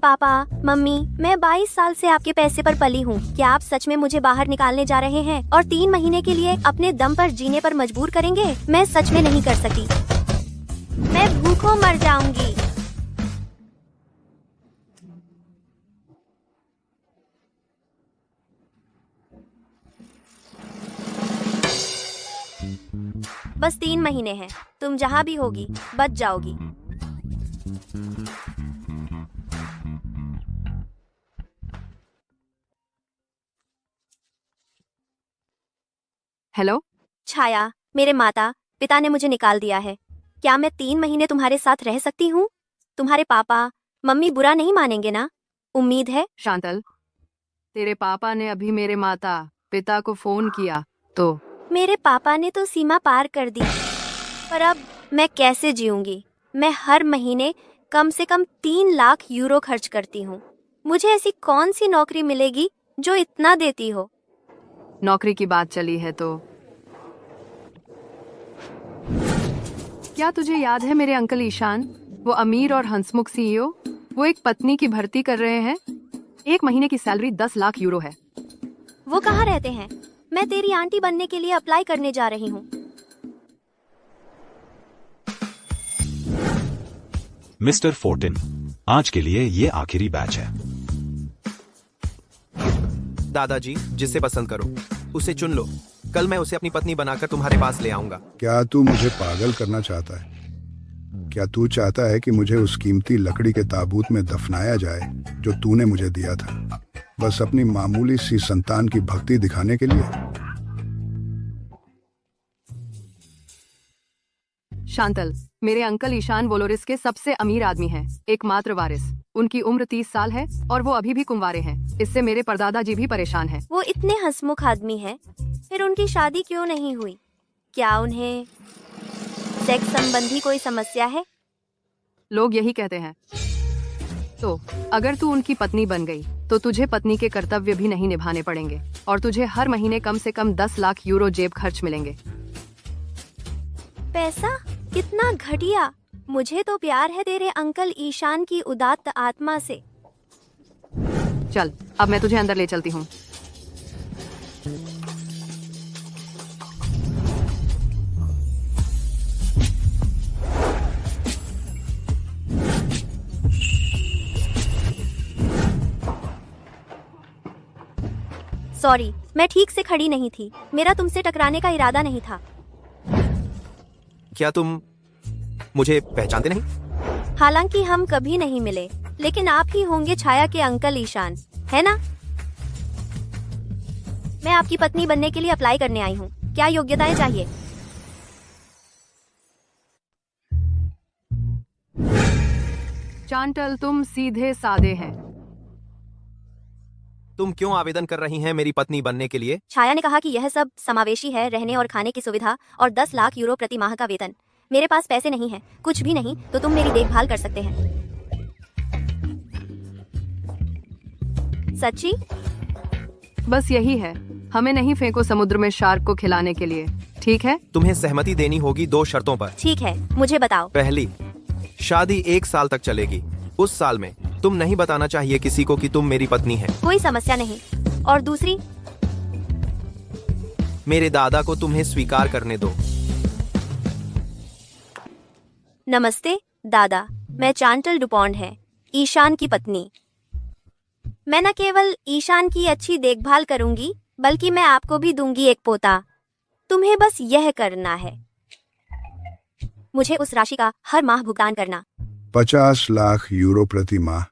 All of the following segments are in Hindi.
पापा, मम्मी, मैं 22 साल से आपके पैसे पर पली हूँ। क्या आप सच में मुझे बाहर निकालने जा रहे हैं और 3 महीने के लिए अपने दम पर जीने पर मजबूर करेंगे? मैं सच में नहीं कर सकती। मैं भूखों मर जाऊंगी। बस 3 महीने हैं। तुम जहाँ भी होगी बच जाओगी। हेलो छाया, मेरे माता पिता ने मुझे निकाल दिया है। क्या मैं 3 महीने तुम्हारे साथ रह सकती हूँ? तुम्हारे पापा मम्मी बुरा नहीं मानेंगे ना? उम्मीद है। शांतल, तेरे पापा ने अभी मेरे माता पिता को फोन किया तो मेरे पापा ने तो सीमा पार कर दी, पर अब मैं कैसे जीऊंगी? मैं हर महीने कम से कम 3 लाख यूरो खर्च करती हूँ। मुझे ऐसी कौन सी नौकरी मिलेगी जो इतना देती हो? नौकरी की बात चली है तो क्या तुझे याद है मेरे अंकल ईशान, वो अमीर और हंसमुख सीईओ? वो एक पत्नी की भर्ती कर रहे हैं। 1 महीने की सैलरी 10 लाख यूरो है। वो कहाँ रहते हैं? मैं तेरी आंटी बनने के लिए अप्लाई करने जा रही हूँ। मिस्टर फोर्टिन, आज के लिए ये आखिरी बैच है। दादाजी, जिसे पसंद करो उसे चुन लो। कल मैं उसे अपनी पत्नी बनाकर तुम्हारे पास ले आऊंगा। क्या तू मुझे पागल करना चाहता है? क्या तू चाहता है कि मुझे उस कीमती लकड़ी के ताबूत में दफनाया जाए जो तूने मुझे दिया था, बस अपनी मामूली सी संतान की भक्ति दिखाने के लिए? शांतल, मेरे अंकल ईशान वोलोरिस के सबसे अमीर आदमी हैं, एकमात्र वारिस। उनकी उम्र 30 साल है और वो अभी भी कुंवारे हैं। इससे मेरे परदादा जी भी परेशान हैं। वो इतने हंसमुख आदमी हैं, फिर उनकी शादी क्यों नहीं हुई? क्या उन्हें सेक्स संबंधी कोई समस्या है? लोग यही कहते हैं। तो अगर तू उनकी पत्नी बन गई तो तुझे पत्नी के कर्तव्य भी नहीं निभाने पड़ेंगे और तुझे हर महीने कम से कम 10 लाख यूरो जेब खर्च मिलेंगे। पैसा? कितना घटिया! मुझे तो प्यार है तेरे अंकल ईशान की उदात्त आत्मा से। चल, अब मैं तुझे अंदर ले चलती हूँ। सॉरी, मैं ठीक से खड़ी नहीं थी। मेरा तुमसे टकराने का इरादा नहीं था। क्या तुम मुझे पहचानते नहीं? हालांकि हम कभी नहीं मिले, लेकिन आप ही होंगे छाया के अंकल ईशान, है ना? मैं आपकी पत्नी बनने के लिए अप्लाई करने आई हूँ। क्या योग्यताएं चाहिए? चांटल, तुम सीधे साधे हैं। तुम क्यों आवेदन कर रही हैं मेरी पत्नी बनने के लिए? छाया ने कहा कि यह सब समावेशी है, रहने और खाने की सुविधा और 10 लाख यूरो प्रति माह का वेतन। मेरे पास पैसे नहीं हैं, कुछ भी नहीं, तो तुम मेरी देखभाल कर सकते हैं। सच्ची? बस यही है। हमें नहीं फेंको समुद्र में शार्क को खिलाने के लिए, ठीक है? तुम्हें सहमति देनी होगी 2 शर्तों पर। ठीक है, मुझे बताओ। पहली, शादी 1 साल तक चलेगी। उस साल में तुम नहीं बताना चाहिए किसी को कि तुम मेरी पत्नी है। कोई समस्या नहीं। और दूसरी? मेरे दादा को तुम्हें स्वीकार करने दो। नमस्ते दादा, मैं चांटल डुपॉन्ड है, ईशान की पत्नी। मैं न केवल ईशान की अच्छी देखभाल करूंगी, बल्कि मैं आपको भी दूंगी एक पोता। तुम्हें बस यह करना है, मुझे उस राशि का हर माह भुगतान करना। 50 लाख यूरो प्रति माह?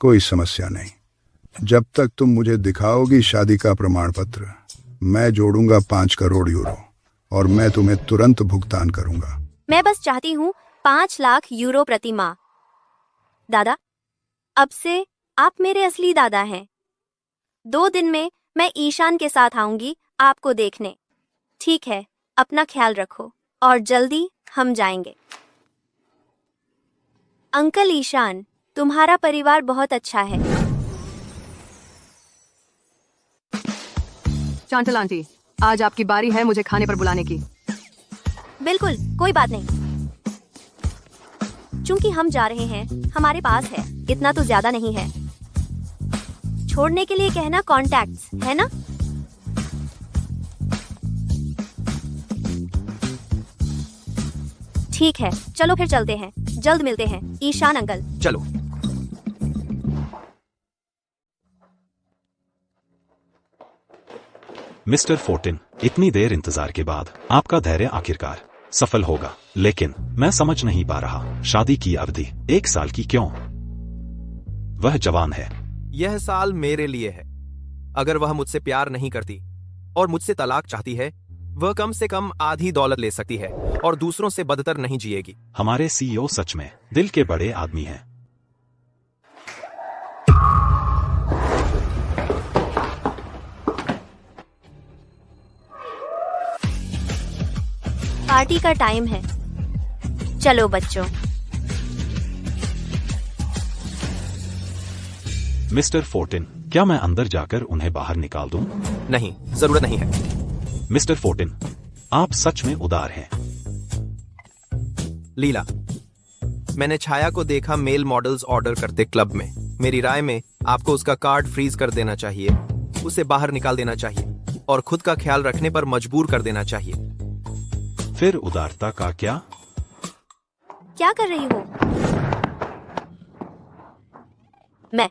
कोई समस्या नहीं। जब तक तुम मुझे दिखाओगी शादी का प्रमाण पत्र, मैं जोड़ूंगा 5 करोड़ यूरो और मैं तुम्हें तुरंत भुगतान करूंगा। मैं बस चाहती हूँ 5 लाख यूरो प्रति माह। दादा, अब से आप मेरे असली दादा हैं। 2 दिन में मैं ईशान के साथ आऊंगी आपको देखने। ठीक है, अपना ख्याल रखो और जल्दी हम जाएंगे। अंकल ईशान, तुम्हारा परिवार बहुत अच्छा है। चांटल आंटी, आज आपकी बारी है मुझे खाने पर बुलाने की। बिल्कुल, कोई बात नहीं। चूंकि हम जा रहे हैं, हमारे पास है, इतना तो ज्यादा नहीं है। छोड़ने के लिए कहना कॉन्टैक्ट्स, है ना? ठीक है, चलो फिर चलते हैं। जल्द मिलते हैं, ईशान अंकल। चलो। मिस्टर फोर्टिन, इतनी देर इंतजार के बाद आपका धैर्य आखिरकार सफल होगा, लेकिन मैं समझ नहीं पा रहा, शादी की अवधि 1 साल की क्यों? वह जवान है। यह साल मेरे लिए है। अगर वह मुझसे प्यार नहीं करती और मुझसे तलाक चाहती है, वह कम से कम आधी दौलत ले सकती है और दूसरों से बदतर नहीं जिएगी। हमारे सीईओ सच में दिल के बड़े आदमी हैं। पार्टी का टाइम है, चलो बच्चों। मिस्टर फोर्टिन, क्या मैं अंदर जाकर उन्हें बाहर निकाल दूं? नहीं, जरूरत नहीं है। मिस्टर फोर्टिन, आप सच में उदार हैं। लीला, मैंने छाया को देखा मेल मॉडल्स ऑर्डर करते क्लब में। मेरी राय में आपको उसका कार्ड फ्रीज कर देना चाहिए, उसे बाहर निकाल देना चाहिए और खुद का ख्याल रखने पर मजबूर कर देना चाहिए। फिर उदारता का क्या? क्या कर रही हो? मैं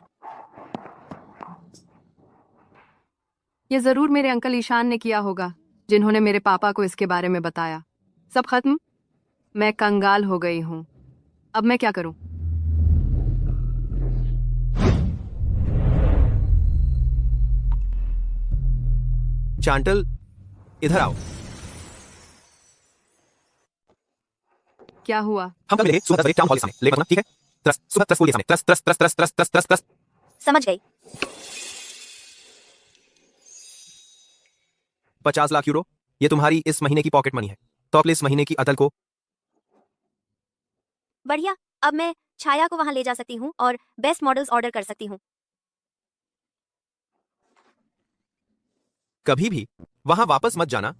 ये जरूर मेरे अंकल ईशान ने किया होगा, जिन्होंने मेरे पापा को इसके बारे में बताया। सब खत्म? मैं कंगाल हो गई हूँ। अब मैं क्या करूं? चांटल, इधर आओ। क्या हुआ? हम कल मिलेंगे सुबह 10 बजे टाउन हॉल के सामने। लेट मत ना, ठीक है? सुबह 10 स्कूल के सामने। 10। समझ गई। 50 लाख यूरो, ये तुम्हारी इस महीने की पॉकेट मनी है। तो अब इस महीने की अदल को। बढ़िया, अब मैं छाया को वहां ले जा सकती हूँ और बेस्ट मॉडल्स ऑर्डर कर सकती हूँ। कभी भी वहां वापस मत जाना,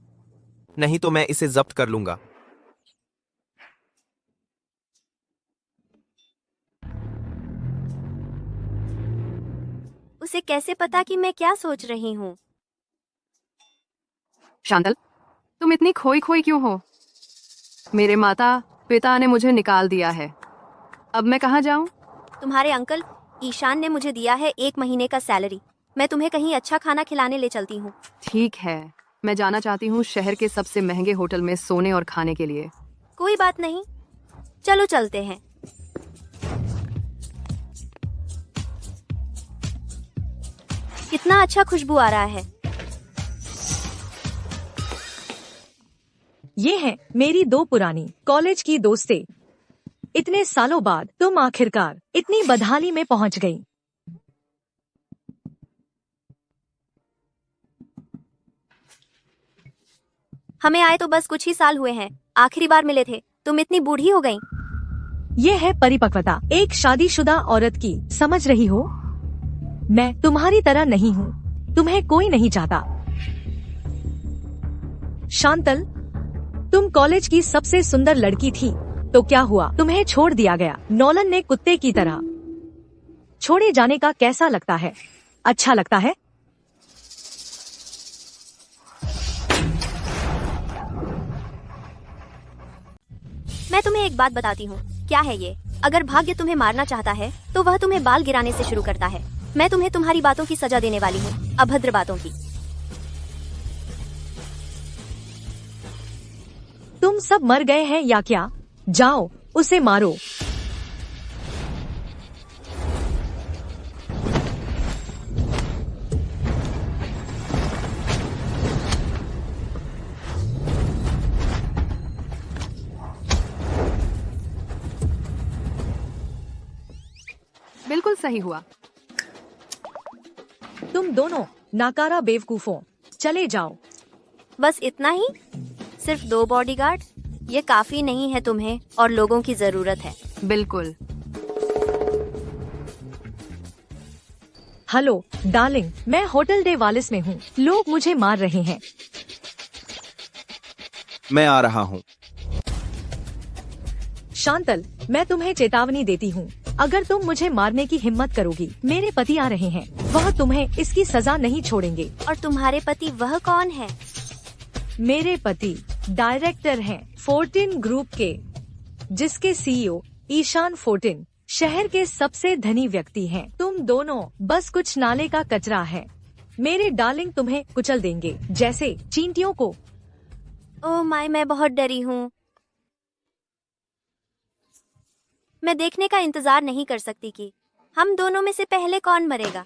नहीं तो मैं इसे जब्त कर लूंगा। उसे कैसे पता कि मैं क्या सोच रही हूँ? शांतल, तुम इतनी खोई खोई क्यों हो? मेरे माता पिता ने मुझे निकाल दिया है। अब मैं कहाँ जाऊं? तुम्हारे अंकल ईशान ने मुझे दिया है 1 महीने का सैलरी। मैं तुम्हें कहीं अच्छा खाना खिलाने ले चलती हूँ। ठीक है, मैं जाना चाहती हूँ शहर के सबसे महंगे होटल में सोने और खाने के लिए। कोई बात नहीं, चलो चलते हैं। कितना अच्छा खुशबू आ रहा है। ये है मेरी 2 पुरानी कॉलेज की दोस्तें। इतने सालों बाद तुम आखिरकार इतनी बदहाली में पहुंच गई। हमें आए तो बस कुछ ही साल हुए हैं। आखिरी बार मिले थे, तुम इतनी बूढ़ी हो गई। ये है परिपक्वता एक शादीशुदा औरत की, समझ रही हो? मैं तुम्हारी तरह नहीं हूँ, तुम्हें कोई नहीं चाहता। शांतल, तुम कॉलेज की सबसे सुंदर लड़की थी, तो क्या हुआ? तुम्हें छोड़ दिया गया नॉलन ने कुत्ते की तरह। छोड़े जाने का कैसा लगता है? अच्छा लगता है? मैं तुम्हें एक बात बताती हूँ। क्या है ये? अगर भाग्य तुम्हें मारना चाहता है तो वह तुम्हें बाल गिराने से शुरू करता है। मैं तुम्हें तुम्हारी बातों की सजा देने वाली हूँ, अभद्र बातों की। तुम सब मर गए हैं या क्या? जाओ, उसे मारो। बिल्कुल सही हुआ। तुम दोनों नाकारा बेवकूफों, चले जाओ। बस इतना ही? सिर्फ 2 बॉडीगार्ड? ये काफी नहीं है, तुम्हें और लोगों की जरूरत है। बिल्कुल। हेलो डार्लिंग, मैं होटल डे वालिस में हूँ। लोग मुझे मार रहे हैं। मैं आ रहा हूँ। शांतल, मैं तुम्हें चेतावनी देती हूँ, अगर तुम मुझे मारने की हिम्मत करोगी, मेरे पति आ रहे हैं, वह तुम्हें इसकी सजा नहीं छोड़ेंगे। और तुम्हारे पति वह कौन है? मेरे पति डायरेक्टर हैं 14 ग्रुप के, जिसके सीईओ ईशान 14 शहर के सबसे धनी व्यक्ति हैं। तुम दोनों बस कुछ नाले का कचरा है। मेरे डार्लिंग तुम्हें कुचल देंगे जैसे चींटियों को। ओह माय, मैं बहुत डरी हूँ। मैं देखने का इंतजार नहीं कर सकती कि हम दोनों में से पहले कौन मरेगा।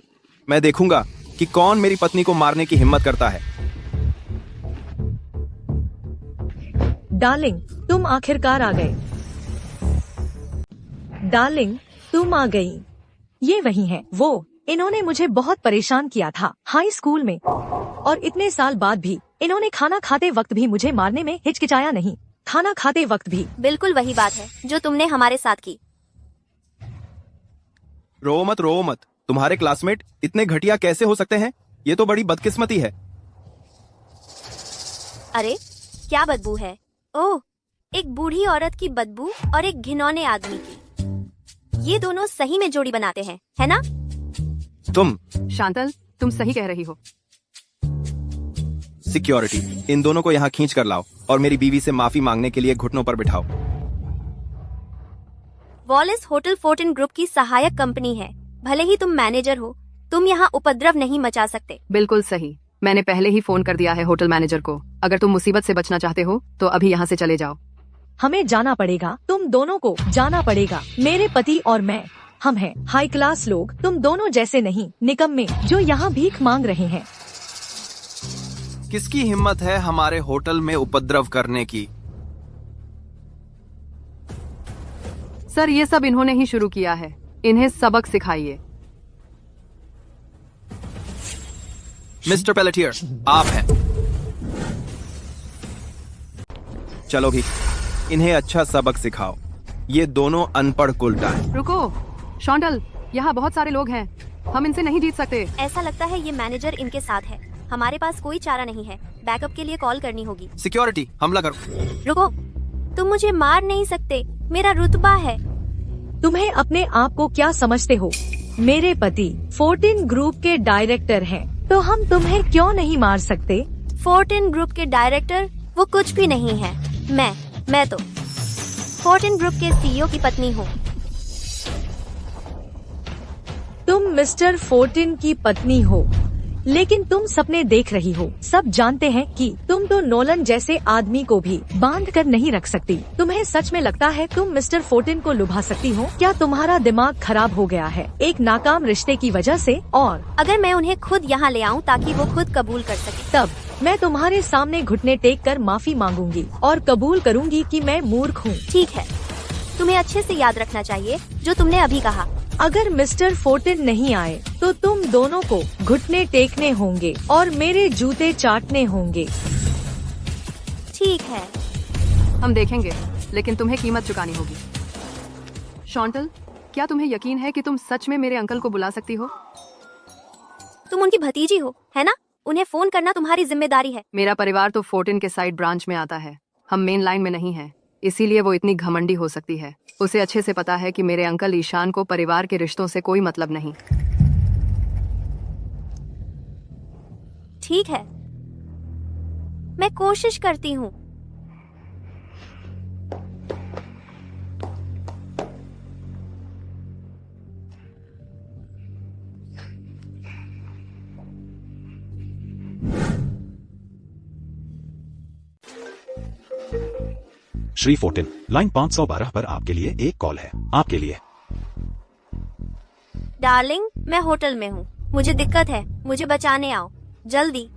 मैं देखूंगा कि कौन मेरी पत्नी को मारने की हिम्मत करता है। डार्लिंग, तुम आखिरकार आ गए। डार्लिंग, तुम आ गई। ये वही हैं वो। इन्होंने मुझे बहुत परेशान किया था हाई स्कूल में, और इतने साल बाद भी इन्होंने खाना खाते वक्त भी मुझे मारने में हिचकिचाया नहीं। खाना खाते वक्त भी। बिल्कुल वही बात है जो तुमने हमारे साथ की। रो मत। तुम्हारे क्लासमेट इतने घटिया कैसे हो सकते हैं? ये तो बड़ी बदकिस्मती है। अरे क्या बदबू है? ओह, एक बूढ़ी औरत की बदबू और एक घिनौने आदमी की। ये दोनों सही में जोड़ी बनाते हैं, है ना? तुम शांतल, तुम सही कह रही हो। सिक्योरिटी, इन दोनों को यहाँ खींच कर लाओ और मेरी बीवी से माफी मांगने के लिए घुटनों पर बिठाओ। वॉलेस होटल 14 ग्रुप की सहायक कंपनी है। भले ही तुम मैनेजर हो, तुम यहाँ उपद्रव नहीं मचा सकते। बिल्कुल सही। मैंने पहले ही फोन कर दिया है होटल मैनेजर को। अगर तुम मुसीबत से बचना चाहते हो तो अभी यहाँ से चले जाओ। हमें जाना पड़ेगा, तुम दोनों को जाना पड़ेगा। मेरे पति और मैं, हम हैं हाई क्लास लोग, तुम दोनों जैसे नहीं निकम्मे जो यहाँ भीख मांग रहे हैं। किसकी हिम्मत है हमारे होटल में उपद्रव करने की? सर, ये सब इन्होंने ही शुरू किया है। इन्हें सबक सिखाइए। मिस्टर पेलेटियर, आप हैं। चलो भी, इन्हें अच्छा सबक सिखाओ। ये दोनों अनपढ़ कुलटा है। रुको शांतल, यहाँ बहुत सारे लोग हैं, हम इनसे नहीं जीत सकते। ऐसा लगता है ये मैनेजर इनके साथ है। हमारे पास कोई चारा नहीं है। बैकअप के लिए कॉल करनी होगी। सिक्योरिटी, हमला करो। रुको, तुम मुझे मार नहीं सकते, मेरा रुतबा है। तुम्हें अपने आप को क्या समझते हो? मेरे पति 14 ग्रुप के डायरेक्टर हैं, तो हम तुम्हें क्यों नहीं मार सकते? 14 ग्रुप के डायरेक्टर वो कुछ भी नहीं है। मैं तो 14 ग्रुप के सीईओ की पत्नी हूँ। तुम मिस्टर 14 की पत्नी हो, लेकिन तुम सपने देख रही हो। सब जानते हैं कि तुम तो नोलन जैसे आदमी को भी बांध कर नहीं रख सकती। तुम्हें सच में लगता है तुम मिस्टर 14 को लुभा सकती हो? क्या तुम्हारा दिमाग खराब हो गया है एक नाकाम रिश्ते की वजह से? और अगर मैं उन्हें खुद यहाँ ले आऊँ ताकि वो खुद कबूल कर सके, तब मैं तुम्हारे सामने घुटने टेक कर माफी मांगूंगी और कबूल करूंगी कि मैं मूर्ख हूँ। ठीक है, तुम्हें अच्छे से याद रखना चाहिए जो तुमने अभी कहा। अगर मिस्टर 14 नहीं आए तो तुम दोनों को घुटने टेकने होंगे और मेरे जूते चाटने होंगे। ठीक है, हम देखेंगे, लेकिन तुम्हें कीमत चुकानी होगी। शांतल, क्या तुम्हें यकीन है कि तुम सच में मेरे अंकल को बुला सकती हो? तुम उनकी भतीजी हो, है ना? उन्हें फोन करना तुम्हारी जिम्मेदारी है। मेरा परिवार तो 14 के साइड ब्रांच में आता है। हम मेन लाइन में नहीं हैं, इसीलिए वो इतनी घमंडी हो सकती है। उसे अच्छे से पता है कि मेरे अंकल ईशान को परिवार के रिश्तों से कोई मतलब नहीं। ठीक है, मैं कोशिश करती हूँ। श्री 14, लाइन 512 पर आपके लिए एक कॉल है। आपके लिए। डार्लिंग, मैं होटल में हूँ, मुझे दिक्कत है, मुझे बचाने आओ जल्दी।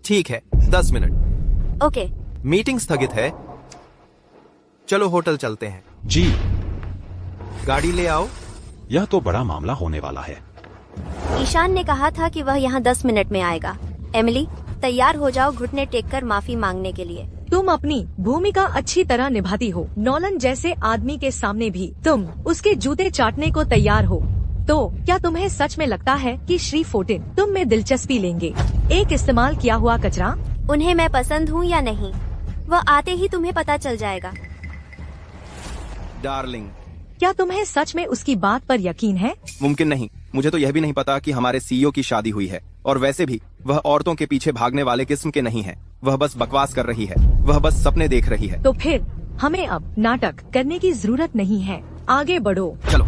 ठीक है, 10 मिनट। ओके। मीटिंग स्थगित है, चलो होटल चलते हैं। जी, गाड़ी ले आओ। यह तो बड़ा मामला होने वाला है। ईशान ने कहा था कि वह यहाँ 10 मिनट में आएगा। एमिली, तैयार हो जाओ घुटने टेककर माफी मांगने के लिए। तुम अपनी भूमिका अच्छी तरह निभाती हो। नोलन जैसे आदमी के सामने भी तुम उसके जूते चाटने को तैयार हो। तो क्या तुम्हें सच में लगता है कि श्री 14 तुम में दिलचस्पी लेंगे? एक इस्तेमाल किया हुआ कचरा। उन्हें मैं पसंद हूँ या नहीं, वह आते ही तुम्हें पता चल जाएगा। डार्लिंग, क्या तुम्हें सच में उसकी बात पर यकीन है? मुमकिन नहीं। मुझे तो यह भी नहीं पता कि हमारे सीईओ की शादी हुई है। और वैसे भी वह औरतों के पीछे भागने वाले किस्म के नहीं है। वह बस बकवास कर रही है। वह बस सपने देख रही है। तो फिर हमें अब नाटक करने की जरूरत नहीं है, आगे बढ़ो। चलो।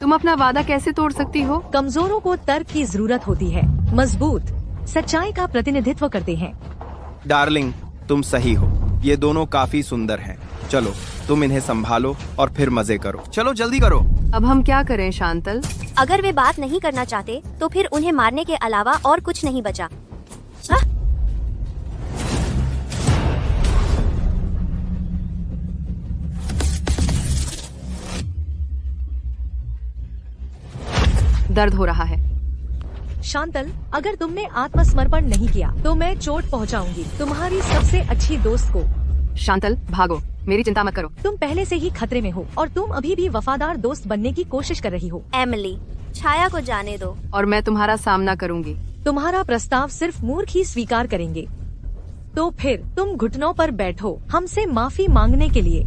तुम अपना वादा कैसे तोड़ सकती हो? कमजोरों को तर्क की जरूरत होती है, मजबूत सच्चाई का प्रतिनिधित्व करते हैं। डार्लिंग, तुम सही हो। ये दोनों काफी सुंदर हैं। चलो, तुम इन्हें संभालो और फिर मजे करो। चलो जल्दी करो। अब हम क्या करें शांतल? अगर वे बात नहीं करना चाहते तो फिर उन्हें मारने के अलावा और कुछ नहीं बचा। आह! दर्द हो रहा है। शांतल, अगर तुमने आत्मसमर्पण नहीं किया तो मैं चोट पहुंचाऊंगी तुम्हारी सबसे अच्छी दोस्त को। शांतल, भागो, मेरी चिंता मत करो। तुम पहले से ही खतरे में हो और तुम अभी भी वफादार दोस्त बनने की कोशिश कर रही हो। एमिली, छाया को जाने दो। और मैं तुम्हारा सामना करूंगी। तुम्हारा प्रस्ताव सिर्फ मूर्ख ही स्वीकार करेंगे। तो फिर तुम घुटनों पर बैठो हमसे माफी मांगने के लिए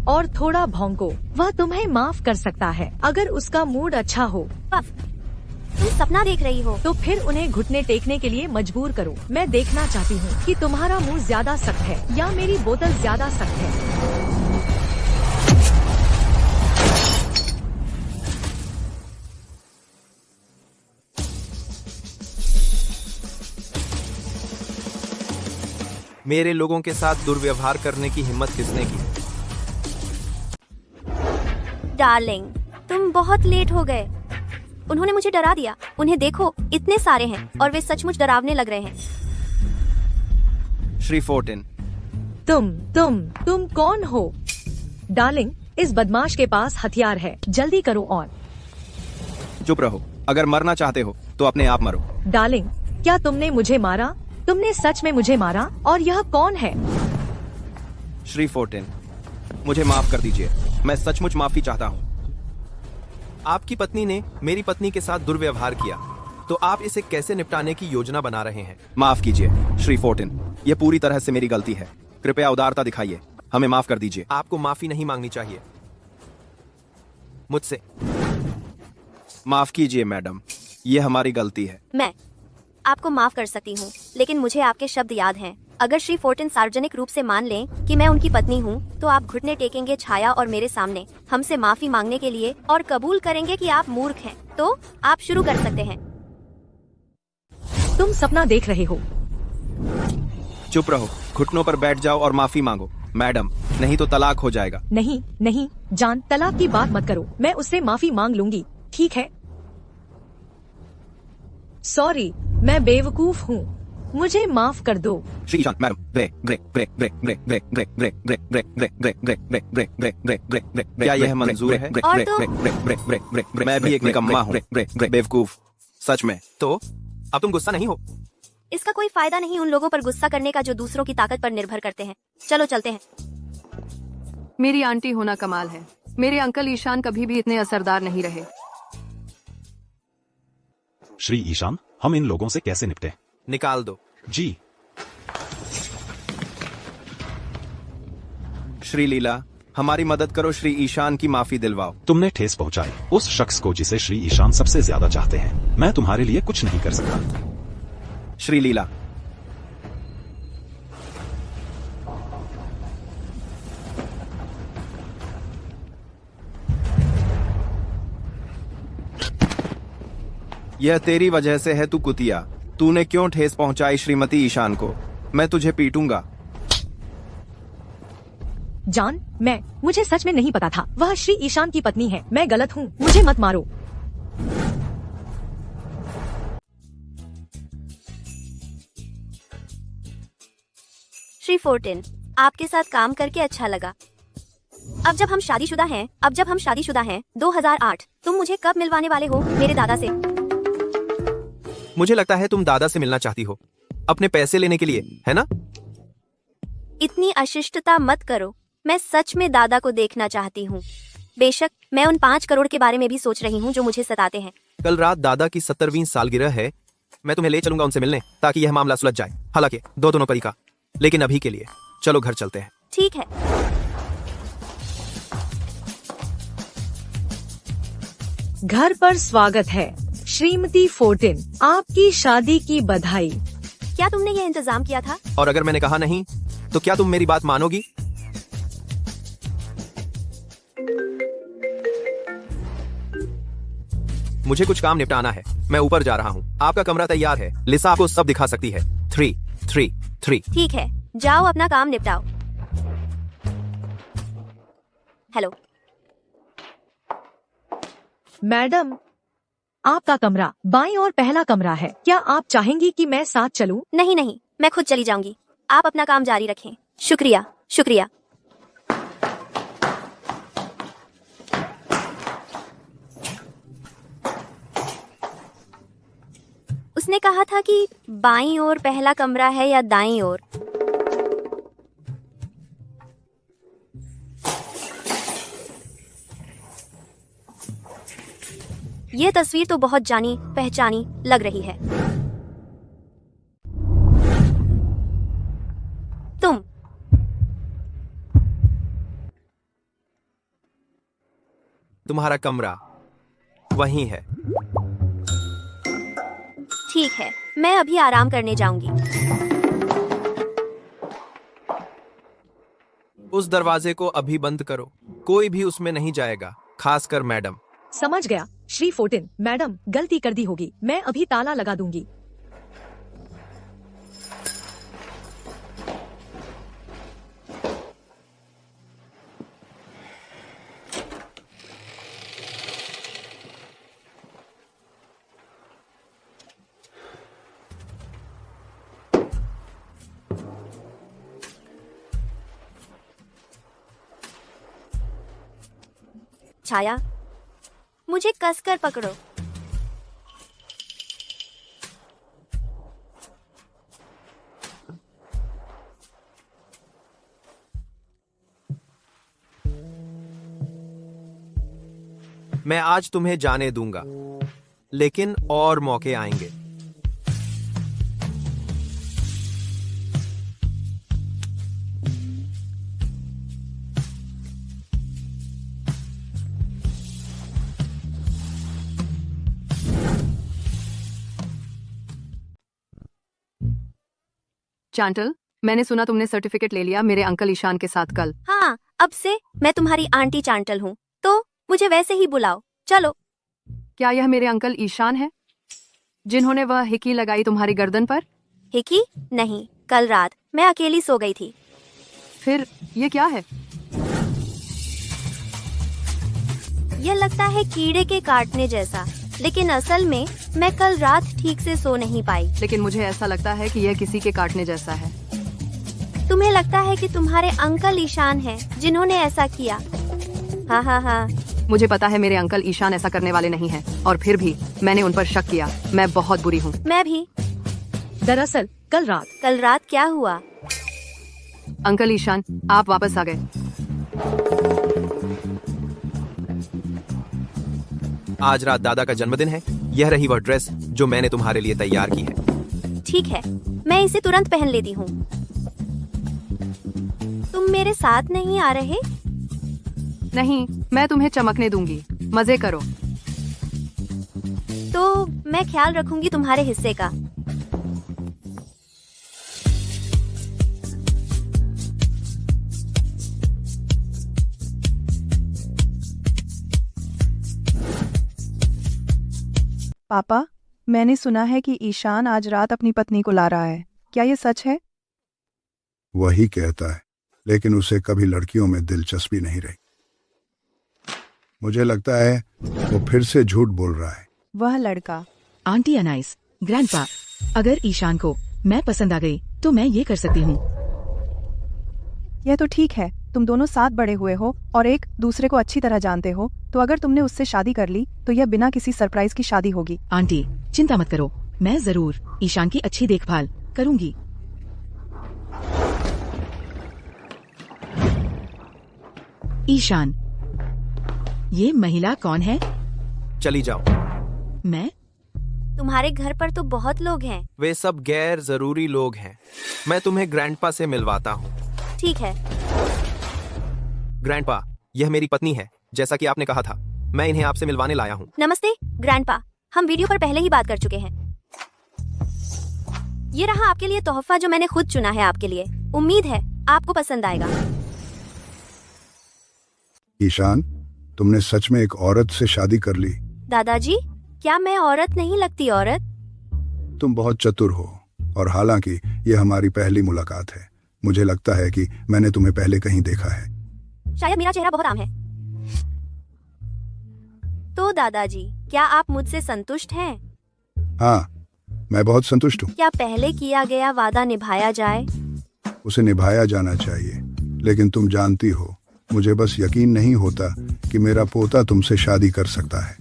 और थोड़ा भौंको। वह तुम्हें माफ कर सकता है अगर उसका मूड अच्छा हो। पफ, तुम सपना देख रही हो। तो फिर उन्हें घुटने टेकने के लिए मजबूर करो। मैं देखना चाहती हूँ कि तुम्हारा मुंह ज्यादा सख्त है या मेरी बोतल ज्यादा सख्त है। मेरे लोगों के साथ दुर्व्यवहार करने की हिम्मत किसने की? डार्लिंग, तुम बहुत लेट हो गए। उन्होंने मुझे डरा दिया। उन्हें देखो, इतने सारे हैं और वे सचमुच डरावने लग रहे हैं। श्री फोर्टिन, तुम कौन हो? डार्लिंग, इस बदमाश के पास हथियार है, जल्दी करो। और चुप रहो। अगर मरना चाहते हो तो अपने आप मरो। डार्लिंग, क्या तुमने मुझे मारा? तुमने सच में मुझे मारा? और यह कौन है? श्री फोर्टिन, मुझे माफ कर दीजिए। मैं सचमुच माफी चाहता हूँ। आपकी पत्नी ने मेरी पत्नी के साथ दुर्व्यवहार किया, तो आप इसे कैसे निपटाने की योजना बना रहे हैं? माफ कीजिए श्री फोर्टिन, यह पूरी तरह से मेरी गलती है। कृपया उदारता दिखाइए, हमें माफ कर दीजिए। आपको माफी नहीं मांगनी चाहिए मुझसे। माफ कीजिए मैडम, ये हमारी गलती है। मैं आपको माफ कर सकती हूँ, लेकिन मुझे आपके शब्द याद हैं। अगर श्री फोर्टिन सार्वजनिक रूप से मान लें कि मैं उनकी पत्नी हूँ, तो आप घुटने टेकेंगे छाया और मेरे सामने हमसे माफी मांगने के लिए और कबूल करेंगे कि आप मूर्ख हैं। तो आप शुरू कर सकते हैं। तुम सपना देख रहे हो। चुप रहो, घुटनों पर बैठ जाओ और माफी मांगो मैडम, नहीं तो तलाक हो जाएगा। नहीं जान, तलाक की बात मत करो। मैं उससे माफी मांग लूंगी, ठीक है? सॉरी, मैं बेवकूफ हूँ, मुझे माफ कर दो। Shri Ishan madam, break break break break break break break break break break break break break break break break break break break. क्या यह मंजूर है? और तुम? Break break break break break. मैं भी एक निकम्मा हूँ, बेवकूफ, सच में। तो अब तुम गुस्सा नहीं हो? इसका कोई फायदा नहीं उन लोगों पर गुस्सा करने का जो दूसरों की ताकत पर निर्भर करते हैं। चलो चलते हैं। मेरी आंटी होना कमाल है। मेरे अंकल ईशान कभी भी इतने असरदार नहीं रहे। श्री ईशान, हम इन लोगों से कैसे निपटे? निकाल दो। जी। श्री लीला, हमारी मदद करो, श्री ईशान की माफी दिलवाओ। तुमने ठेस पहुंचाई उस शख्स को जिसे श्री ईशान सबसे ज्यादा चाहते हैं। मैं तुम्हारे लिए कुछ नहीं कर सकता। श्री लीला, यह तेरी वजह से है, तू कुतिया। तूने क्यों ठेस पहुंचाई श्रीमती ईशान को? मैं तुझे पीटूंगा। जान, मुझे सच में नहीं पता था वह श्री ईशान की पत्नी है। मैं गलत हूँ, मुझे मत मारो। श्री फोर्टिन, आपके साथ काम करके अच्छा लगा। अब जब हम शादीशुदा हैं 2008, तुम मुझे कब मिलवाने वाले हो मेरे दादा से? मुझे लगता है तुम दादा से मिलना चाहती हो, अपने पैसे लेने के लिए, है ना? इतनी अशिष्टता मत करो। मैं सच में दादा को देखना चाहती हूँ। बेशक मैं उन 5 करोड़ के बारे में भी सोच रही हूँ जो मुझे सताते हैं। कल रात दादा की 70वीं सालगिरह है, मैं तुम्हें ले चलूंगा उनसे मिलने, ताकि यह मामला सुलझ जाए। हालांकि दोनों परी का, लेकिन अभी के लिए चलो घर चलते हैं। ठीक है। घर पर स्वागत है। श्रीमती फोर्टिन, आपकी शादी की बधाई। क्या तुमने यह इंतजाम किया था? और अगर मैंने कहा नहीं, तो क्या तुम मेरी बात मानोगी? मुझे कुछ काम निपटाना है, मैं ऊपर जा रहा हूँ। आपका कमरा तैयार है, लिसा आपको सब दिखा सकती है। 3, 3, 3। ठीक है, जाओ अपना काम निपटाओ। हेलो मैडम, आपका कमरा बाईं और पहला कमरा है। क्या आप चाहेंगी कि मैं साथ चलूं? नहीं नहीं, मैं खुद चली जाऊंगी। आप अपना काम जारी रखें। शुक्रिया शुक्रिया। उसने कहा था कि बाईं ओर पहला कमरा है या दाईं ओर? यह तस्वीर तो बहुत जानी पहचानी लग रही है। तुम्हारा कमरा वहीं है। ठीक है, मैं अभी आराम करने जाऊंगी। उस दरवाजे को अभी बंद करो, कोई भी उसमें नहीं जाएगा, खासकर मैडम। समझ गया श्री फोर्टिन। मैडम, गलती कर दी होगी, मैं अभी ताला लगा दूंगी। छाया, मुझे कसकर पकड़ो। मैं आज तुम्हें जाने दूंगा, लेकिन और मौके आएंगे। चांटल, मैंने सुना तुमने सर्टिफिकेट ले लिया मेरे अंकल ईशान के साथ कल। हाँ, अब से मैं तुम्हारी आंटी चांटल हूँ, तो मुझे वैसे ही बुलाओ। चलो। क्या यह मेरे अंकल ईशान है, जिन्होंने वह हिकी लगाई तुम्हारी गर्दन पर? हिकी? नहीं, कल रात मैं अकेली सो गई थी। फिर ये क्या है? यह लगता है कीड़े के काटने जैसा, लेकिन असल में मैं कल रात ठीक से सो नहीं पाई। लेकिन मुझे ऐसा लगता है कि यह किसी के काटने जैसा है। तुम्हें लगता है कि तुम्हारे अंकल ईशान हैं जिन्होंने ऐसा किया? हाँ हाँ हाँ। मुझे पता है मेरे अंकल ईशान ऐसा करने वाले नहीं हैं, और फिर भी मैंने उन पर शक किया। मैं बहुत बुरी हूँ। मैं भी। दरअसल कल रात क्या हुआ? अंकल ईशान, आप वापस आ गए। आज रात दादा का जन्मदिन है। यह रही वह ड्रेस जो मैंने तुम्हारे लिए तैयार की है। ठीक है, मैं इसे तुरंत पहन लेती हूँ। तुम मेरे साथ नहीं आ रहे? नहीं, मैं तुम्हें चमकने दूंगी, मजे करो। तो मैं ख्याल रखूंगी तुम्हारे हिस्से का। पापा, मैंने सुना है कि ईशान आज रात अपनी पत्नी को ला रहा है। क्या ये सच है? वही कहता है, लेकिन उसे कभी लड़कियों में दिलचस्पी नहीं रही। मुझे लगता है वो फिर से झूठ बोल रहा है। वह लड़का। आंटी अनाइस, ग्रैंडपा, अगर ईशान को मैं पसंद आ गई तो मैं ये कर सकती हूँ। यह तो ठीक है, तुम दोनों साथ बड़े हुए हो और एक दूसरे को अच्छी तरह जानते हो, तो अगर तुमने उससे शादी कर ली तो यह बिना किसी सरप्राइज की शादी होगी। आंटी, चिंता मत करो, मैं जरूर ईशान की अच्छी देखभाल करूंगी। ईशान, ये महिला कौन है? चली जाओ। मैं? तुम्हारे घर पर तो बहुत लोग हैं। वे सब गैर जरूरी लोग हैं। मैं तुम्हें ग्रैंडपा से मिलवाता हूँ। ठीक है। ग्रैंडपा, यह मेरी पत्नी है, जैसा कि आपने कहा था। मैं इन्हें आपसे मिलवाने लाया हूँ। नमस्ते ग्रैंडपा, हम वीडियो पर पहले ही बात कर चुके हैं। ये रहा आपके लिए तोहफा जो मैंने खुद चुना है आपके लिए। उम्मीद है आपको पसंद आएगा। ईशान, तुमने सच में एक औरत से शादी कर ली? दादाजी, क्या मैं औरत नहीं लगती? औरत? तुम बहुत चतुर हो, और हालांकि यह हमारी पहली मुलाकात है, मुझे लगता है कि मैंने तुम्हें पहले कहीं देखा है। शायद मेरा चेहरा बहुत आम है। तो दादाजी, क्या आप मुझसे संतुष्ट हैं? हाँ, मैं बहुत संतुष्ट हूँ। क्या पहले किया गया वादा निभाया जाए? उसे निभाया जाना चाहिए, लेकिन तुम जानती हो, मुझे बस यकीन नहीं होता कि मेरा पोता तुमसे शादी कर सकता है,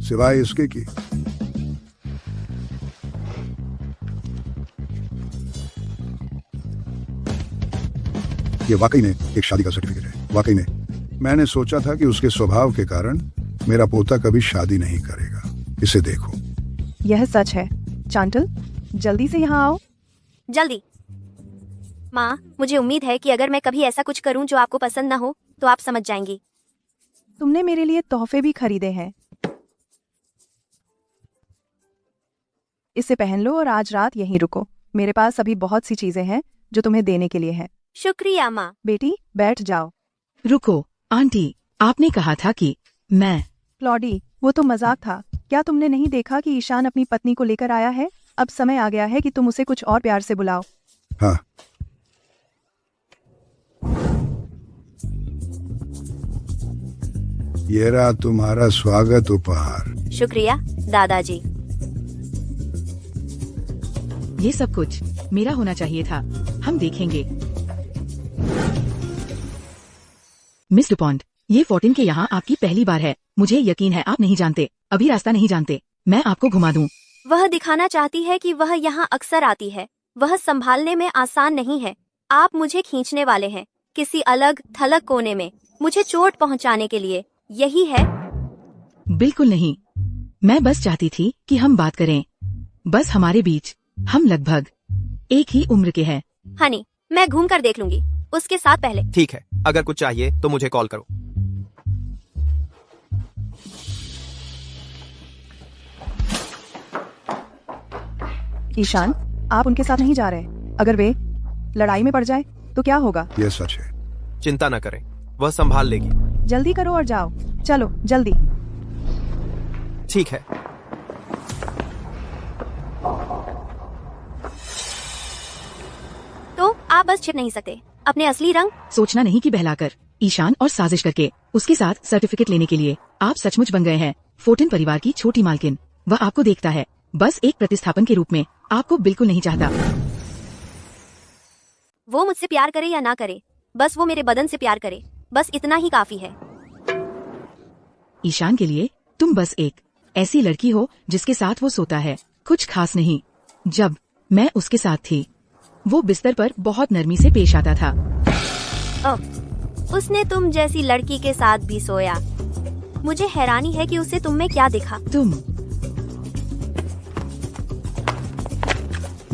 सिवाय इसके कि ये वाकई में एक शादी का सर्टिफिकेट है। वाकई में मैंने सोचा था कि उसके स्वभाव के कारण मेरा पोता कभी शादी नहीं करेगा। इसे देखो। यह सच है। चांटल, जल्दी से यहाँ आओ। जल्दी। माँ, मुझे उम्मीद है कि अगर मैं कभी ऐसा कुछ करूं जो आपको पसंद ना हो तो आप समझ जाएंगी। तुमने मेरे लिए तोहफे भी खरीदे हैं। इसे पहन लो और आज रात यहीं रुको। मेरे पास अभी बहुत सी चीजें हैं जो तुम्हें देने के लिए है। शुक्रिया माँ। बेटी, बैठ जाओ। रुको आंटी, आपने कहा था कि मैं। क्लॉडी, वो तो मजाक था। क्या तुमने नहीं देखा कि ईशान अपनी पत्नी को लेकर आया है? अब समय आ गया है कि तुम उसे कुछ और प्यार से बुलाओ। हाँ, ये रहा तुम्हारा स्वागत उपहार। शुक्रिया दादाजी। ये सब कुछ मेरा होना चाहिए था। हम देखेंगे। मिस डुपॉन्ट, ये 14 के यहाँ आपकी पहली बार है। मुझे यकीन है आप नहीं जानते, अभी रास्ता नहीं जानते। मैं आपको घुमा दूं। वह दिखाना चाहती है कि वह यहाँ अक्सर आती है। वह संभालने में आसान नहीं है। आप मुझे खींचने वाले हैं किसी अलग थलग कोने में, मुझे चोट पहुँचाने के लिए। यही है? बिल्कुल नहीं। मैं बस चाहती थी कि हम बात करें। बस हमारे बीच। हम लगभग एक ही उम्र के हैं। हनी, मैं घूम कर देख लूंगी उसके साथ पहले। ठीक है, अगर कुछ चाहिए तो मुझे कॉल करो। ईशान, आप उनके साथ नहीं जा रहे। अगर वे लड़ाई में पड़ जाए तो क्या होगा? यह सच है। चिंता न करें, वह संभाल लेगी। जल्दी करो और जाओ। चलो जल्दी। ठीक है। तो आप बस छिप नहीं सकते अपने असली रंग? सोचना नहीं कि बहलाकर, ईशान और साजिश करके उसके साथ सर्टिफिकेट लेने के लिए आप सचमुच बन गए हैं 14 परिवार की छोटी मालकिन। वह आपको देखता है बस एक प्रतिस्थापन के रूप में, आपको बिल्कुल नहीं चाहता। वो मुझसे प्यार करे या ना करे, बस वो मेरे बदन से प्यार करे, बस इतना ही काफी है। ईशान के लिए तुम बस एक ऐसी लड़की हो जिसके साथ वो सोता है, कुछ खास नहीं। जब मैं उसके साथ थी, वो बिस्तर पर बहुत नरमी से पेश आता था। उसने तुम जैसी लड़की के साथ भी सोया। मुझे हैरानी है कि उसे तुम में क्या दिखा।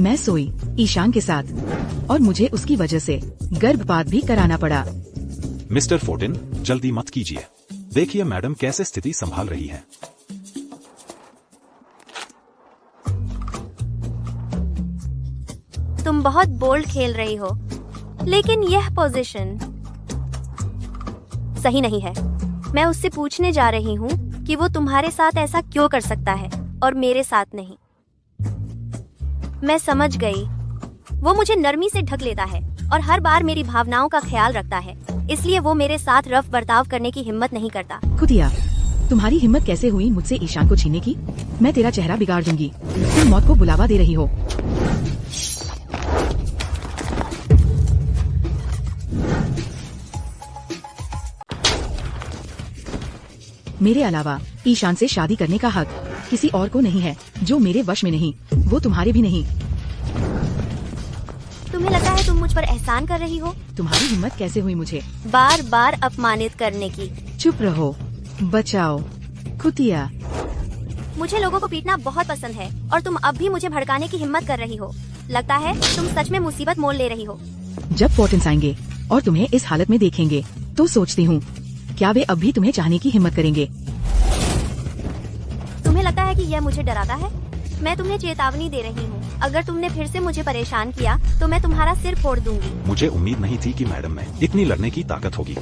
मैं सोई ईशान के साथ और मुझे उसकी वजह से गर्भपात भी कराना पड़ा। मिस्टर 14, जल्दी मत कीजिए। देखिए मैडम कैसे स्थिति संभाल रही है। तुम बहुत बोल्ड खेल रही हो, लेकिन यह पोजीशन सही नहीं है। मैं उससे पूछने जा रही हूँ कि वो तुम्हारे साथ ऐसा क्यों कर सकता है और मेरे साथ नहीं। मैं समझ गई। वो मुझे नरमी से ढक लेता है और हर बार मेरी भावनाओं का ख्याल रखता है, इसलिए वो मेरे साथ रफ बर्ताव करने की हिम्मत नहीं करता। खुदिया, तुम्हारी हिम्मत कैसे हुई मुझसे ईशान को छीनने की? मैं तेरा चेहरा बिगाड़ दूंगी। तुम मौत को बुलावा दे रही हो। मेरे अलावा ईशान से शादी करने का हक किसी और को नहीं है, जो मेरे वश में नहीं, वो तुम्हारे भी नहीं। तुम्हें लगता है तुम मुझ पर एहसान कर रही हो? तुम्हारी हिम्मत कैसे हुई मुझे बार बार अपमानित करने की? चुप रहो, बचाओ, कुतिया। मुझे लोगों को पीटना बहुत पसंद है और तुम अब भी मुझे भड़काने की हिम्मत कर रही हो। लगता है तुम सच में मुसीबत मोल ले रही हो। जब फोर्टिन्स आएंगे और तुम्हें इस हालत में देखेंगे तो सोचती हूँ क्या वे अब भी तुम्हें चाहने की हिम्मत करेंगे। तुम्हें लगता है कि यह मुझे डराता है? मैं तुम्हें चेतावनी दे रही हूँ, अगर तुमने फिर से मुझे परेशान किया तो मैं तुम्हारा सिर फोड़ दूंगी। मुझे उम्मीद नहीं थी कि मैडम में इतनी लड़ने की ताकत होगी।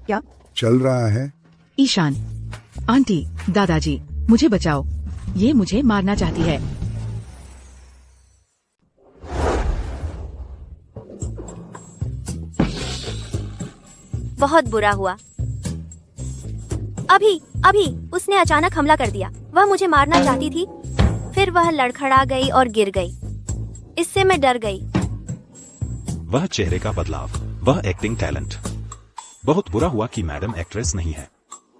क्या चल रहा है? ईशान, आंटी, दादाजी, मुझे बचाओ, ये मुझे मारना चाहती है। बहुत बुरा हुआ। अभी अभी उसने अचानक हमला कर दिया। वह मुझे मारना चाहती थी, फिर वह लड़खड़ा गई और गिर गई। इससे मैं डर गई। वह चेहरे का बदलाव, वह एक्टिंग टैलेंट। बहुत बुरा हुआ कि मैडम एक्ट्रेस नहीं है।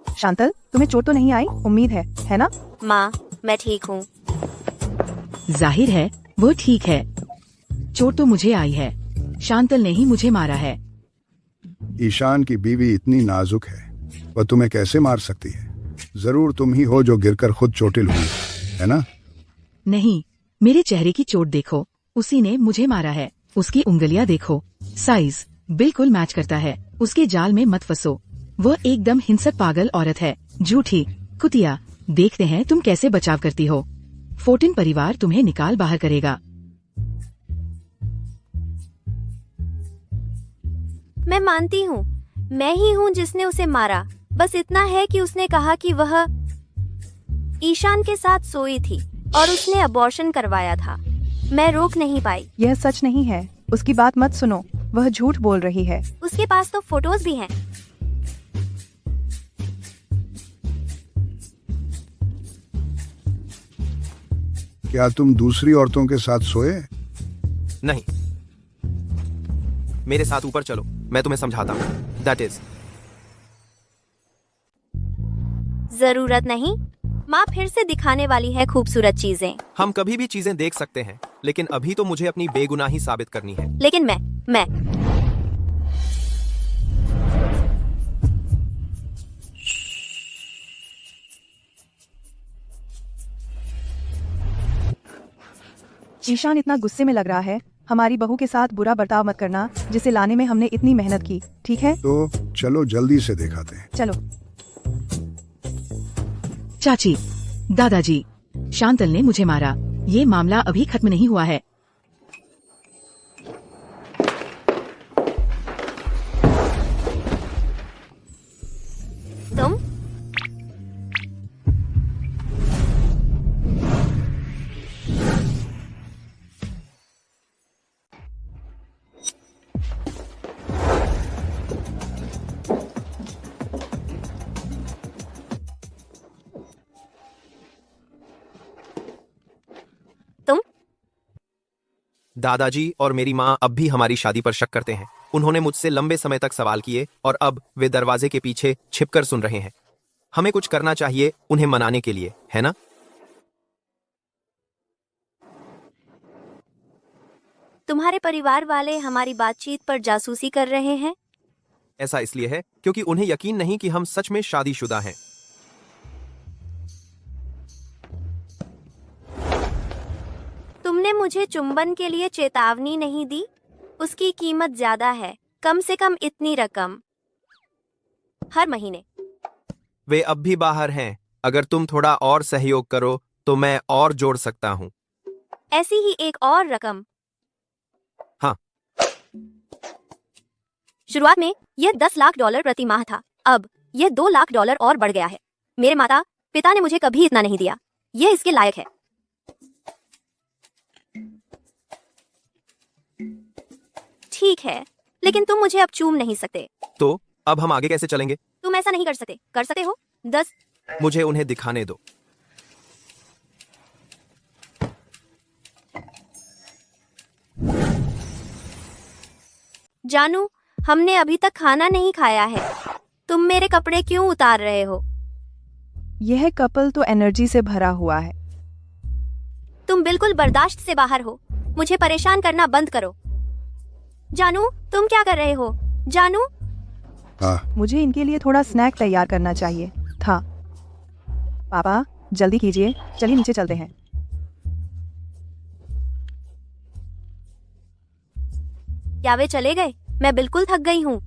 शांतल, तुम्हें चोट तो नहीं आई? उम्मीद है ना? माँ, मैं ठीक हूँ। जाहिर है वो ठीक है। चोट तो मुझे आई है, शांतल ने ही मुझे मारा है। ईशान की बीवी इतनी नाजुक है, वह तुम्हें कैसे मार सकती है? जरूर तुम ही हो जो गिरकर खुद चोटिल हुई, है ना? नहीं, मेरे चेहरे की चोट देखो, उसी ने मुझे मारा है। उसकी उंगलियां देखो, साइज बिल्कुल मैच करता है। उसके जाल में मत फंसो, वह एकदम हिंसक पागल औरत है, झूठी कुतिया। देखते हैं तुम कैसे बचाव करती हो। फोर्टिन परिवार तुम्हें निकाल बाहर करेगा। मैं मानती हूँ, मैं ही हूँ जिसने उसे मारा। बस इतना है कि उसने कहा कि वह ईशान के साथ सोई थी और उसने अबॉर्शन करवाया था। मैं रोक नहीं पाई। यह सच नहीं है, उसकी बात मत सुनो, वह झूठ बोल रही है। उसके पास तो फोटोज भी हैं। क्या तुम दूसरी औरतों के साथ सोए? नहीं, मेरे साथ ऊपर चलो, मैं तुम्हें समझाता हूँ। दैट इज जरूरत नहीं। माँ फिर से दिखाने वाली है खूबसूरत चीजें। हम कभी भी चीजें देख सकते हैं, लेकिन अभी तो मुझे अपनी बेगुनाही साबित करनी है। लेकिन मैं ईशान इतना गुस्से में लग रहा है। हमारी बहू के साथ बुरा बर्ताव मत करना, जिसे लाने में हमने इतनी मेहनत की, ठीक है? तो चलो जल्दी से दिखाते हैं। चलो। चाची, दादाजी, शांतल ने मुझे मारा। ये मामला अभी खत्म नहीं हुआ है। तुम दादाजी और मेरी माँ अब भी हमारी शादी पर शक करते हैं। उन्होंने मुझसे लंबे समय तक सवाल किए और अब वे दरवाजे के पीछे छिपकर सुन रहे हैं। हमें कुछ करना चाहिए उन्हें मनाने के लिए, है ना? तुम्हारे परिवार वाले हमारी बातचीत पर जासूसी कर रहे हैं। ऐसा इसलिए है क्योंकि उन्हें यकीन नहीं कि हम सच में शादीशुदा हैं। तुमने मुझे चुंबन के लिए चेतावनी नहीं दी। उसकी कीमत ज्यादा है, कम से कम इतनी रकम हर महीने। वे अब भी बाहर हैं। अगर तुम थोड़ा और सहयोग करो तो मैं और जोड़ सकता हूँ। ऐसी ही एक और रकम। हाँ। शुरुआत में यह $10 लाख प्रति माह था। अब यह $2 लाख और बढ़ गया है। मेरे माता पिता ने मुझे कभी इतना नहीं दिया। यह इसके लायक है। ठीक है, लेकिन तुम मुझे अब चूम नहीं सकते। तो अब हम आगे कैसे चलेंगे? तुम ऐसा नहीं कर सकते। कर सकते हो 10। मुझे उन्हें दिखाने दो। जानू, हमने अभी तक खाना नहीं खाया है। तुम मेरे कपड़े क्यों उतार रहे हो? यह कपल तो एनर्जी से भरा हुआ है। तुम बिल्कुल बर्दाश्त से बाहर हो। मुझे परेशान करना बंद करो। जानू, तुम क्या कर रहे हो? जानू, हाँ, मुझे इनके लिए थोड़ा स्नैक तैयार करना चाहिए था। पापा जल्दी कीजिए, चलिए नीचे चलते हैं। क्या वे चले गए? मैं बिल्कुल थक गई हूँ।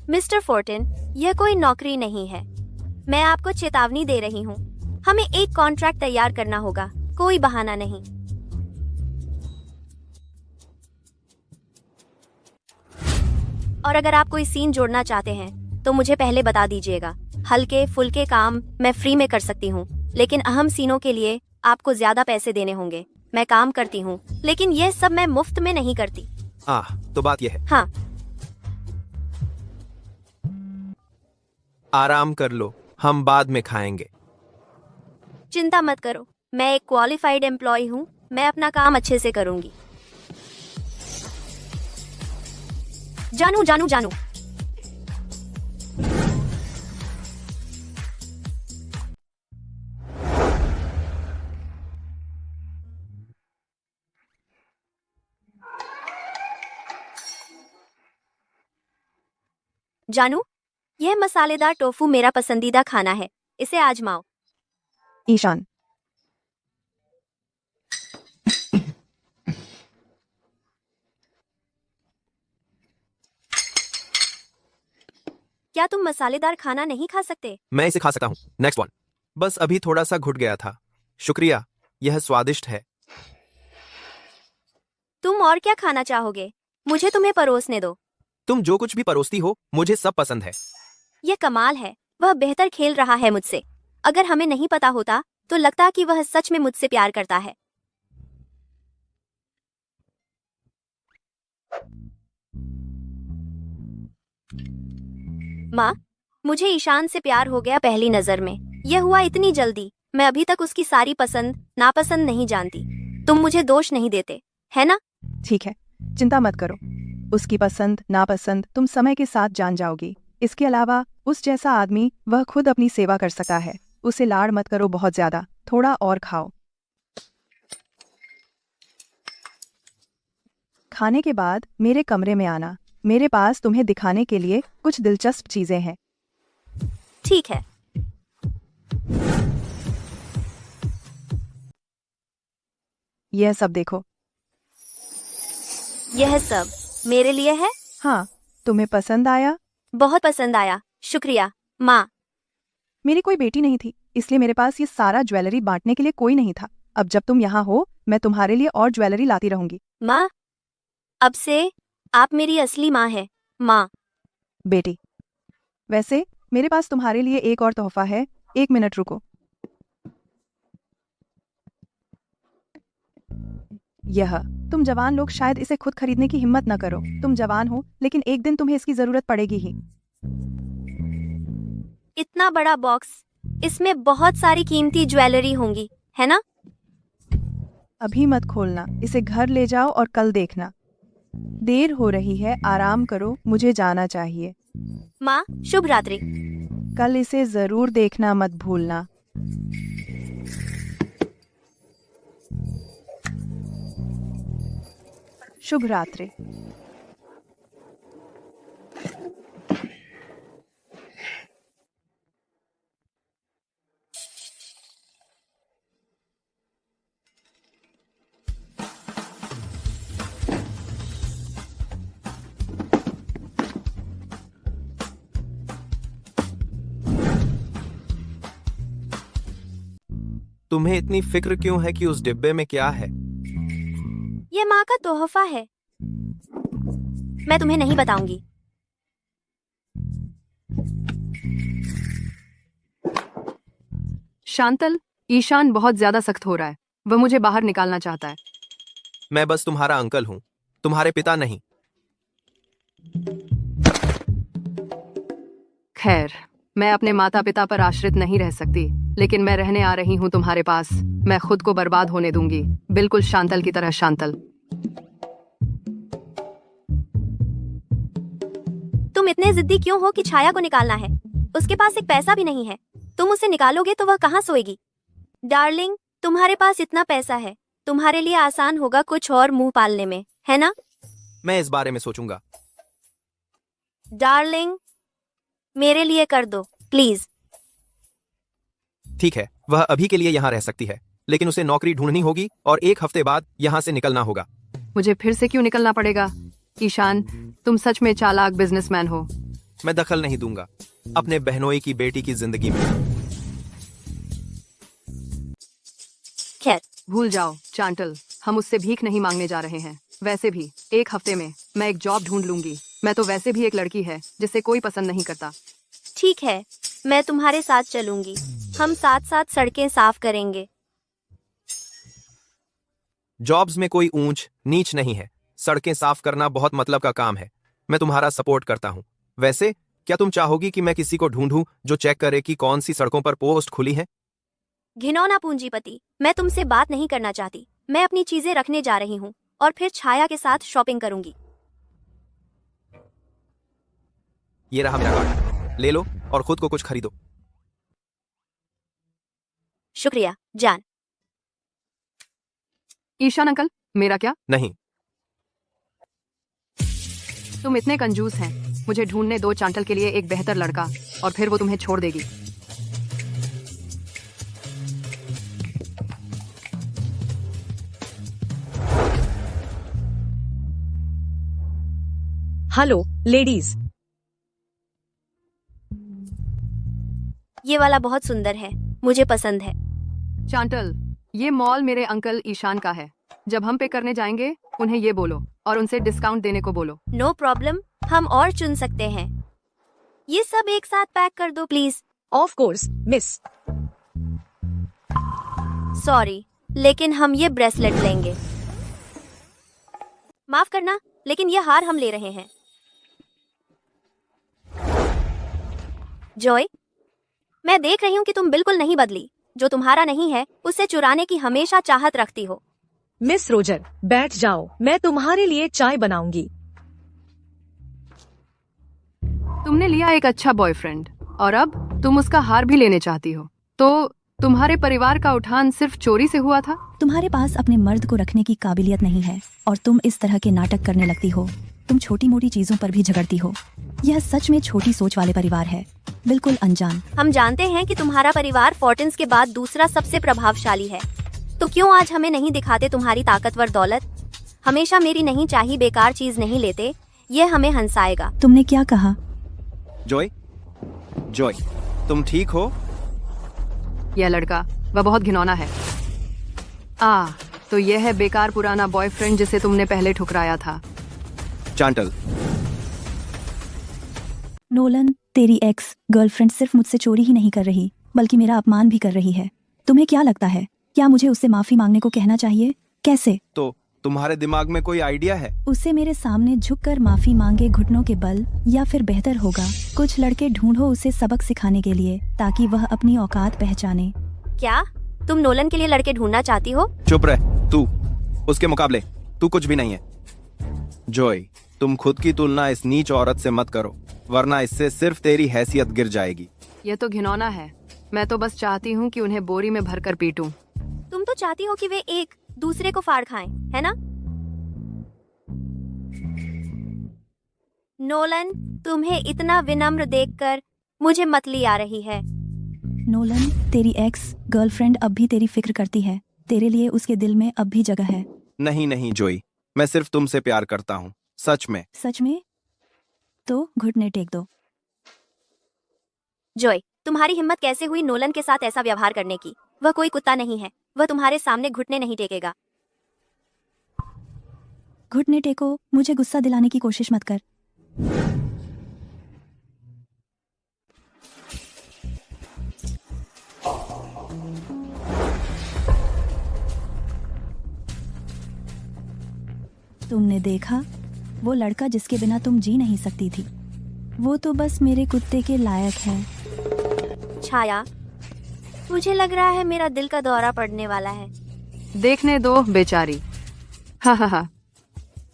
मिस्टर फोर्टिन, यह कोई नौकरी नहीं है। मैं आपको चेतावनी दे रही हूँ। हमें एक कॉन्ट्रैक्ट तैयार करना होगा, कोई बहाना नहीं। और अगर आप कोई सीन जोड़ना चाहते हैं तो मुझे पहले बता दीजिएगा। हल्के फुल्के काम मैं फ्री में कर सकती हूँ, लेकिन अहम सीनों के लिए आपको ज्यादा पैसे देने होंगे। मैं काम करती हूँ, लेकिन यह सब मैं मुफ्त में नहीं करती। तो बात यह है। हाँ, आराम कर लो, हम बाद में खाएंगे। चिंता मत करो, मैं एक क्वालिफाइड एम्प्लॉय हूँ। मैं अपना काम अच्छे से करूंगी। जानू जानू जानू, जानू, यह मसालेदार टोफू मेरा पसंदीदा खाना है। इसे आजमाओ। ईशान, क्या तुम मसालेदार खाना नहीं खा सकते? मैं इसे खा सकता हूँ। Next one. बस अभी थोड़ा सा घुट गया था। शुक्रिया, यह स्वादिष्ट है। तुम और क्या खाना चाहोगे? मुझे तुम्हें परोसने दो। तुम जो कुछ भी परोसती हो, मुझे सब पसंद है। यह कमाल है, वह बेहतर खेल रहा है मुझसे। अगर हमें नहीं पता होता तो लगता कि वह सच में मुझसे प्यार करता है। माँ, मुझे ईशान से प्यार हो गया पहली नजर में। यह हुआ इतनी जल्दी। मैं अभी तक उसकी सारी पसंद नापसंद नहीं जानती। तुम मुझे दोष नहीं देते, है ना? ठीक है, चिंता मत करो। उसकी पसंद नापसंद तुम समय के साथ जान जाओगी। इसके अलावा उस जैसा आदमी वह खुद अपनी सेवा कर सकता है। उसे लाड़ मत करो बहुत ज्यादा, थोड़ा और खाओ। खाने के बाद मेरे कमरे में आना। मेरे पास तुम्हें दिखाने के लिए कुछ दिलचस्प चीजें हैं। ठीक है। यह सब देखो। यह सब मेरे लिए है? हाँ, तुम्हें पसंद आया? बहुत पसंद आया, शुक्रिया माँ। मेरी कोई बेटी नहीं थी, इसलिए मेरे पास ये सारा ज्वेलरी बांटने के लिए कोई नहीं था। अब जब तुम यहाँ हो, मैं तुम्हारे लिए और ज्वेलरी लाती रहूंगी। माँ, अब से आप मेरी असली माँ है, माँ। बेटी, वैसे मेरे पास तुम्हारे लिए एक और तोहफा है। 1 मिनट रुको। यह, तुम जवान लोग शायद इसे खुद खरीदने की हिम्मत न करो। तुम जवान हो, लेकिन एक दिन तुम्हें इसकी जरूरत पड़ेगी ही। इतना बड़ा बॉक्स, इसमें बहुत सारी कीमती ज्वेलरी होंगी, है ना? अभी मत खोलना, इसे घर ले जाओ और कल देखना। देर हो रही है, आराम करो, मुझे जाना चाहिए। माँ, शुभ रात्रि। कल इसे जरूर देखना मत भूलना। शुभ रात्रि। तुम्हें इतनी फिक्र क्यों है कि उस डिब्बे में क्या है? ये माँ का तोहफा है। मैं तुम्हें नहीं बताऊंगी। शांतल, ईशान बहुत ज्यादा सख्त हो रहा है। वह मुझे बाहर निकालना चाहता है। मैं बस तुम्हारा अंकल हूँ, तुम्हारे पिता नहीं। खैर, मैं अपने माता पिता पर आश्रित नहीं रह सकती, लेकिन मैं रहने आ रही हूँ तुम्हारे पास। मैं खुद को बर्बाद होने दूंगी, बिल्कुल शांतल की तरह। शांतल, तुम इतने जिद्दी क्यों हो कि छाया को निकालना है? उसके पास एक पैसा भी नहीं है। तुम उसे निकालोगे तो वह कहाँ सोएगी? डार्लिंग, तुम्हारे पास इतना पैसा है, तुम्हारे लिए आसान होगा कुछ और मुंह पालने में, है ना? मैं इस बारे में सोचूंगा। डार्लिंग, मेरे लिए कर दो प्लीज। ठीक है, वह अभी के लिए यहाँ रह सकती है, लेकिन उसे नौकरी ढूंढनी होगी और 1 हफ्ते बाद यहाँ से निकलना होगा। मुझे फिर से क्यों निकलना पड़ेगा? ईशान, तुम सच में चालाक बिजनेसमैन हो। मैं दखल नहीं दूंगा अपने बहनोई की बेटी की जिंदगी में। खैर, भूल जाओ चांटल, हम उससे भीख नहीं मांगने जा रहे हैं। वैसे भी 1 हफ्ते में मैं एक जॉब ढूंढ लूंगी। मैं तो वैसे भी एक लड़की है जिसे कोई पसंद नहीं करता। ठीक है, मैं तुम्हारे साथ चलूंगी। हम साथ साथ सड़कें साफ करेंगे। जॉब्स में कोई ऊंच नीच नहीं है। सड़कें साफ करना बहुत मतलब का काम है। मैं तुम्हारा सपोर्ट करता हूँ। वैसे क्या तुम चाहोगी कि मैं किसी को ढूंढूं जो चेक करे कि कौन सी सड़कों पर पोस्ट खुली है? घिनौना पूंजीपति, मैं तुमसे बात नहीं करना चाहती। मैं अपनी चीजें रखने जा रही हूँ और फिर छाया के साथ शॉपिंग करूंगी। ये रहा मेरा कार्ड, ले लो और खुद को कुछ खरीदो। शुक्रिया जान। ईशान अंकल, मेरा क्या? नहीं, तुम इतने कंजूस हैं। मुझे ढूंढने दो चांटल के लिए एक बेहतर लड़का, और फिर वो तुम्हें छोड़ देगी। Hello ladies. ये वाला बहुत सुंदर है, मुझे पसंद है। चांटल, ये मॉल मेरे अंकल ईशान का है। जब हम पे करने जाएंगे उन्हें ये बोलो और उनसे डिस्काउंट देने को बोलो। नो प्रॉब्लम, हम और चुन सकते हैं। ये सब एक साथ पैक कर दो please. Of course miss. Sorry, लेकिन हम ये ब्रेसलेट लेंगे। माफ करना, लेकिन ये हार हम ले रहे हैं। जॉय, मैं देख रही हूँ कि तुम बिल्कुल नहीं बदली। जो तुम्हारा नहीं है उससे चुराने की हमेशा चाहत रखती हो। मिस रोजर, बैठ जाओ, मैं तुम्हारे लिए चाय बनाऊंगी। तुमने लिया एक अच्छा बॉयफ्रेंड और अब तुम उसका हार भी लेने चाहती हो। तो तुम्हारे परिवार का उठान सिर्फ चोरी से हुआ था? तुम्हारे पास अपने मर्द को रखने की काबिलियत नहीं है और तुम इस तरह के नाटक करने लगती हो। तुम छोटी मोटी चीजों पर भी झगड़ती हो। यह सच में छोटी सोच वाले परिवार है, बिल्कुल अनजान। हम जानते हैं कि तुम्हारा परिवार फोर्टिन्स के बाद दूसरा सबसे प्रभावशाली है, तो क्यों आज हमें नहीं दिखाते तुम्हारी ताकतवर दौलत? हमेशा मेरी नहीं चाहिए बेकार चीज नहीं लेते, यह हमें हंसाएगा। तुमने क्या कहा? जॉय, जॉय, तुम ठीक हो? यह लड़का, वह बहुत घिनौना है। तो यह है बेकार पुराना बॉयफ्रेंड जिसे तुमने पहले ठुकराया था। चांटल, नोलन, तेरी एक्स गर्लफ्रेंड सिर्फ मुझसे चोरी ही नहीं कर रही बल्कि मेरा अपमान भी कर रही है। तुम्हें क्या लगता है, क्या मुझे उससे माफी मांगने को कहना चाहिए? कैसे? तो तुम्हारे दिमाग में कोई आइडिया है? उसे मेरे सामने झुककर माफी मांगे घुटनों के बल, या फिर बेहतर होगा कुछ लड़के ढूंढो उसे सबक सिखाने के लिए ताकि वह अपनी औकात पहचाने। क्या तुम नोलन के लिए लड़के ढूंढना चाहती हो? चुप रह तू, उसके मुकाबले तू कुछ भी नहीं है। जॉय, तुम खुद की तुलना इस नीच औरत से मत करो, वरना इससे सिर्फ तेरी हैसियत गिर जाएगी। यह तो घिनौना है। मैं तो बस चाहती हूँ कि उन्हें बोरी में भरकर पीटूं। तुम तो चाहती हो कि वे एक दूसरे को फाड़ खाएं, है ना? नोलन, तुम्हें इतना विनम्र देखकर मुझे मतली आ रही है। नोलन, तेरी एक्स गर्लफ्रेंड अब भी तेरी फिक्र करती है। तेरे लिए उसके दिल में अब भी जगह है। नहीं नहीं जॉय, मैं सिर्फ तुमसे प्यार करता हूँ, सच में। सच में? तो घुटने टेक दो। जॉय, तुम्हारी हिम्मत कैसे हुई नोलन के साथ ऐसा व्यवहार करने की? वह कोई कुत्ता नहीं है, वह तुम्हारे सामने घुटने नहीं टेकेगा। घुटने टेको, मुझे गुस्सा दिलाने की कोशिश मत कर। तुमने देखा, वो लड़का जिसके बिना तुम जी नहीं सकती थी, वो तो बस मेरे कुत्ते के लायक है। छाया, मुझे लग रहा है मेरा दिल का दौरा पड़ने वाला है। देखने दो बेचारी। हा।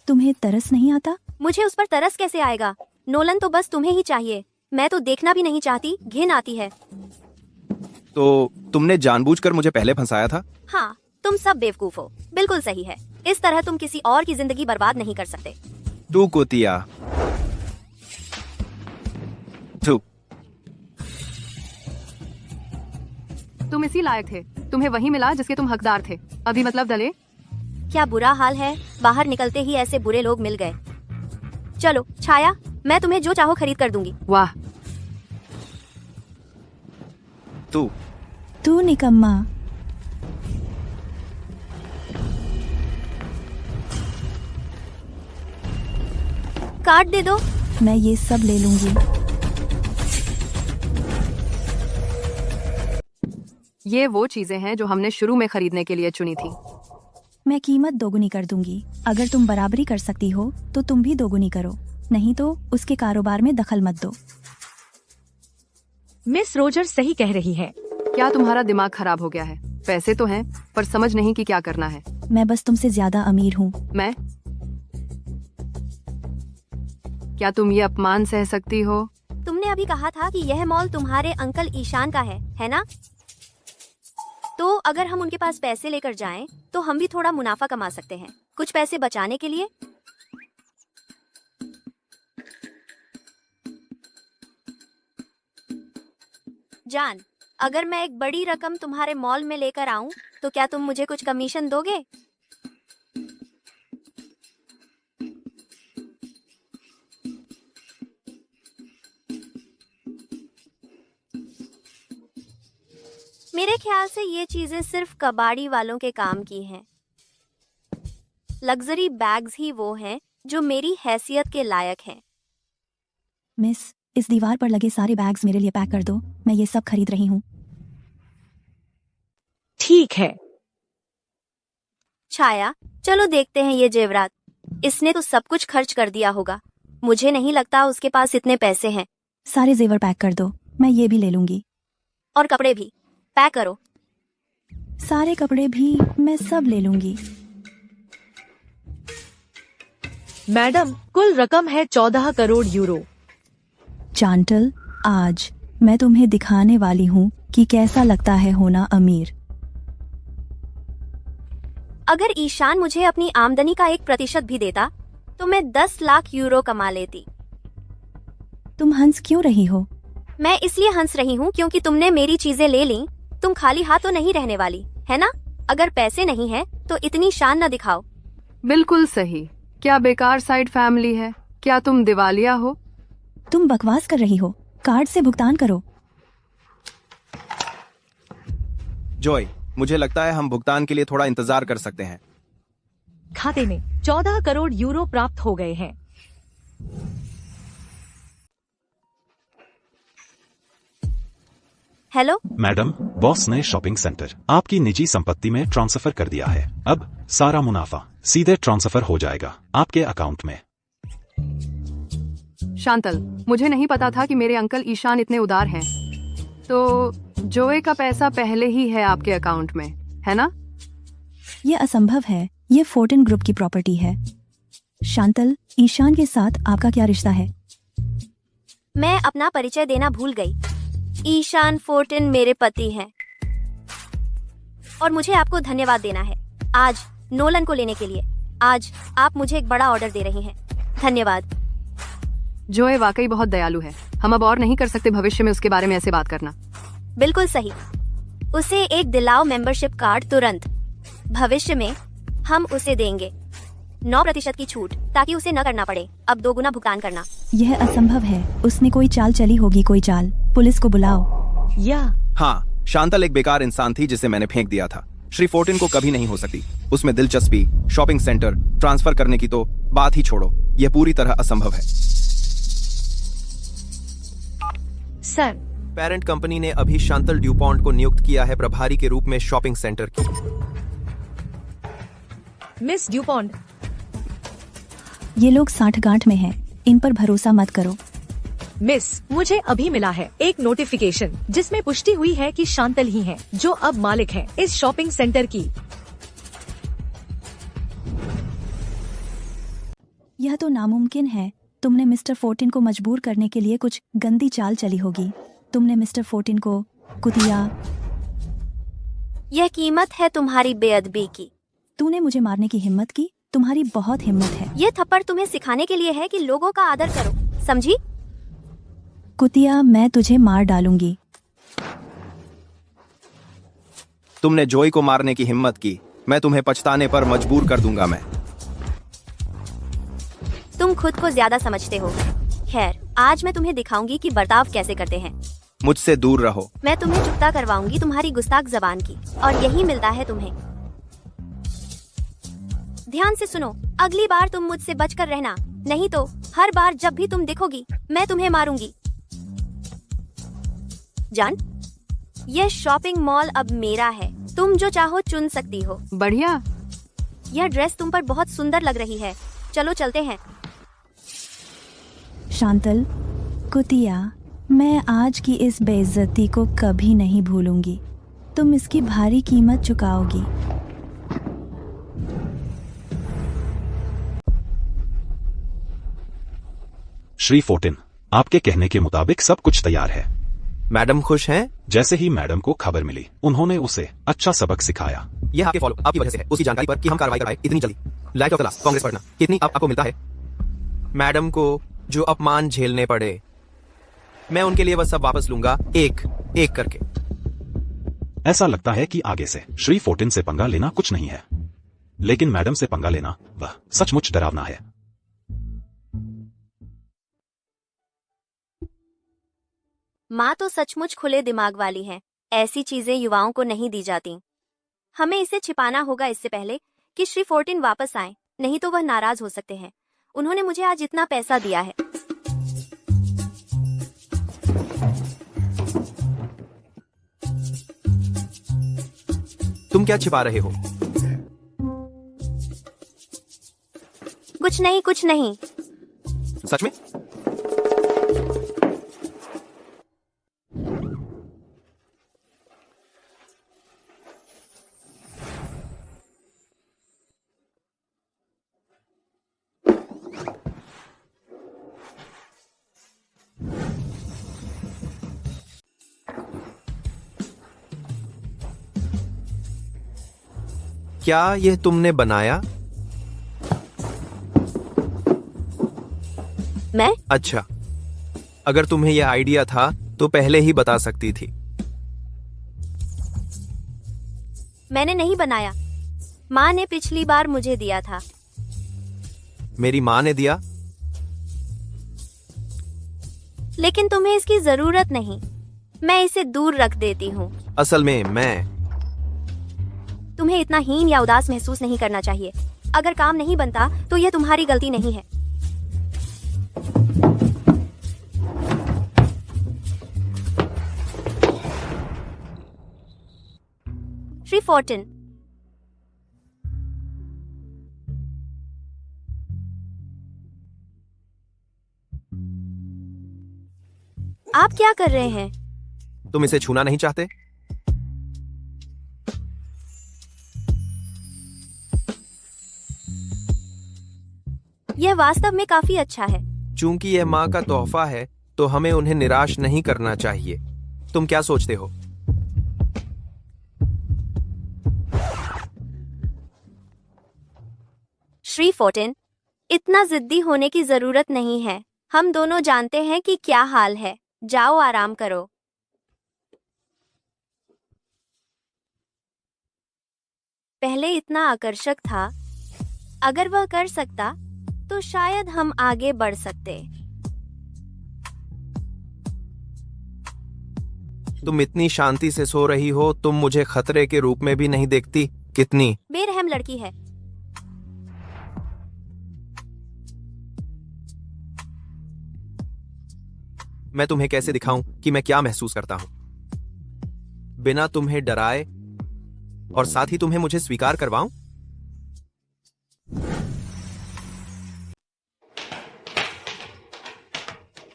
तुम्हें तरस नहीं आता? मुझे उस पर तरस कैसे आएगा? नोलन तो बस तुम्हें ही चाहिए। मैं तो देखना भी नहीं चाहती, घिन आती है। तो तुमने जानबूझकर मुझे पहले फंसाया था? हाँ, तुम सब बेवकूफ हो। बिल्कुल सही है। इस तरह तुम किसी और की जिंदगी बर्बाद नहीं कर सकते। तू कुतिया। तू तुम इसी लायक थे, तुम्हें वही मिला जिसके तुम हकदार थे। अभी मतलब दले। क्या बुरा हाल है, बाहर निकलते ही ऐसे बुरे लोग मिल गए। चलो छाया, मैं तुम्हें जो चाहो खरीद कर दूंगी। वाह, तू निकम्मा। कार्ड दे दो। मैं ये सब ले लूंगी। ये वो चीजें हैं जो हमने शुरू में खरीदने के लिए चुनी थी। मैं कीमत दोगुनी कर दूंगी। अगर तुम बराबरी कर सकती हो तो तुम भी दोगुनी करो, नहीं तो उसके कारोबार में दखल मत दो। मिस रोजर सही कह रही है। क्या तुम्हारा दिमाग खराब हो गया है? पैसे तो हैं, पर समझ नहीं कि क्या करना है। मैं बस तुमसे ज्यादा अमीर हूँ। मैं? क्या तुम ये अपमान सह सकती हो? तुमने अभी कहा था कि यह मॉल तुम्हारे अंकल ईशान का है ना? तो अगर हम उनके पास पैसे लेकर जाएं, तो हम भी थोड़ा मुनाफा कमा सकते हैं, कुछ पैसे बचाने के लिए। जान, अगर मैं एक बड़ी रकम तुम्हारे मॉल में लेकर आऊं, तो क्या तुम मुझे कुछ कमीशन दोगे? मेरे ख्याल से ये चीजें सिर्फ कबाड़ी वालों के काम की हैं। लग्जरी बैग्स ही वो हैं जो मेरी हैसियत के लायक हैं। मिस, इस दीवार पर लगे सारे बैग्स मेरे लिए पैक कर दो। मैं ये सब खरीद रही हूँ। ठीक है। छाया, चलो देखते हैं ये जेवरात। इसने तो सब कुछ खर्च कर दिया होगा। मुझे नहीं लगता उसके पास इतने पैसे हैं। सारे जेवर पैक कर दो, मैं ये भी ले लूंगी। और कपड़े भी पैक करो। सारे कपड़े भी मैं सब ले लूंगी। मैडम, कुल रकम है 14 करोड़ यूरो। चांटल, आज मैं तुम्हें दिखाने वाली हूँ कि कैसा लगता है होना अमीर। अगर ईशान मुझे अपनी आमदनी का 1% भी देता, तो मैं 10 लाख यूरो कमा लेती। तुम हंस क्यों रही हो? मैं इसलिए हंस रही हूँ क्योंकि तुमने मेरी चीजें ले ली। तुम खाली हाथ तो नहीं रहने वाली, है ना? अगर पैसे नहीं है तो इतनी शान न दिखाओ। बिल्कुल सही। क्या बेकार साइड फैमिली है? क्या तुम दिवालिया हो? तुम बकवास कर रही हो। कार्ड से भुगतान करो। जॉय, मुझे लगता है हम भुगतान के लिए थोड़ा इंतजार कर सकते हैं। खाते में 14 करोड़ यूरो प्राप्त हो गए हैं। हेलो मैडम, बॉस ने शॉपिंग सेंटर आपकी निजी संपत्ति में ट्रांसफर कर दिया है। अब सारा मुनाफा सीधे ट्रांसफर हो जाएगा आपके अकाउंट में। शांतल, मुझे नहीं पता था कि मेरे अंकल ईशान इतने उदार हैं। तो जोए का पैसा पहले ही है आपके अकाउंट में, है ना? ये असंभव है। ये फोर्टिन ग्रुप की प्रॉपर्टी है। शांतल, ईशान के साथ आपका क्या रिश्ता है? मैं अपना परिचय देना भूल गई। ईशान फोर्टिन मेरे पति हैं। और मुझे आपको धन्यवाद देना है आज नोलन को लेने के लिए। आज आप मुझे एक बड़ा ऑर्डर दे रही हैं। धन्यवाद। जोए वाकई बहुत दयालु है। हम अब और नहीं कर सकते भविष्य में उसके बारे में ऐसे बात करना। बिल्कुल सही। उसे एक दिलाओ मेंबरशिप कार्ड तुरंत। भविष्य में हम उसे देंगे 9% की छूट, ताकि उसे न करना पड़े अब 2 गुना भुगतान करना। यह असंभव है। उसने कोई चाल चली होगी, कोई चाल। पुलिस को बुलाओ। या हाँ, शांतल एक बेकार इंसान थी जिसे मैंने फेंक दिया था। श्री फोर्टिन को कभी नहीं हो सकती। उसमें दिलचस्पी, शॉपिंग सेंटर ट्रांसफर करने की तो बात ही छोड़ो। यह पूरी तरह असंभव है। सर, पेरेंट कंपनी ने अभी शांतल ड्यूपॉन्ट को नियुक्त किया है प्रभारी के रूप में शॉपिंग सेंटर की। मिस ड्यूपॉन्ट, ये लोग साठगांठ में हैं। इन पर भरोसा मत करो। मिस, मुझे अभी मिला है एक नोटिफिकेशन जिसमें पुष्टि हुई है कि शांतल ही हैं जो अब मालिक हैं इस शॉपिंग सेंटर की। यह तो नामुमकिन है। तुमने मिस्टर फोर्टिन को मजबूर करने के लिए कुछ गंदी चाल चली होगी। तुमने मिस्टर फोर्टिन को कुतिया। यह कीमत है तुम्हारी बेअदबी की। तूने मुझे मारने की हिम्मत की? तुम्हारी बहुत हिम्मत है। ये थप्पड़ तुम्हें सिखाने के लिए है कि लोगों का आदर करो, समझी? कुतिया, मैं तुझे मार डालूंगी। तुमने जोई को मारने की हिम्मत की, मैं तुम्हें पछताने पर मजबूर कर दूंगा। मैं तुम खुद को ज्यादा समझते हो। खैर, आज मैं तुम्हें दिखाऊंगी कि बर्ताव कैसे करते हैं। मुझसे दूर रहो। मैं तुम्हें चुकता करवाऊंगी तुम्हारी गुस्ताख जबान की, और यही मिलता है तुम्हें। ध्यान से सुनो, अगली बार तुम मुझसे बचकर रहना, नहीं तो हर बार जब भी तुम दिखोगी मैं तुम्हें मारूंगी। जान, यह शॉपिंग मॉल अब मेरा है। तुम जो चाहो चुन सकती हो। बढ़िया। यह ड्रेस तुम पर बहुत सुंदर लग रही है। चलो चलते हैं। शांतल, कुतिया, मैं आज की इस बेइज्जती को कभी नहीं भूलूंगी। तुम इसकी भारी कीमत चुकाओगी। श्री फोर्टिन, आपके कहने के मुताबिक सब कुछ तैयार है। मैडम खुश हैं? जैसे ही मैडम को खबर मिली, उन्होंने उसे अच्छा सबक सिखाया। यह आपके फॉलो आपकी वजह से है। उसकी जानकारी पर कि हम कार्रवाई करवाए इतनी जल्दी। Like of the last Congress पढ़ना कितनी अब आपको मिलता है। मैडम को जो अपमान झेलने पड़े, मैं उनके लिए वह सब वापस लूंगा, एक एक करके। ऐसा लगता है कि आगे से श्री फोर्टिन से पंगा लेना कुछ नहीं है, लेकिन मैडम से पंगा लेना वह सचमुच डरावना है। माँ तो सचमुच खुले दिमाग वाली है। ऐसी चीजें युवाओं को नहीं दी जाती। हमें इसे छिपाना होगा इससे पहले कि श्री फोर्टिन वापस आए, नहीं तो वह नाराज हो सकते हैं। उन्होंने मुझे आज इतना पैसा दिया है। तुम क्या छिपा रहे हो? कुछ नहीं, कुछ नहीं। सच में? क्या यह तुमने बनाया? मैं? अच्छा, अगर तुम्हें यह आइडिया था तो पहले ही बता सकती थी। मैंने नहीं बनाया। माँ ने पिछली बार मुझे दिया था। मेरी माँ ने दिया? लेकिन तुम्हें इसकी जरूरत नहीं। मैं इसे दूर रख देती हूँ। असल में मैं तुम्हें इतना हीन या उदास महसूस नहीं करना चाहिए। अगर काम नहीं बनता तो यह तुम्हारी गलती नहीं है। श्री फोर्टिन, आप क्या कर रहे हैं? तुम इसे छूना नहीं चाहते? यह वास्तव में काफी अच्छा है। चूंकि यह माँ का तोहफा है तो हमें उन्हें निराश नहीं करना चाहिए। तुम क्या सोचते हो? श्री फोर्टिन, इतना जिद्दी होने की जरूरत नहीं है। हम दोनों जानते हैं कि क्या हाल है। जाओ आराम करो। पहले इतना आकर्षक था। अगर वह कर सकता तो शायद हम आगे बढ़ सकते। तुम इतनी शांति से सो रही हो, तुम मुझे खतरे के रूप में भी नहीं देखती। कितनी बेरहम लड़की है। मैं तुम्हें कैसे दिखाऊं कि मैं क्या महसूस करता हूं, बिना तुम्हें डराए, और साथ ही तुम्हें मुझे स्वीकार करवाऊं?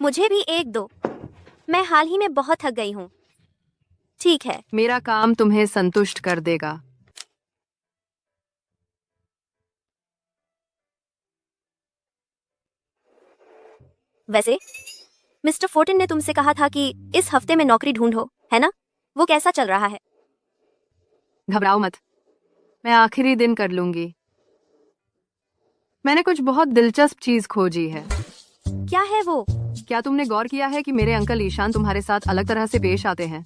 मुझे भी एक दो। मैं हाल ही में बहुत थक गई हूँ। ठीक है। मेरा काम तुम्हें संतुष्ट कर देगा। वैसे मिस्टर फोर्टिन ने तुमसे कहा था कि इस हफ्ते में नौकरी ढूंढो, है ना? वो कैसा चल रहा है? घबराओ मत, मैं आखिरी दिन कर लूंगी। मैंने कुछ बहुत दिलचस्प चीज खोजी है। क्या है वो? क्या तुमने गौर किया है कि मेरे अंकल ईशान तुम्हारे साथ अलग तरह से पेश आते हैं?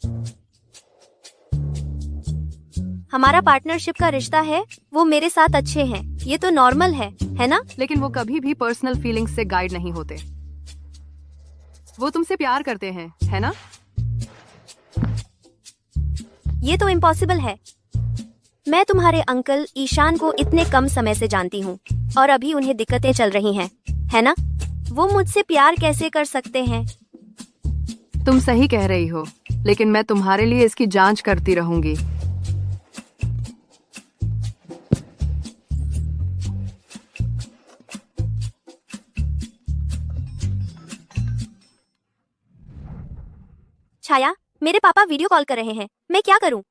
हमारा पार्टनरशिप का रिश्ता है, वो मेरे साथ अच्छे हैं, ये तो नॉर्मल है ना? लेकिन वो कभी भी पर्सनल फीलिंग्स से गाइड नहीं होते। वो तुमसे प्यार करते हैं, है ना? ये तो इम्पॉसिबल है। मैं तुम्हारे अंकल ईशान को इतने कम समय से जानती हूँ और अभी उन्हें दिक्कतें चल रही हैं, है ना? वो मुझसे प्यार कैसे कर सकते हैं? तुम सही कह रही हो, लेकिन मैं तुम्हारे लिए इसकी जांच करती रहूंगी। छाया, मेरे पापा वीडियो कॉल कर रहे हैं, मैं क्या करूं?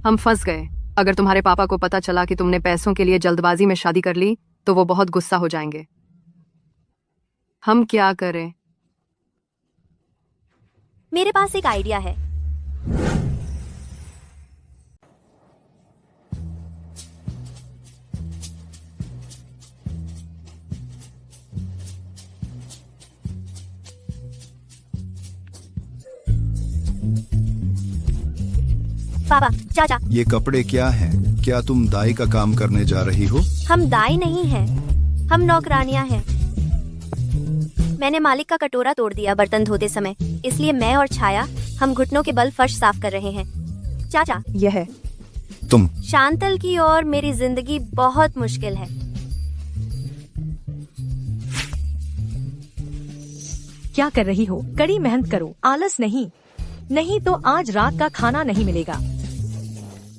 हम फंस गए। अगर तुम्हारे पापा को पता चला कि तुमने पैसों के लिए जल्दबाजी में शादी कर ली, तो वो बहुत गुस्सा हो जाएंगे। हम क्या करें? मेरे पास एक आइडिया है। पापा, चाचा, ये कपड़े क्या हैं? क्या तुम दाई का काम करने जा रही हो? हम दाई नहीं हैं, हम नौकरानियां हैं। मैंने मालिक का कटोरा तोड़ दिया बर्तन धोते समय, इसलिए मैं और छाया हम घुटनों के बल फर्श साफ कर रहे हैं। चाचा, यह तुम शांतल की और मेरी जिंदगी बहुत मुश्किल है। क्या कर रही हो? कड़ी मेहनत करो, आलस नहीं तो आज रात का खाना नहीं मिलेगा।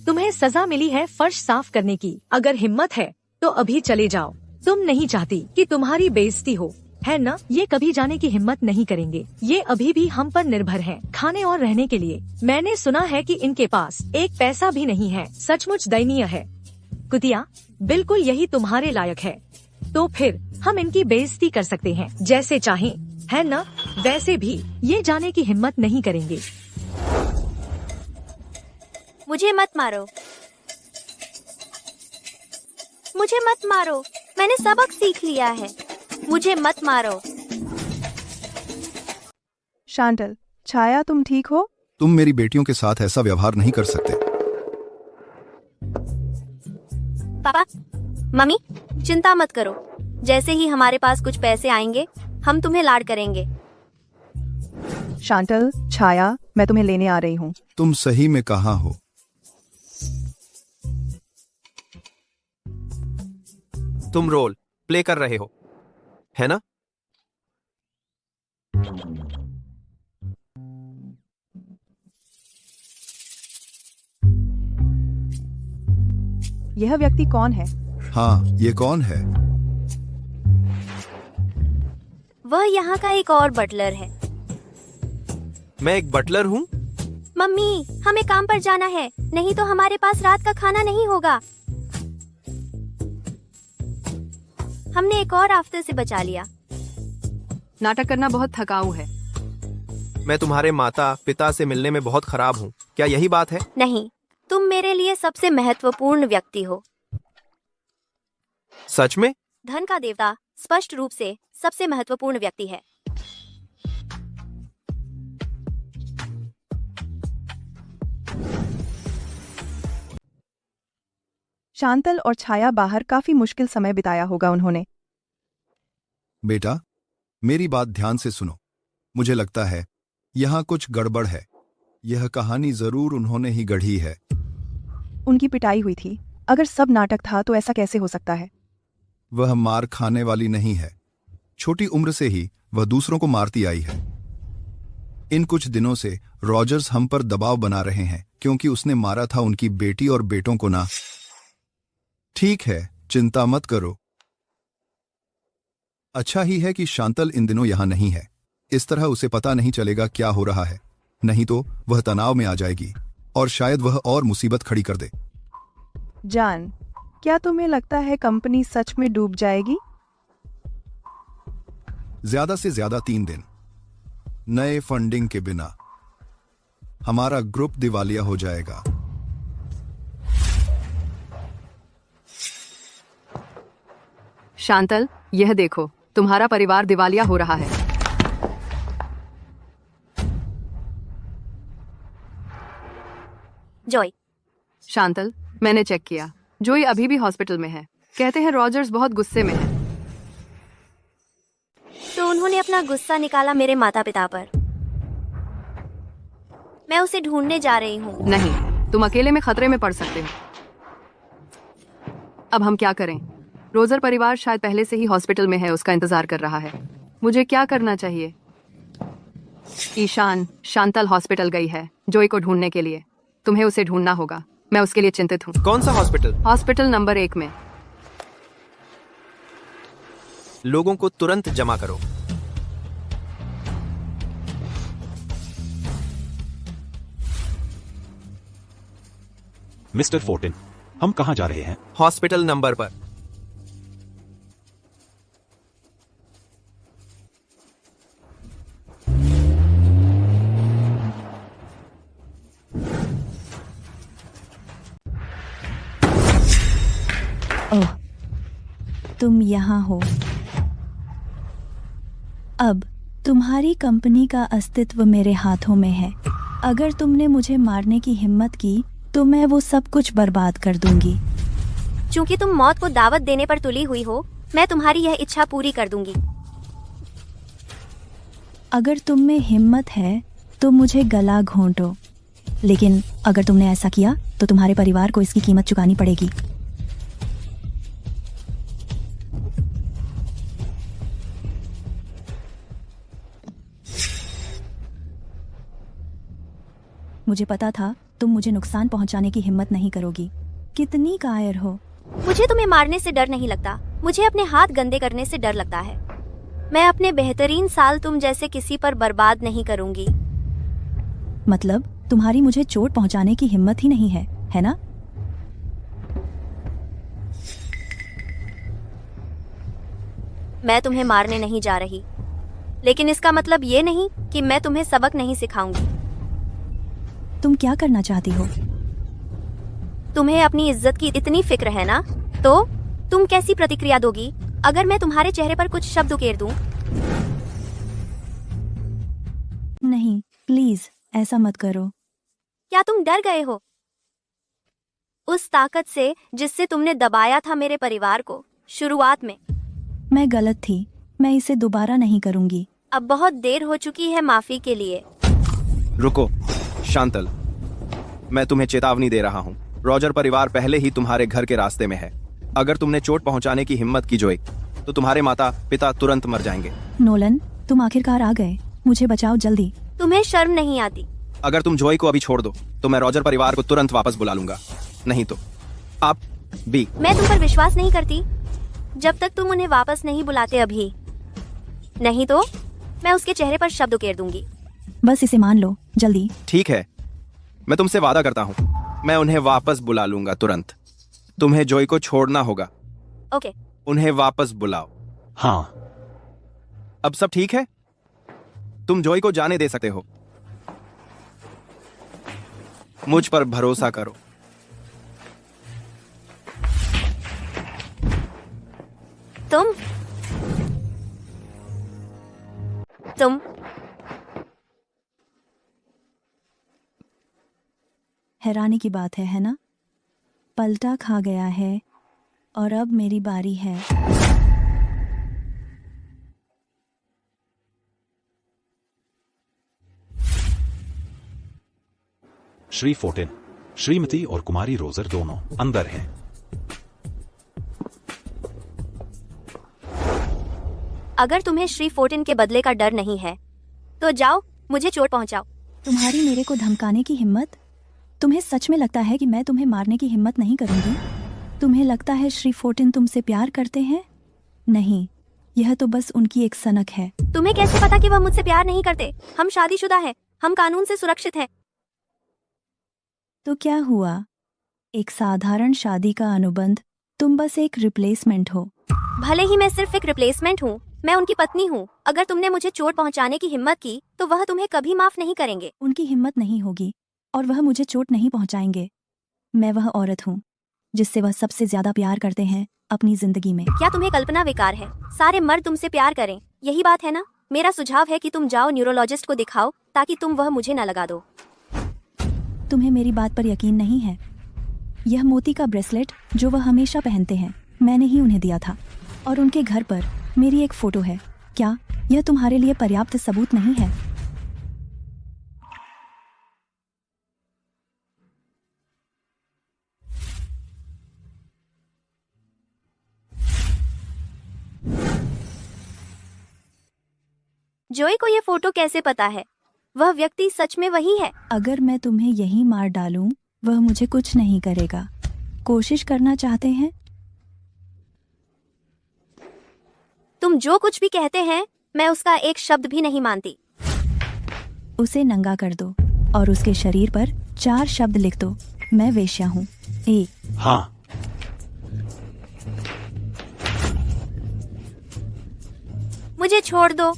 तुम्हें सजा मिली है फर्श साफ करने की। अगर हिम्मत है तो अभी चले जाओ। तुम नहीं चाहती कि तुम्हारी बेइज्जती हो, है ना? ये कभी जाने की हिम्मत नहीं करेंगे। ये अभी भी हम पर निर्भर हैं, खाने और रहने के लिए। मैंने सुना है कि इनके पास एक पैसा भी नहीं है। सचमुच दयनीय है। कुतिया, बिल्कुल यही तुम्हारे लायक है। तो फिर हम इनकी बेइज्जती कर सकते हैं जैसे चाहें, है ना? वैसे भी ये जाने की हिम्मत नहीं करेंगे। मुझे मत मारो, मुझे मत मारो, मैंने सबक सीख लिया है। मुझे मत मारो। शांतल, छाया, तुम ठीक हो? तुम मेरी बेटियों के साथ ऐसा व्यवहार नहीं कर सकते। पापा, मम्मी, चिंता मत करो। जैसे ही हमारे पास कुछ पैसे आएंगे, हम तुम्हें लाड करेंगे। शांतल, छाया, मैं तुम्हें लेने आ रही हूँ। तुम सही में कहाँ हो? तुम रोल प्ले कर रहे हो, है ना? यह व्यक्ति कौन है? हाँ, ये कौन है? वह यहाँ का एक और बटलर है। मैं एक बटलर हूँ? मम्मी, हमें काम पर जाना है, नहीं तो हमारे पास रात का खाना नहीं होगा। हमने एक और आफ्टर से बचा लिया। नाटक करना बहुत थकाऊ है। मैं तुम्हारे माता पिता से मिलने में बहुत खराब हूँ, क्या यही बात है? नहीं, तुम मेरे लिए सबसे महत्वपूर्ण व्यक्ति हो। सच में? धन का देवता स्पष्ट रूप से सबसे महत्वपूर्ण व्यक्ति है। शांतल और छाया बाहर काफी मुश्किल समय बिताया होगा उन्होंने। बेटा, मेरी बात ध्यान से सुनो। मुझे लगता है यहाँ कुछ गड़बड़ है। यह कहानी जरूर उन्होंने ही गढ़ी है। उनकी पिटाई हुई थी। अगर सब नाटक था तो ऐसा कैसे हो सकता है? वह मार खाने वाली नहीं है। छोटी उम्र से ही वह दूसरों को मारती आई है। इन कुछ दिनों से रॉजर्स हम पर दबाव बना रहे हैं क्योंकि उसने मारा था उनकी बेटी और बेटों को ना। ठीक है, चिंता मत करो। अच्छा ही है कि शांतल इन दिनों यहां नहीं है। इस तरह उसे पता नहीं चलेगा क्या हो रहा है, नहीं तो वह तनाव में आ जाएगी और शायद वह और मुसीबत खड़ी कर दे। जान, क्या तुम्हें लगता है कंपनी सच में डूब जाएगी? ज्यादा से ज्यादा 3 दिन। नए फंडिंग के बिना हमारा ग्रुप दिवालिया हो जाएगा। शांतल, यह देखो, तुम्हारा परिवार दिवालिया हो रहा है। जॉय, शांतल, मैंने चेक किया, जोई अभी भी हॉस्पिटल में है। कहते हैं रॉजर्स बहुत गुस्से में है। तो उन्होंने अपना गुस्सा निकाला मेरे माता पिता पर। मैं उसे ढूंढने जा रही हूँ। नहीं, तुम अकेले में खतरे में पड़ सकते हो। अब हम क्या करें? रोजर परिवार शायद पहले से ही हॉस्पिटल में है, उसका इंतजार कर रहा है। मुझे क्या करना चाहिए? ईशान, शांतल हॉस्पिटल गई है जोई को ढूंढने के लिए। तुम्हें उसे ढूंढना होगा। मैं उसके लिए चिंतित हूँ। कौन सा हॉस्पिटल? हॉस्पिटल नंबर 1 में। लोगों को तुरंत जमा करो। मिस्टर फोर्टिन, हम कहाँ जा रहे हैं? हॉस्पिटल नंबर पर। ओह, तुम यहाँ हो। अब तुम्हारी कंपनी का अस्तित्व मेरे हाथों में है। अगर तुमने मुझे मारने की हिम्मत की तो मैं वो सब कुछ बर्बाद कर दूंगी। चूंकि तुम मौत को दावत देने पर तुली हुई हो, मैं तुम्हारी यह इच्छा पूरी कर दूंगी। अगर तुम में हिम्मत है तो मुझे गला घोंटो, लेकिन अगर तुमने ऐसा किया तो तुम्हारे परिवार को इसकी कीमत चुकानी पड़ेगी। मुझे पता था तुम मुझे नुकसान पहुंचाने की हिम्मत नहीं करोगी। कितनी कायर हो। मुझे तुम्हें मारने से डर नहीं लगता, मुझे अपने हाथ गंदे करने से डर लगता है। मैं अपने बेहतरीन साल तुम जैसे किसी पर बर्बाद नहीं करूंगी। मतलब तुम्हारी मुझे चोट पहुंचाने की हिम्मत ही नहीं है ना? मैं तुम्हें मारने नहीं जा रही, लेकिन इसका मतलब ये नहीं कि मैं तुम्हें सबक नहीं सिखाऊंगी। तुम क्या करना चाहती हो? तुम्हें अपनी इज्जत की इतनी फिक्र है ना, तो तुम कैसी प्रतिक्रिया दोगी अगर मैं तुम्हारे चेहरे पर कुछ शब्द उकेर दूं? नहीं, प्लीज ऐसा मत करो। क्या तुम डर गए हो उस ताकत से जिससे तुमने दबाया था मेरे परिवार को शुरुआत में? मैं गलत थी, मैं इसे दोबारा नहीं करूंगी। अब बहुत देर हो चुकी है माफी के लिए। रुको शांतल, मैं तुम्हें चेतावनी दे रहा हूँ। रॉजर परिवार पहले ही तुम्हारे घर के रास्ते में है। अगर तुमने चोट पहुंचाने की हिम्मत की जोई, तो तुम्हारे माता पिता तुरंत मर जाएंगे। नोलन, तुम आखिरकार आ गए। मुझे बचाओ जल्दी। तुम्हें शर्म नहीं आती? अगर तुम जोई को अभी छोड़ दो तो मैं रॉजर परिवार को तुरंत वापस बुला लूंगा। नहीं तो आप भी। मैं तुम पर विश्वास नहीं करती जब तक तुम उन्हें वापस नहीं बुलाते अभी। नहीं तो मैं उसके चेहरे पर शब्द उकेर दूंगी। बस इसे मान लो जल्दी। ठीक है, मैं तुमसे वादा करता हूँ, मैं उन्हें वापस बुला लूंगा तुरंत। तुम्हें जोई को छोड़ना होगा। ओके। उन्हें वापस बुलाओ। हाँ। अब सब ठीक है? तुम जोई को जाने दे सकते हो। मुझ पर भरोसा करो। तुम हैरानी की बात है ना? पलटा खा गया है और अब मेरी बारी है। श्री फोर्टिन, श्रीमती और कुमारी रोजर दोनों अंदर हैं। अगर तुम्हें श्री फोर्टिन के बदले का डर नहीं है तो जाओ, मुझे चोट पहुंचाओ। तुम्हारी मेरे को धमकाने की हिम्मत? तुम्हें सच में लगता है कि मैं तुम्हें मारने की हिम्मत नहीं करूंगी? तुम्हें लगता है श्री फोर्टिन तुमसे प्यार करते हैं? नहीं, यह तो बस उनकी एक सनक है। तुम्हें कैसे पता कि वह मुझसे प्यार नहीं करते? हम शादीशुदा हैं, हम कानून से सुरक्षित हैं। तो क्या हुआ? एक साधारण शादी का अनुबंध। तुम बस एक रिप्लेसमेंट हो। भले ही मैं सिर्फ एक रिप्लेसमेंट हूँ, मैं उनकी पत्नी हूँ। अगर तुमने मुझे चोट पहुँचाने की हिम्मत की तो वह तुम्हें कभी माफ नहीं करेंगे। उनकी हिम्मत नहीं होगी और वह मुझे चोट नहीं पहुंचाएंगे। मैं वह औरत हूँ जिससे वह सबसे ज्यादा प्यार करते हैं अपनी जिंदगी में। क्या तुम्हें कल्पना विकार है सारे मर्द तुमसे प्यार करें? यही बात है ना? मेरा सुझाव है कि तुम जाओ न्यूरोलॉजिस्ट को दिखाओ ताकि तुम वह मुझे न लगा दो। तुम्हें मेरी बात पर यकीन नहीं है? यह मोती का ब्रेसलेट जो वह हमेशा पहनते हैं, मैंने ही उन्हें दिया था, और उनके घर पर मेरी एक फोटो है। क्या यह तुम्हारे लिए पर्याप्त सबूत नहीं है? जोई को ये फोटो कैसे पता है? वह व्यक्ति सच में वही है। अगर मैं तुम्हें यहीं मार डालूं, वह मुझे कुछ नहीं करेगा। कोशिश करना चाहते हैं? तुम जो कुछ भी कहते हैं मैं उसका एक शब्द भी नहीं मानती। उसे नंगा कर दो और उसके शरीर पर 4 शब्द लिख दो। मैं वेश्या हूँ। ए। हाँ। मुझे छोड़ दो।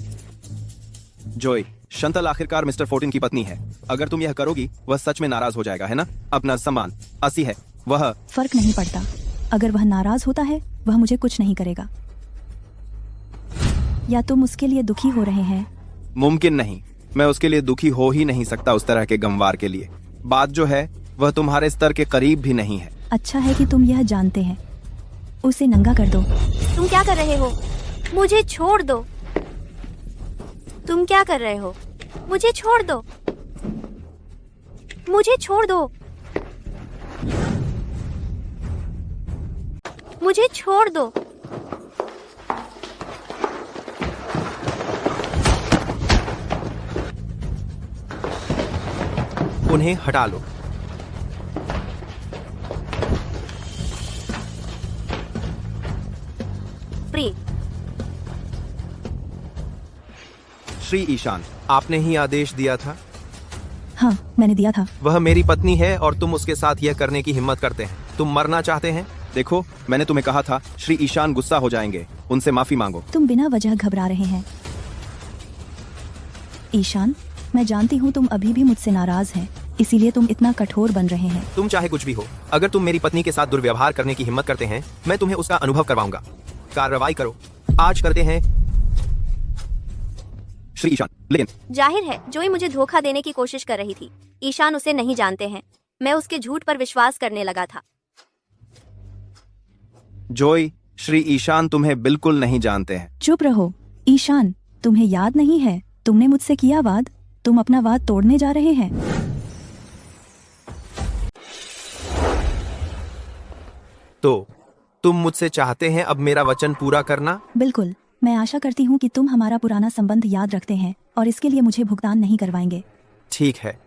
जोई, शंतल आखिरकार मिस्टर फोर्टिन की पत्नी है। अगर तुम यह करोगी वह सच में नाराज हो जाएगा, है ना? अपना सम्मान 80 है। वह फर्क नहीं पड़ता। अगर वह नाराज होता है वह मुझे कुछ नहीं करेगा। या तुम उसके लिए दुखी हो रहे हैं? मुमकिन नहीं। मैं उसके लिए दुखी हो ही नहीं सकता उस तरह के गमवार के लिए। बात जो है वह तुम्हारे स्तर के करीब भी नहीं है। अच्छा है कि तुम यह जानते हैं। उसे नंगा कर दो। तुम क्या कर रहे हो? मुझे छोड़ दो। तुम क्या कर रहे हो? मुझे छोड़ दो। मुझे छोड़ दो। मुझे छोड़ दो। उन्हें हटा लो। प्री, श्री ईशान, आपने ही आदेश दिया था। हाँ, मैंने दिया था। वह मेरी पत्नी है और तुम उसके साथ यह करने की हिम्मत करते हैं। तुम मरना चाहते हैं? देखो, मैंने तुम्हें कहा था श्री ईशान गुस्सा हो जाएंगे। उनसे माफी मांगो। तुम बिना वजह घबरा रहे हैं। ईशान, मैं जानती हूँ तुम अभी भी मुझसे नाराज हैं, इसीलिए तुम इतना कठोर बन रहे हैं। तुम चाहे कुछ भी हो, अगर तुम मेरी पत्नी के साथ दुर्व्यवहार करने की हिम्मत करते हैं, मैं तुम्हें उसका अनुभव करवाऊंगा। कार्रवाई करो। आज करते हैं श्री ईशान। लेकिन जाहिर है जोई मुझे धोखा देने की कोशिश कर रही थी। ईशान उसे नहीं जानते हैं। मैं उसके झूठ पर विश्वास करने लगा था। जोई, श्री ईशान तुम्हें बिल्कुल नहीं जानते हैं। चुप रहो। ईशान, तुम्हें याद नहीं है तुमने मुझसे किया वाद? तुम अपना वाद तोड़ने जा रहे हैं। तो तुम मुझसे चाहते हैं अब मेरा वचन पूरा करना? बिल्कुल। मैं आशा करती हूँ कि तुम हमारा पुराना संबंध याद रखते हैं और इसके लिए मुझे भुगतान नहीं करवाएंगे। ठीक है।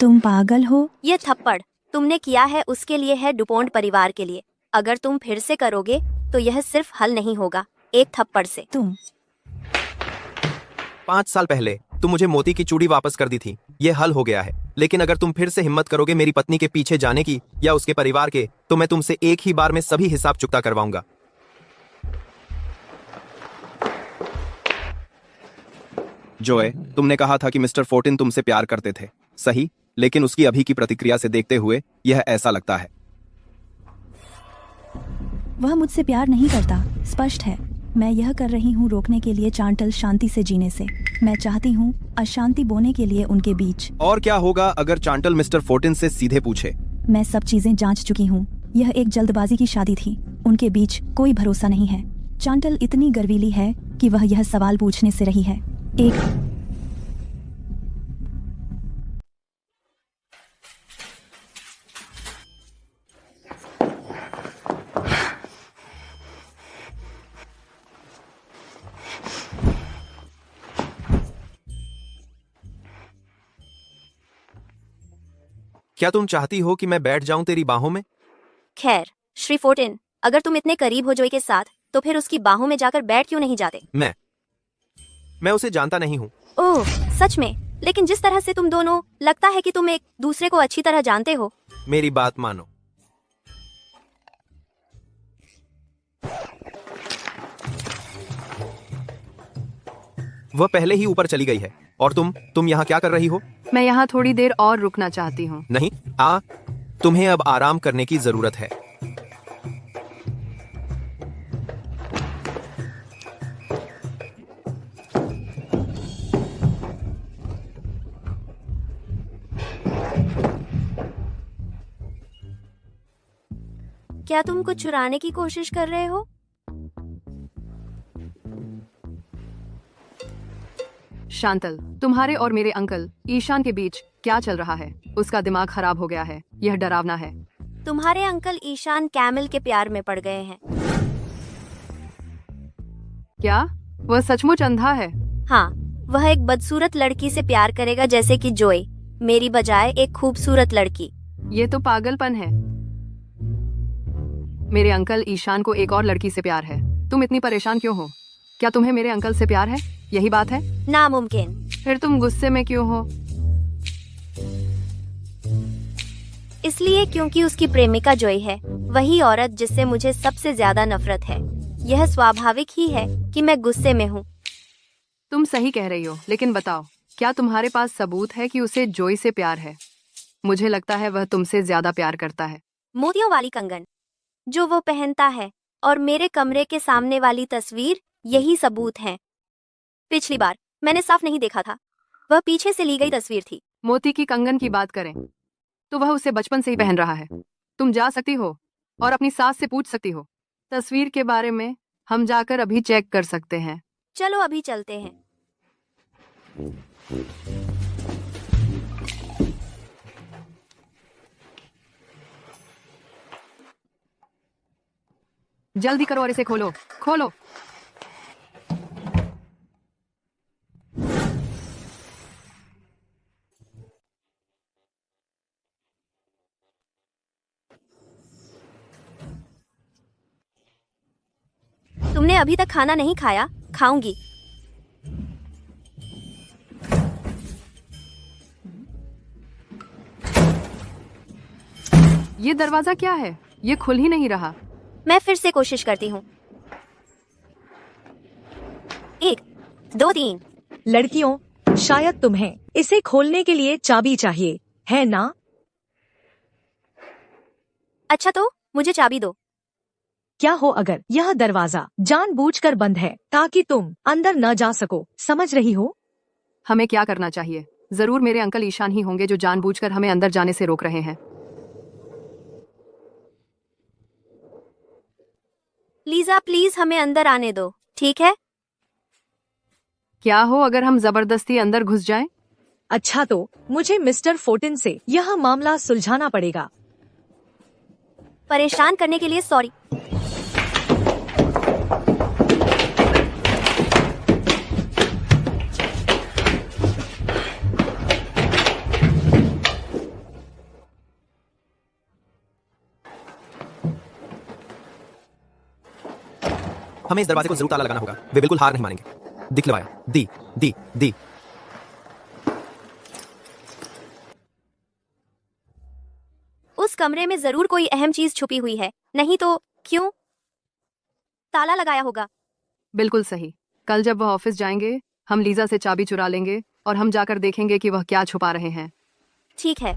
तुम पागल हो? ये थप्पड़ तुमने किया है उसके लिए है, डुपोंट परिवार के लिए। अगर तुम फिर से करोगे तो यह सिर्फ हल नहीं होगा एक थप्पड़ से। तुम 5 साल पहले तुम मुझे मोती की चूड़ी वापस कर दी थी। ये हल हो गया है। लेकिन अगर तुम फिर से हिम्मत करोगे मेरी पत्नी के पीछे जाने की या उसके परिवार के, तो मैं तुमसे एक ही बार में सभी हिसाब चुकता करवाऊंगा। जोए, तुमने कहा था कि मिस्टर फोर्टिन तुमसे प्यार करते थे, सही? लेकिन उसकी अभी की प्रतिक्रिया से देखते हुए यह ऐसा लगता है। वह मुझसे प्यार नहीं करता, स्पष्ट है। मैं यह कर रही हूँ रोकने के लिए चांटल शांति से जीने से। मैं चाहती हूँ अशांति बोने के लिए उनके बीच। और क्या होगा अगर चांटल मिस्टर फोर्टिन से सीधे पूछे? मैं सब चीजें जांच चुकी हूँ। यह एक जल्दबाजी की शादी थी। उनके बीच कोई भरोसा नहीं है। चांटल इतनी गर्वीली है कि वह यह सवाल पूछने से रही है। एक क्या तुम चाहती हो कि मैं बैठ जाऊं तेरी बाहों में? खैर श्री फोर्टिन, अगर तुम इतने करीब हो जोई के साथ तो फिर उसकी बाहों में जाकर बैठ क्यों नहीं जाते? मैं उसे जानता नहीं हूँ। ओह सच में? लेकिन जिस तरह से तुम दोनों, लगता है कि तुम एक दूसरे को अच्छी तरह जानते हो। मेरी बात मानो। वह पहले ही ऊपर चली गई है। और तुम यहाँ क्या कर रही हो? मैं यहाँ थोड़ी देर और रुकना चाहती हूँ। नहीं, तुम्हें अब आराम करने की जरूरत है। क्या तुम कुछ चुराने की कोशिश कर रहे हो? शांतल, तुम्हारे और मेरे अंकल ईशान के बीच क्या चल रहा है? उसका दिमाग खराब हो गया है। यह डरावना है। तुम्हारे अंकल ईशान कैमल के प्यार में पड़ गए हैं। क्या वह सचमुच अंधा है? हाँ, वह एक बदसूरत लड़की से प्यार करेगा, जैसे कि जोई, मेरी बजाय एक खूबसूरत लड़की। ये तो पागलपन है। मेरे अंकल ईशान को एक और लड़की से प्यार है। तुम इतनी परेशान क्यों हो? क्या तुम्हें मेरे अंकल से प्यार है? यही बात है? नामुमकिन। फिर तुम गुस्से में क्यों हो? इसलिए क्योंकि उसकी प्रेमिका जोई है, वही औरत जिससे मुझे सबसे ज्यादा नफरत है। यह स्वाभाविक ही है कि मैं गुस्से में हूँ। तुम सही कह रही हो, लेकिन बताओ, क्या तुम्हारे पास सबूत है कि उसे जोई से प्यार है? मुझे लगता है वह तुमसे ज्यादा प्यार करता है। मोतियों वाली कंगन जो वो पहनता है और मेरे कमरे के सामने वाली तस्वीर, यही सबूत है। पिछली बार मैंने साफ नहीं देखा था, वह पीछे से ली गई तस्वीर थी। मोती की कंगन की बात करें तो वह उसे बचपन से ही पहन रहा है। तुम जा सकती हो और अपनी सास से पूछ सकती हो। तस्वीर के बारे में हम जाकर अभी चेक कर सकते हैं। चलो अभी चलते हैं। जल्दी करो और इसे खोलो, खोलो। तुमने अभी तक खाना नहीं खाया? खाऊंगी। ये दरवाजा क्या है? ये खुल ही नहीं रहा। मैं फिर से कोशिश करती हूँ। 1, 2, 3। लड़कियों, शायद तुम्हें इसे खोलने के लिए चाबी चाहिए, है ना? अच्छा, तो मुझे चाबी दो। क्या हो अगर यह दरवाजा जानबूझकर बंद है ताकि तुम अंदर न जा सको, समझ रही हो? हमें क्या करना चाहिए? जरूर मेरे अंकल ईशान ही होंगे जो जानबूझकर हमें अंदर जाने से रोक रहे हैं। लीजा, प्लीज हमें अंदर आने दो, ठीक है? क्या हो अगर हम जबरदस्ती अंदर घुस जाएं? अच्छा, तो मुझे मिस्टर फोर्टिन से यह मामला सुलझाना पड़ेगा। परेशान करने के लिए सॉरी। हमें इस दरवाजे को जरूर ताला लगाना होगा। वे बिल्कुल हार नहीं मानेंगे। दिखलवाया। दी। उस कमरे में जरूर कोई अहम चीज छुपी हुई है, नहीं तो क्यों ताला लगाया होगा? बिल्कुल सही। कल जब वह ऑफिस जाएंगे, हम लीजा से चाबी चुरा लेंगे और हम जाकर देखेंगे कि वह क्या छुपा रहे हैं। ठीक है।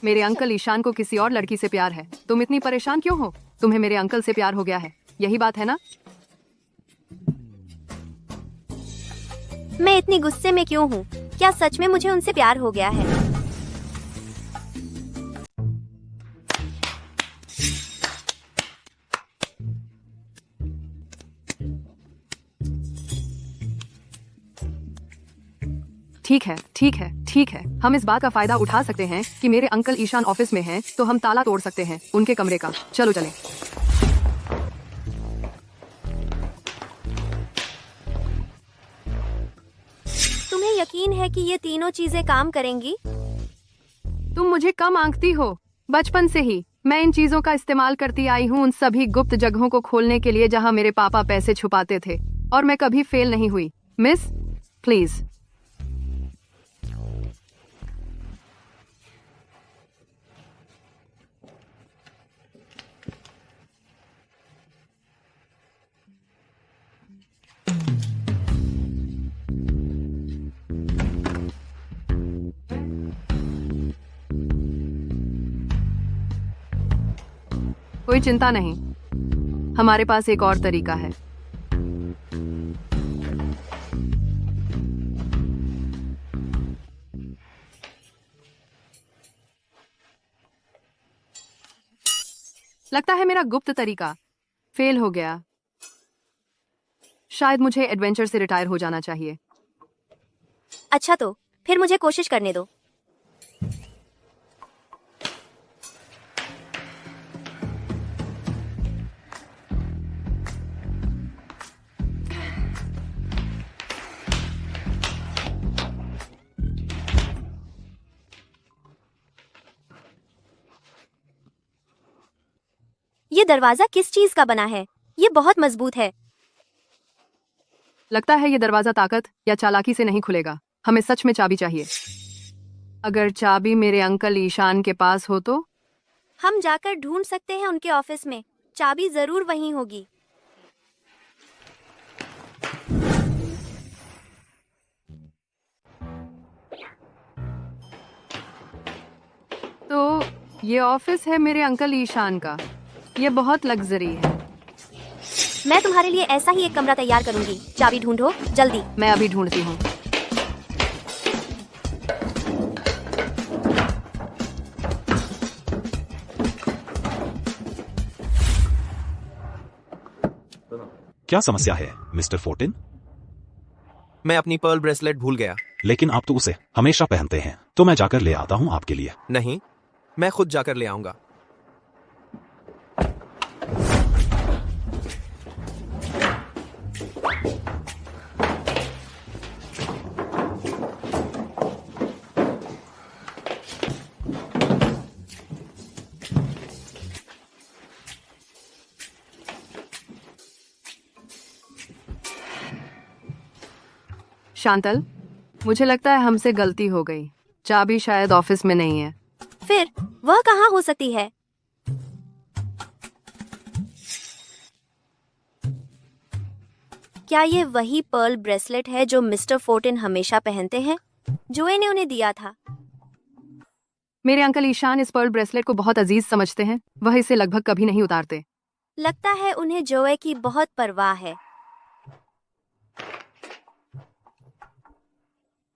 मेरे अंकल ईशान को किसी और लड़की से प्यार है। तुम इतनी परेशान क्यों हो? तुम्हें मेरे अंकल से प्यार हो गया है, यही बात है ना? मैं इतनी गुस्से में क्यों हूँ? क्या सच में मुझे उनसे प्यार हो गया है? ठीक है। हम इस बात का फायदा उठा सकते हैं कि मेरे अंकल ईशान ऑफिस में हैं, तो हम ताला तोड़ सकते हैं उनके कमरे का। चलो चलें। तुम्हें यकीन है कि ये तीनों चीजें काम करेंगी? तुम मुझे कम आंकती हो। बचपन से ही मैं इन चीजों का इस्तेमाल करती आई हूँ, उन सभी गुप्त जगहों को खोलने के लिए जहाँ मेरे पापा पैसे छुपाते थे, और मैं कभी फेल नहीं हुई। Miss, please. कोई चिंता नहीं, हमारे पास एक और तरीका है। लगता है मेरा गुप्त तरीका फेल हो गया। शायद मुझे एडवेंचर से रिटायर हो जाना चाहिए। अच्छा तो फिर मुझे कोशिश करने दो। ये दरवाजा किस चीज का बना है? ये बहुत मजबूत है। लगता है ये दरवाजा ताकत या चालाकी से नहीं खुलेगा। हमें सच में चाबी चाहिए। अगर चाबी मेरे अंकल ईशान के पास हो तो? हम जाकर ढूंढ सकते हैं उनके ऑफिस में। चाबी जरूर वहीं होगी। तो ये ऑफिस है मेरे अंकल ईशान का। ये बहुत लग्जरी है। मैं तुम्हारे लिए ऐसा ही एक कमरा तैयार करूंगी। चाबी ढूंढो जल्दी। मैं अभी ढूंढती हूँ। क्या समस्या है मिस्टर फोर्टिन? मैं अपनी पर्ल ब्रेसलेट भूल गया। लेकिन आप तो उसे हमेशा पहनते हैं, तो मैं जाकर ले आता हूँ आपके लिए। नहीं, मैं खुद जाकर ले आऊंगा। शांतल, मुझे लगता है हमसे गलती हो गई। चाबी शायद ऑफिस में नहीं है। फिर वह कहाँ हो सकती है? क्या ये वही पर्ल ब्रेसलेट है जो मिस्टर फोर्टिन हमेशा पहनते हैं? जोए ने उन्हें दिया था। मेरे अंकल ईशान इस पर्ल ब्रेसलेट को बहुत अजीज समझते हैं। वह इसे लगभग कभी नहीं उतारते। लगता है उन्हें जोए की बहुत परवाह है।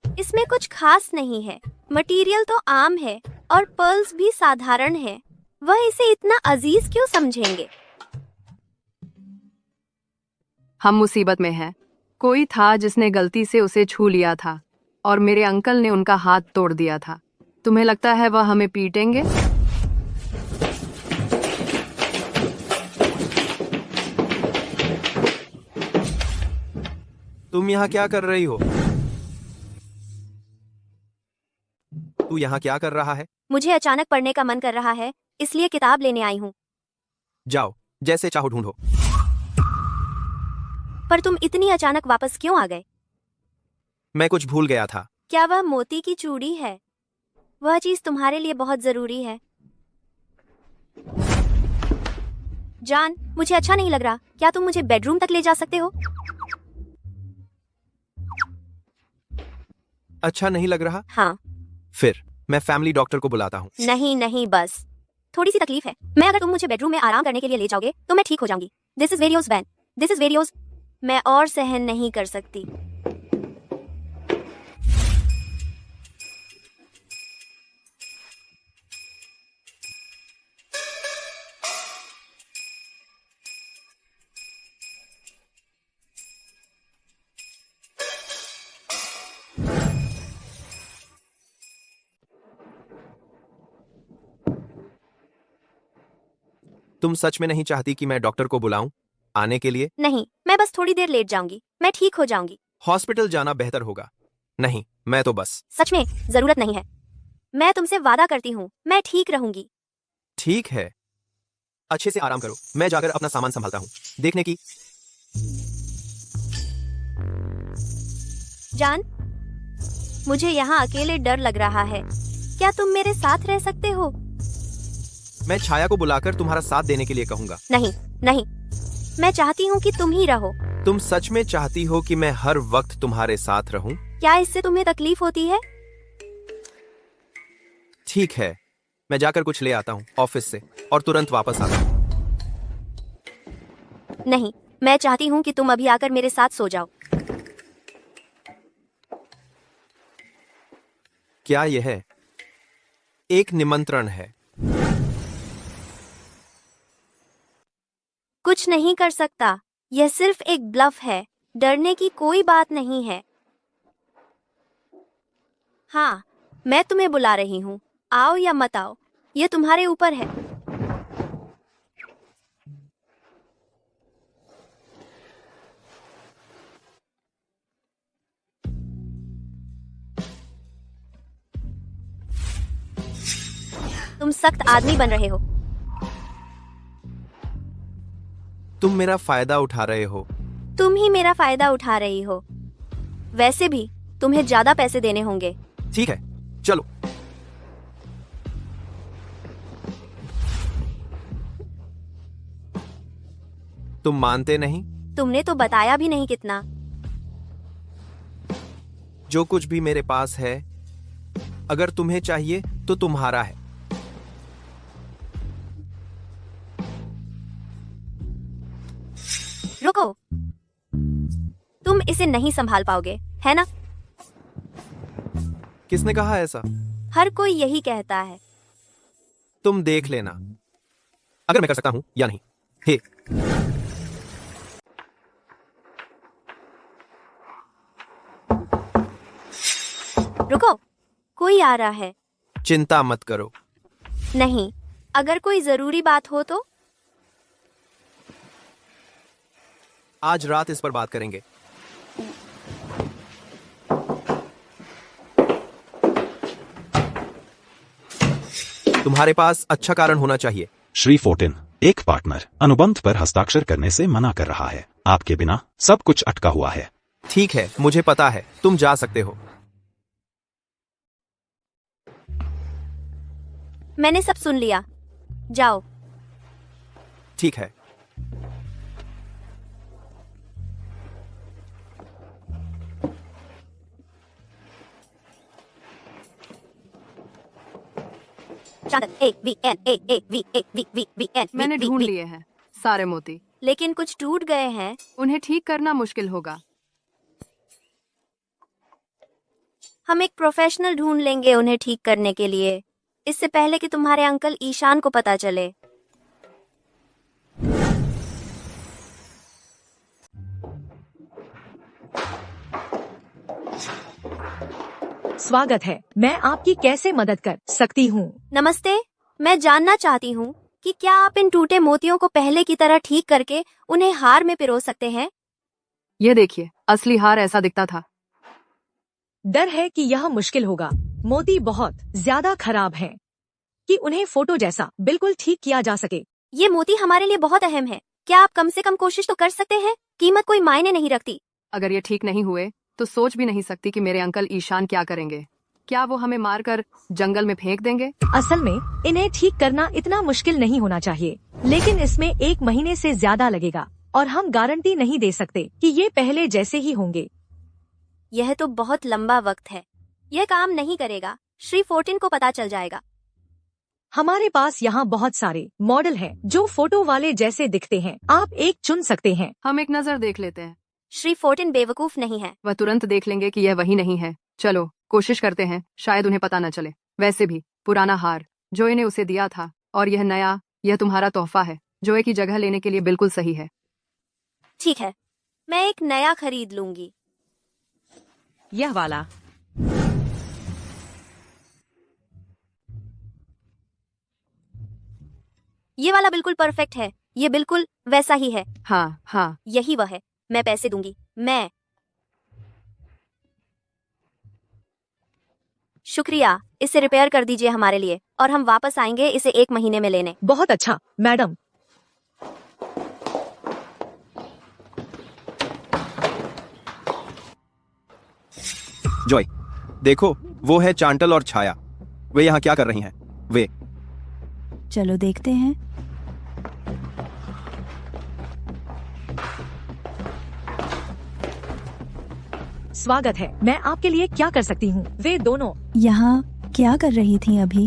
इसमें कुछ खास नहीं है। मटेरियल तो आम है और पर्ल्स भी साधारण है। वह इसे इतना अजीज क्यों समझेंगे? हम मुसीबत में हैं। कोई था जिसने गलती से उसे छू लिया था और मेरे अंकल ने उनका हाथ तोड़ दिया था। तुम्हें लगता है वह हमें पीटेंगे? तुम यहाँ क्या कर रही हो? तू यहाँ क्या कर रहा है? मुझे अचानक पढ़ने का मन कर रहा है, इसलिए किताब लेने आई हूँ। जाओ, जैसे चाहो ढूंढो। पर तुम इतनी अचानक वापस क्यों आ गए? मैं कुछ भूल गया था। क्या वह मोती की चूड़ी है? वह चीज तुम्हारे लिए बहुत जरूरी है। जान, मुझे अच्छा नहीं लग रहा। क्या तुम मुझे बेडरूम तक ले जा सकते हो? अच्छा नहीं लग रहा? हाँ। फिर मैं फैमिली डॉक्टर को बुलाता हूँ। नहीं, बस थोड़ी सी तकलीफ है। मैं अगर तुम मुझे बेडरूम में आराम करने के लिए ले जाओगे तो मैं ठीक हो जाऊंगी। This is various van. This is various. मैं और सहन नहीं कर सकती। तुम सच में नहीं चाहती कि मैं डॉक्टर को बुलाऊं आने के लिए? नहीं, मैं बस थोड़ी देर लेट जाऊंगी। मैं ठीक हो जाऊंगी। हॉस्पिटल जाना बेहतर होगा। नहीं, मैं तो बस। सच में जरूरत नहीं है। मैं तुमसे वादा करती हूँ, मैं ठीक रहूंगी। ठीक है, अच्छे से आराम करो। मैं जाकर अपना सामान संभालता हूँ। देखने की। जान, मुझे यहाँ अकेले डर लग रहा है। क्या तुम मेरे साथ रह सकते हो? मैं छाया को बुलाकर तुम्हारा साथ देने के लिए कहूंगा। नहीं, मैं चाहती हूँ कि तुम ही रहो। तुम सच में चाहती हो कि मैं हर वक्त तुम्हारे साथ रहूं? क्या इससे तुम्हें तकलीफ होती है? ठीक है, मैं जाकर कुछ ले आता हूँ ऑफिस से और तुरंत वापस आता हूँ। नहीं, मैं चाहती हूँ कि तुम अभी आकर मेरे साथ सो जाओ। क्या यह एक निमंत्रण है? कुछ नहीं कर सकता, यह सिर्फ एक ब्लफ है। डरने की कोई बात नहीं है। हाँ, मैं तुम्हें बुला रही हूँ, आओ या मत आओ, यह तुम्हारे ऊपर है। तुम सख्त आदमी बन रहे हो। तुम मेरा फायदा उठा रहे हो। तुम ही मेरा फायदा उठा रही हो। वैसे भी तुम्हें ज्यादा पैसे देने होंगे। ठीक है, चलो। तुम मानते नहीं? तुमने तो बताया भी नहीं कितना। जो कुछ भी मेरे पास है, अगर तुम्हें चाहिए तो तुम्हारा है। रुको, तुम इसे नहीं संभाल पाओगे, है ना? किसने कहा ऐसा? हर कोई यही कहता है। तुम देख लेना अगर मैं कर सकता हूं या नहीं। हे, रुको, कोई आ रहा है। चिंता मत करो। नहीं, अगर कोई जरूरी बात हो तो। आज रात इस पर बात करेंगे। तुम्हारे पास अच्छा कारण होना चाहिए। श्री फोर्टिन, एक पार्टनर अनुबंध पर हस्ताक्षर करने से मना कर रहा है। आपके बिना सब कुछ अटका हुआ है। ठीक है, मुझे पता है, तुम जा सकते हो। मैंने सब सुन लिया, जाओ। ठीक है। मैंने ढूंढ लिए हैं सारे मोती, लेकिन कुछ टूट गए हैं। उन्हें ठीक करना मुश्किल होगा। हम एक प्रोफेशनल ढूंढ लेंगे उन्हें ठीक करने के लिए, इससे पहले कि तुम्हारे अंकल ईशान को पता चले। स्वागत है, मैं आपकी कैसे मदद कर सकती हूँ? नमस्ते, मैं जानना चाहती हूँ कि क्या आप इन टूटे मोतियों को पहले की तरह ठीक करके उन्हें हार में पिरो सकते हैं? ये देखिए, असली हार ऐसा दिखता था। डर है कि यह मुश्किल होगा। मोती बहुत ज्यादा खराब हैं कि उन्हें फोटो जैसा बिल्कुल ठीक किया जा सके। ये मोती हमारे लिए बहुत अहम है। क्या आप कम से कम कोशिश तो कर सकते हैं? कीमत कोई मायने नहीं रखती। अगर ये ठीक नहीं हुए तो सोच भी नहीं सकती कि मेरे अंकल ईशान क्या करेंगे। क्या वो हमें मारकर जंगल में फेंक देंगे? असल में इन्हें ठीक करना इतना मुश्किल नहीं होना चाहिए, लेकिन इसमें 1 महीने से ज्यादा लगेगा और हम गारंटी नहीं दे सकते कि ये पहले जैसे ही होंगे। यह तो बहुत लंबा वक्त है, यह काम नहीं करेगा। श्री फोर्टिन को पता चल जाएगा। हमारे पास यहाँ बहुत सारे मॉडल हैं जो फोटो वाले जैसे दिखते हैं। आप एक चुन सकते हैं। हम एक नजर देख लेते हैं। श्री फोर्टिन बेवकूफ नहीं है। वह तुरंत देख लेंगे कि यह वही नहीं है। चलो कोशिश करते हैं, शायद उन्हें पता न चले। वैसे भी पुराना हार जोए ने उसे दिया था और यह नया, यह तुम्हारा तोहफा है। जोए की जगह लेने के लिए बिल्कुल सही है। ठीक है, मैं एक नया खरीद लूंगी। यह वाला। ये वाला बिल्कुल परफेक्ट है, ये बिल्कुल वैसा ही है। हाँ हाँ, यही वह है। मैं पैसे दूंगी। मैं। शुक्रिया, इसे रिपेयर कर दीजिए हमारे लिए और हम वापस आएंगे इसे 1 महीने में लेने। बहुत अच्छा मैडम। जॉय, देखो, वो है चांटल और छाया। वे यहाँ क्या कर रही हैं? वे। चलो देखते हैं। स्वागत है, मैं आपके लिए क्या कर सकती हूँ? वे दोनों यहाँ क्या कर रही थी अभी?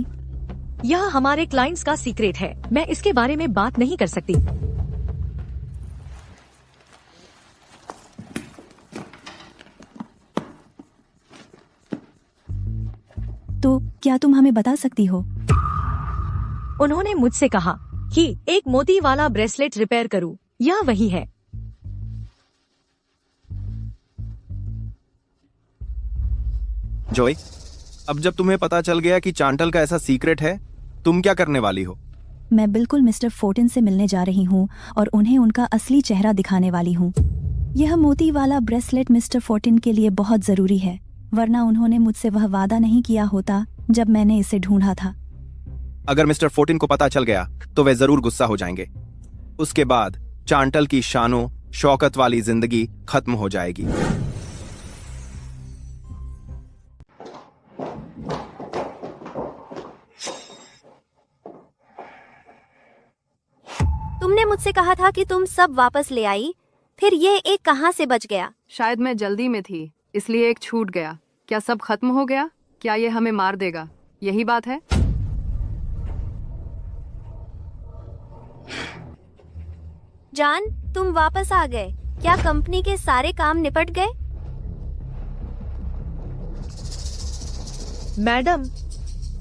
यह हमारे क्लाइंट्स का सीक्रेट है, मैं इसके बारे में बात नहीं कर सकती। क्या तुम हमें बता सकती हो? उन्होंने मुझसे कहा कि एक मोती वाला ब्रेसलेट रिपेयर करूं। यह वही है। जॉय, अब जब तुम्हें पता चल गया कि चांटल का ऐसा सीक्रेट है, तुम क्या करने वाली हो? मैं बिल्कुल मिस्टर फोर्टिन से मिलने जा रही हूँ और उन्हें उनका असली चेहरा दिखाने वाली हूँ। यह मोती वाला ब्रेसलेट मिस्टर फोर्टिन के लिए बहुत जरूरी है, वरना उन्होंने मुझसे वह वादा नहीं किया होता जब मैंने इसे ढूंढा था। अगर मिस्टर फोर्टिन को पता चल गया तो वे जरूर गुस्सा हो जाएंगे। उसके बाद चांटल की शानो शौकत वाली जिंदगी खत्म हो जाएगी। तुमने मुझसे कहा था कि तुम सब वापस ले आई, फिर ये एक कहाँ से बच गया? शायद मैं जल्दी में थी, इसलिए एक छूट गया। क्या सब खत्म हो गया? क्या ये हमें मार देगा? यही बात है। जान, तुम वापस आ गए। क्या कंपनी के सारे काम निपट गए? मैडम,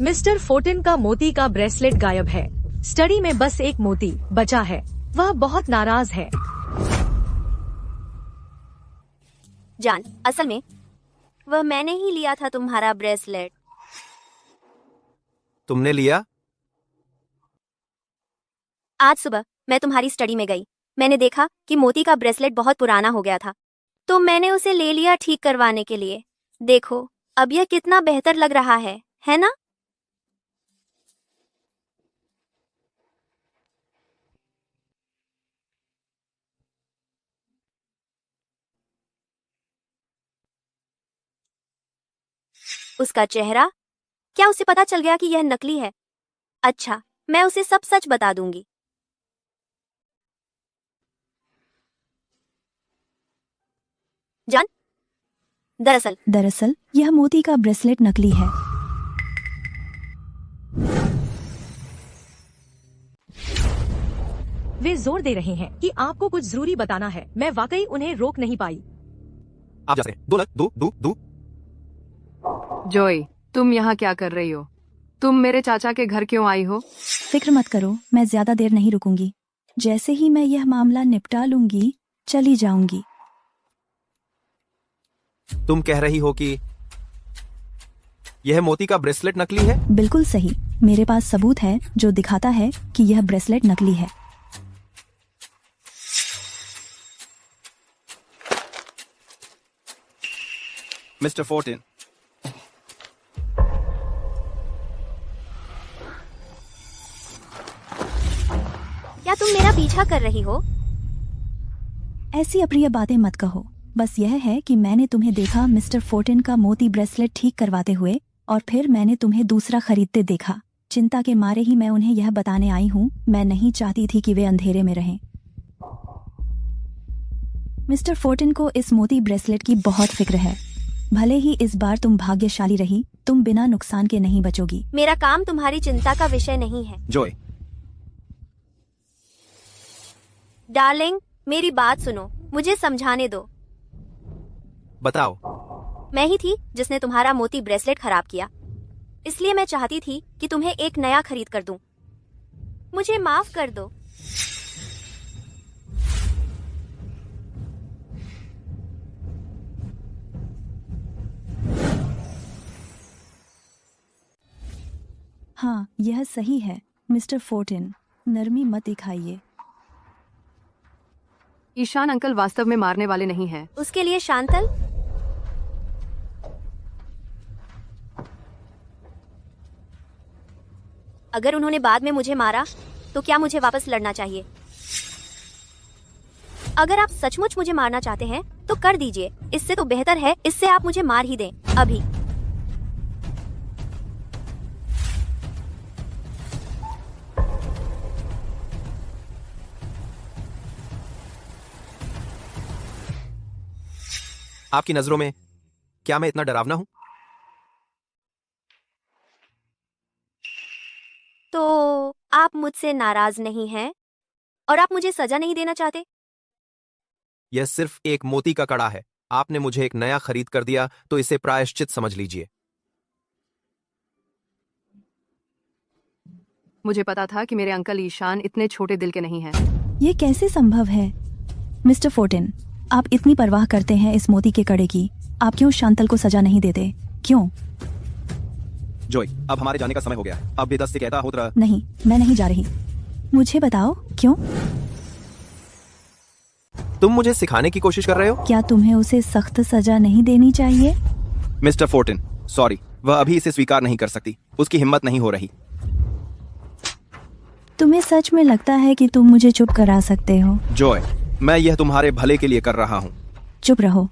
मिस्टर फोर्टिन का मोती का ब्रेसलेट गायब है। स्टडी में बस एक मोती बचा है। वह बहुत नाराज है। जान, असल में वह मैंने ही लिया था तुम्हारा ब्रेसलेट। तुमने लिया? आज सुबह मैं तुम्हारी स्टडी में गई। मैंने देखा कि मोती का ब्रेसलेट बहुत पुराना हो गया था, तो मैंने उसे ले लिया ठीक करवाने के लिए। देखो, अब यह कितना बेहतर लग रहा है ना? उसका चेहरा, क्या उसे पता चल गया कि यह नकली है? अच्छा, मैं उसे सब सच बता दूंगी। जान, दरअसल यह मोती का ब्रेसलेट नकली है। वे जोर दे रहे हैं कि आपको कुछ जरूरी बताना है। मैं वाकई उन्हें रोक नहीं पाई। आप जा सकते हैं। दो। जॉय, तुम यहाँ क्या कर रही हो? तुम मेरे चाचा के घर क्यों आई हो? फिक्र मत करो, मैं ज्यादा देर नहीं रुकूंगी। जैसे ही मैं यह मामला निपटा लूंगी, चली जाऊंगी। तुम कह रही हो कि यह मोती का ब्रेसलेट नकली है? बिल्कुल सही। मेरे पास सबूत है जो दिखाता है कि यह ब्रेसलेट नकली है। मिस्टर फोर्टिन, क्या तुम मेरा पीछा कर रही हो? ऐसी अप्रिय बातें मत कहो। बस यह है कि मैंने तुम्हें देखा मिस्टर फोर्टिन का मोती ब्रेसलेट ठीक करवाते हुए, और फिर मैंने तुम्हें दूसरा खरीदते देखा। चिंता के मारे ही मैं उन्हें यह बताने आई हूँ। मैं नहीं चाहती थी कि वे अंधेरे में रहें। मिस्टर फोर्टिन को इस मोती ब्रेसलेट की बहुत फिक्र है। भले ही इस बार तुम भाग्यशाली रही, तुम बिना नुकसान के नहीं बचोगी। मेरा काम तुम्हारी चिंता का विषय नहीं है। जॉय, डार्लिंग, मेरी बात सुनो, मुझे समझाने दो। बताओ। मैं ही थी जिसने तुम्हारा मोती ब्रेसलेट खराब किया, इसलिए मैं चाहती थी कि तुम्हें एक नया खरीद कर दूं। मुझे माफ कर दो। हाँ, यह सही है मिस्टर फोर्टिन, नरमी मत दिखाइए। ईशान अंकल वास्तव में मारने वाले नहीं हैं। उसके लिए शांतल, अगर उन्होंने बाद में मुझे मारा तो क्या मुझे वापस लड़ना चाहिए? अगर आप सचमुच मुझे मारना चाहते हैं तो कर दीजिए। इससे तो बेहतर है इससे आप मुझे मार ही दें अभी। आपकी नजरों में क्या मैं इतना डरावना हूं? तो आप मुझसे नाराज नहीं हैं और आप मुझे सजा नहीं देना चाहते? यह सिर्फ एक मोती का कड़ा है। आपने मुझे एक नया खरीद कर दिया तो इसे प्रायश्चित समझ लीजिए। मुझे पता था कि मेरे अंकल ईशान इतने छोटे दिल के नहीं हैं। ये कैसे संभव है? मिस्टर फोर्टिन, आप इतनी परवाह करते हैं इस मोती के कड़े की, आप क्यों शांतल को सजा नहीं देते? क्यों? जॉय, अब हमारे जाने का समय हो गया है। अब बेदस से कहता होता। नहीं, मैं नहीं जा रही। मुझे बताओ क्यों? तुम मुझे सिखाने की कोशिश कर रहे हो? क्या तुम्हें उसे सख्त सजा नहीं देनी चाहिए? मिस्टर फोर्टिन, सॉरी, वह अभी इसे स्वीकार नहीं कर सकती। उसकी हिम्मत नहीं हो रही। तुम्हें सच में लगता है कि तुम मुझे चुप करा सकते हो? जॉय, मैं यह तुम्हारे भले के लिए कर रहा हूँ। चुप रहो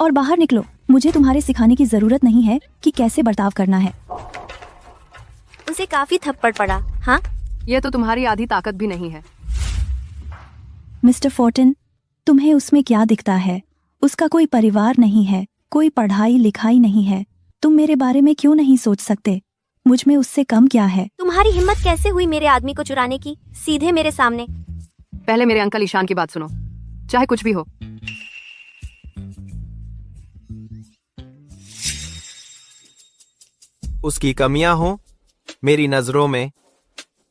और बाहर निकलो। मुझे तुम्हारे सिखाने की जरूरत नहीं है कि कैसे बर्ताव करना है। उसे काफी थप्पड़ पड़ा। हाँ, यह तो तुम्हारी आधी ताकत भी नहीं है। मिस्टर फोर्टिन, तुम्हें उसमें क्या दिखता है? उसका कोई परिवार नहीं है, कोई पढ़ाई लिखाई नहीं है। तुम मेरे बारे में क्यों नहीं सोच सकते? मुझ में उससे कम क्या है? तुम्हारी हिम्मत कैसे हुई मेरे आदमी को चुराने की, सीधे मेरे सामने? पहले मेरे अंकल ईशान की बात सुनो, चाहे कुछ भी हो। उसकी कमियां हो, मेरी नजरों में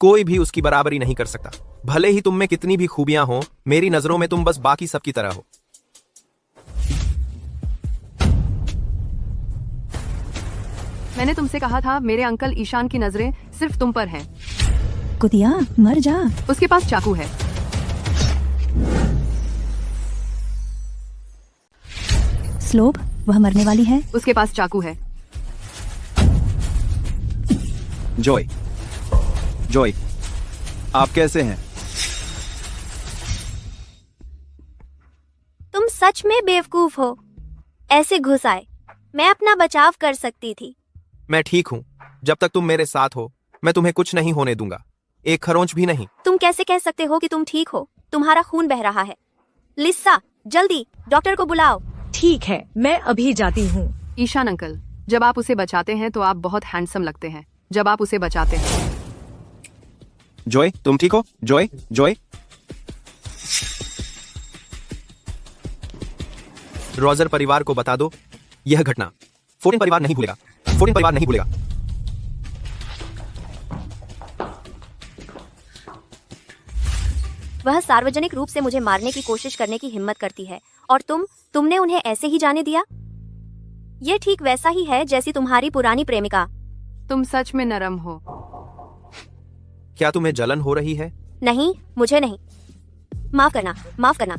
कोई भी उसकी बराबरी नहीं कर सकता। भले ही तुम में कितनी भी खूबियां हो, मेरी नजरों में तुम बस बाकी सबकी तरह हो। मैंने तुमसे कहा था मेरे अंकल ईशान की नजरें सिर्फ तुम पर हैं। कुतिया, मर जा। उसके पास चाकू है। स्लोब, वह मरने वाली है। उसके पास चाकू है। जॉय, जॉय, आप कैसे हैं? तुम सच में बेवकूफ हो। ऐसे घुस आए। मैं अपना बचाव कर सकती थी। मैं ठीक हूँ। जब तक तुम मेरे साथ हो, मैं तुम्हें कुछ नहीं होने दूंगा, एक खरोंच भी नहीं। तुम कैसे कह सकते हो कि तुम ठीक हो? तुम्हारा खून बह रहा है। लिस्सा, जल्दी डॉक्टर को बुलाओ। ठीक है, मैं अभी जाती हूँ। ईशान अंकल, जब आप उसे बचाते हैं तो आप बहुत हैंडसम लगते हैं। जब आप उसे बचाते हैं। जॉय, तुम ठीक हो? Joy, Joy. रॉजर परिवार को बता दो यह घटना। फोर्टिन परिवार नहीं भूलेगा। फोर्टिन परिवार नहीं भूलेगा। वह सार्वजनिक रूप से मुझे मारने की कोशिश करने की हिम्मत करती है और तुमने उन्हें ऐसे ही जाने दिया? ये ठीक वैसा ही है जैसी तुम्हारी पुरानी प्रेमिका। तुम सच में नरम हो। क्या तुम्हें जलन हो रही है? नहीं, मुझे नहीं। माफ करना, माफ करना।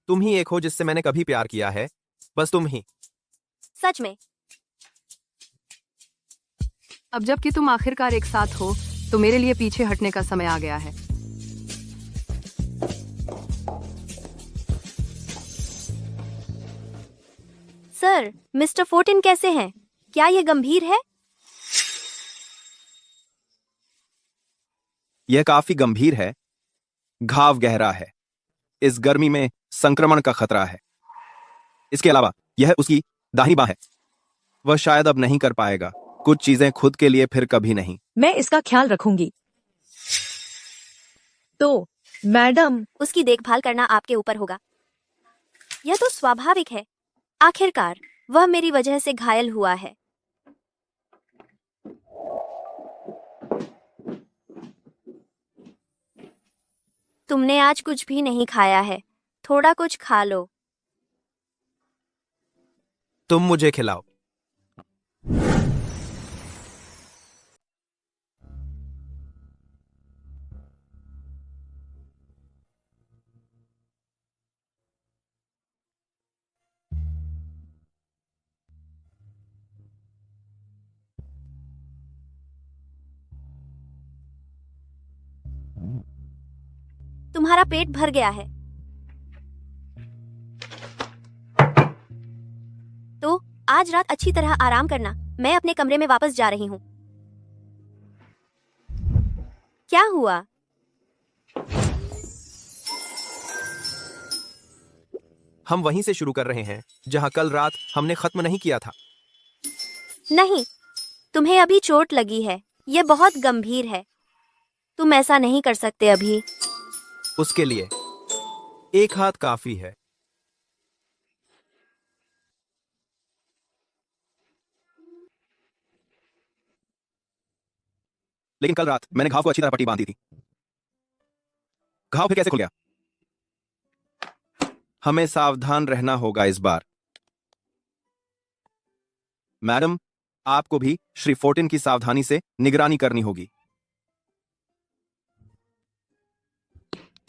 तुम ही एक हो जिससे मैंने कभी प्यार किया है, बस तुम ही। सच में। अब जबकि तुम आखिरकार एक साथ हो तो मेरे लिए पीछे हटने का समय आ गया है। सर, मिस्टर फोर्टिन कैसे हैं? क्या ये गंभीर है? यह काफी गंभीर है। घाव गहरा है। इस गर्मी में संक्रमण का खतरा है। इसके अलावा यह उसकी दाहिनी बांह है। वह शायद अब नहीं कर पाएगा कुछ चीजें खुद के लिए, फिर कभी नहीं। मैं इसका ख्याल रखूंगी। तो मैडम, उसकी देखभाल करना आपके ऊपर होगा। यह तो स्वाभाविक है। आखिरकार वह मेरी वजह से घायल हुआ है। तुमने आज कुछ भी नहीं खाया है, थोड़ा कुछ खा लो। तुम मुझे खिलाओ। तुम्हारा पेट भर गया है तो आज रात अच्छी तरह आराम करना। मैं अपने कमरे में वापस जा रही हूँ। क्या हुआ? हम वहीं से शुरू कर रहे हैं जहां कल रात हमने खत्म नहीं किया था। नहीं, तुम्हें अभी चोट लगी है। यह बहुत गंभीर है। तुम ऐसा नहीं कर सकते अभी। उसके लिए एक हाथ काफी है। लेकिन कल रात मैंने घाव को अच्छी तरह पट्टी बांधी थी। घाव फिर कैसे खुल गया? हमें सावधान रहना होगा इस बार। मैडम, आपको भी श्री फोर्टिन की सावधानी से निगरानी करनी होगी।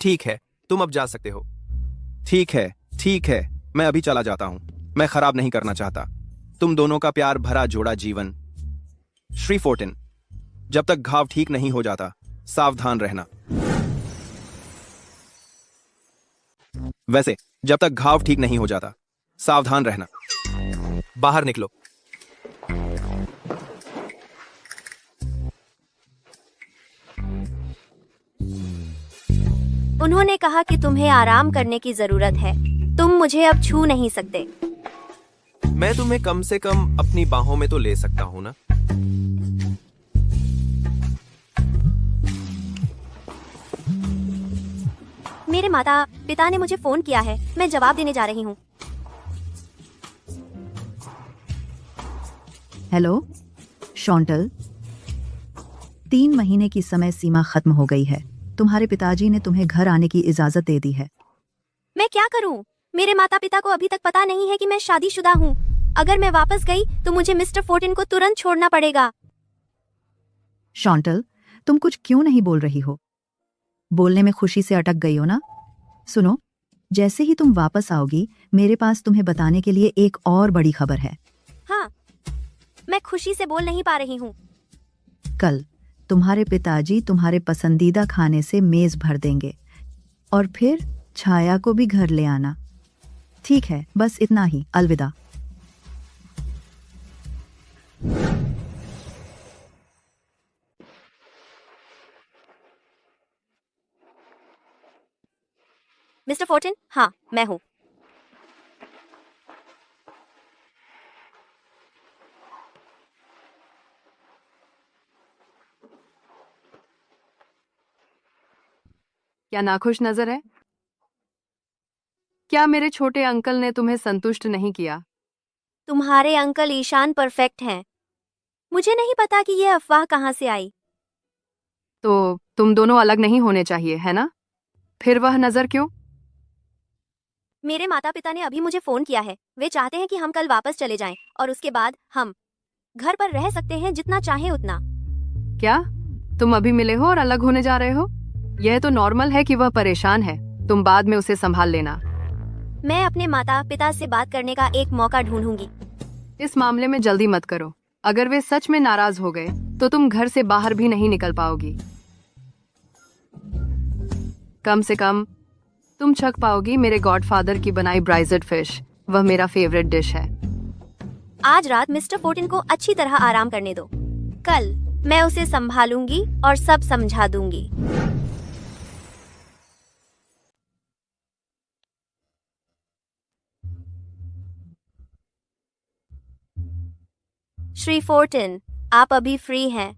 ठीक है, तुम अब जा सकते हो। ठीक है, मैं अभी चला जाता हूं। मैं खराब नहीं करना चाहता तुम दोनों का प्यार भरा जोड़ा जीवन। श्री फोर्टिन, जब तक घाव ठीक नहीं हो जाता सावधान रहना। वैसे जब तक घाव ठीक नहीं हो जाता सावधान रहना। बाहर निकलो। उन्होंने कहा कि तुम्हें आराम करने की जरूरत है। तुम मुझे अब छू नहीं सकते। मैं तुम्हें कम से कम अपनी बाहों में तो ले सकता हूं ना? मेरे माता पिता ने मुझे फोन किया है, मैं जवाब देने जा रही हूँ। हेलो शॉन्टल, 3 महीने की समय सीमा खत्म हो गई है। तुम्हारे पिताजी ने तुम्हें घर आने की इजाजत दे दी है। मैं क्या करूँ? मेरे माता पिता को अभी तक पता नहीं है कि मैं शादीशुदा हूँ। अगर मैं वापस गई तो मुझे मिस्टर फोर्टिन को तुरंत छोड़ना पड़ेगा। शॉन्टल, तुम कुछ क्यों नहीं बोल रही हो? बोलने में खुशी से अटक गई हो ना? सुनो, जैसे ही तुम वापस आओगी मेरे पास तुम्हें बताने के लिए एक और बड़ी खबर है। हाँ, मैं खुशी से बोल नहीं पा रही हूँ। कल तुम्हारे पिताजी तुम्हारे पसंदीदा खाने से मेज भर देंगे और फिर छाया को भी घर ले आना। ठीक है, बस इतना ही। अलविदा। मिस्टर फोर्टिन, हाँ मैं हूँ। क्या नाखुश नजर है? क्या मेरे छोटे अंकल ने तुम्हें संतुष्ट नहीं किया? तुम्हारे अंकल ईशान परफेक्ट हैं। मुझे नहीं पता कि यह अफवाह कहाँ से आई। तो तुम दोनों अलग नहीं होने चाहिए, है ना? फिर वह नजर क्यों? मेरे माता पिता ने अभी मुझे फोन किया है। वे चाहते हैं कि हम कल वापस चले जाएं और उसके बाद हम घर पर रह सकते हैं जितना चाहे उतना। क्या तुम अभी मिले हो और अलग होने जा रहे हो? यह तो नॉर्मल है कि वह परेशान है। तुम बाद में उसे संभाल लेना। मैं अपने माता पिता से बात करने का एक मौका ढूंढूंगी। इस मामले में जल्दी मत करो। अगर वे सच में नाराज हो गए तो तुम घर से बाहर भी नहीं निकल पाओगी। कम से कम तुम छक पाओगी मेरे गॉडफादर की बनाई ब्राइजेड फिश। वह मेरा फेवरेट डिश है। आज रात मिस्टर फोर्टिन को अच्छी तरह आराम करने दो। कल मैं उसे संभालूंगी और सब समझा दूंगी। श्री फोर्टिन, आप अभी फ्री हैं।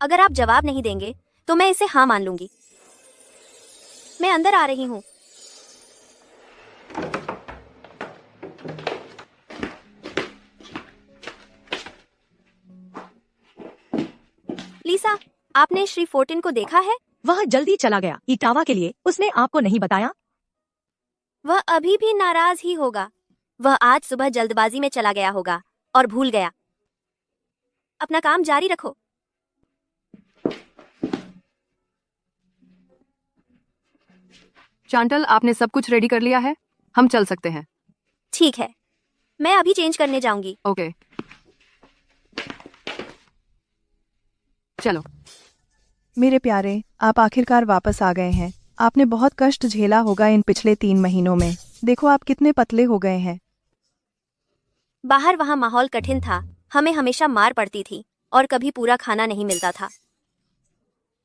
अगर आप जवाब नहीं देंगे तो मैं इसे हाँ मान लूंगी। मैं अंदर आ रही हूँ। लीसा, आपने श्री फोर्टिन को देखा है? वह जल्दी चला गया इटावा के लिए। उसने आपको नहीं बताया? वह अभी भी नाराज ही होगा। वह आज सुबह जल्दबाजी में चला गया होगा और भूल गया। अपना काम जारी रखो। चांटल, आपने सब कुछ रेडी कर लिया है? हम चल सकते हैं। ठीक है, मैं अभी चेंज करने जाऊंगी। ओके, चलो। मेरे प्यारे, आप आखिरकार वापस आ गए हैं। आपने बहुत कष्ट झेला होगा इन पिछले 3 महीनों में। देखो आप कितने पतले हो गए हैं। बाहर वहाँ माहौल कठिन था। हमें हमेशा मार पड़ती थी और कभी पूरा खाना नहीं मिलता था।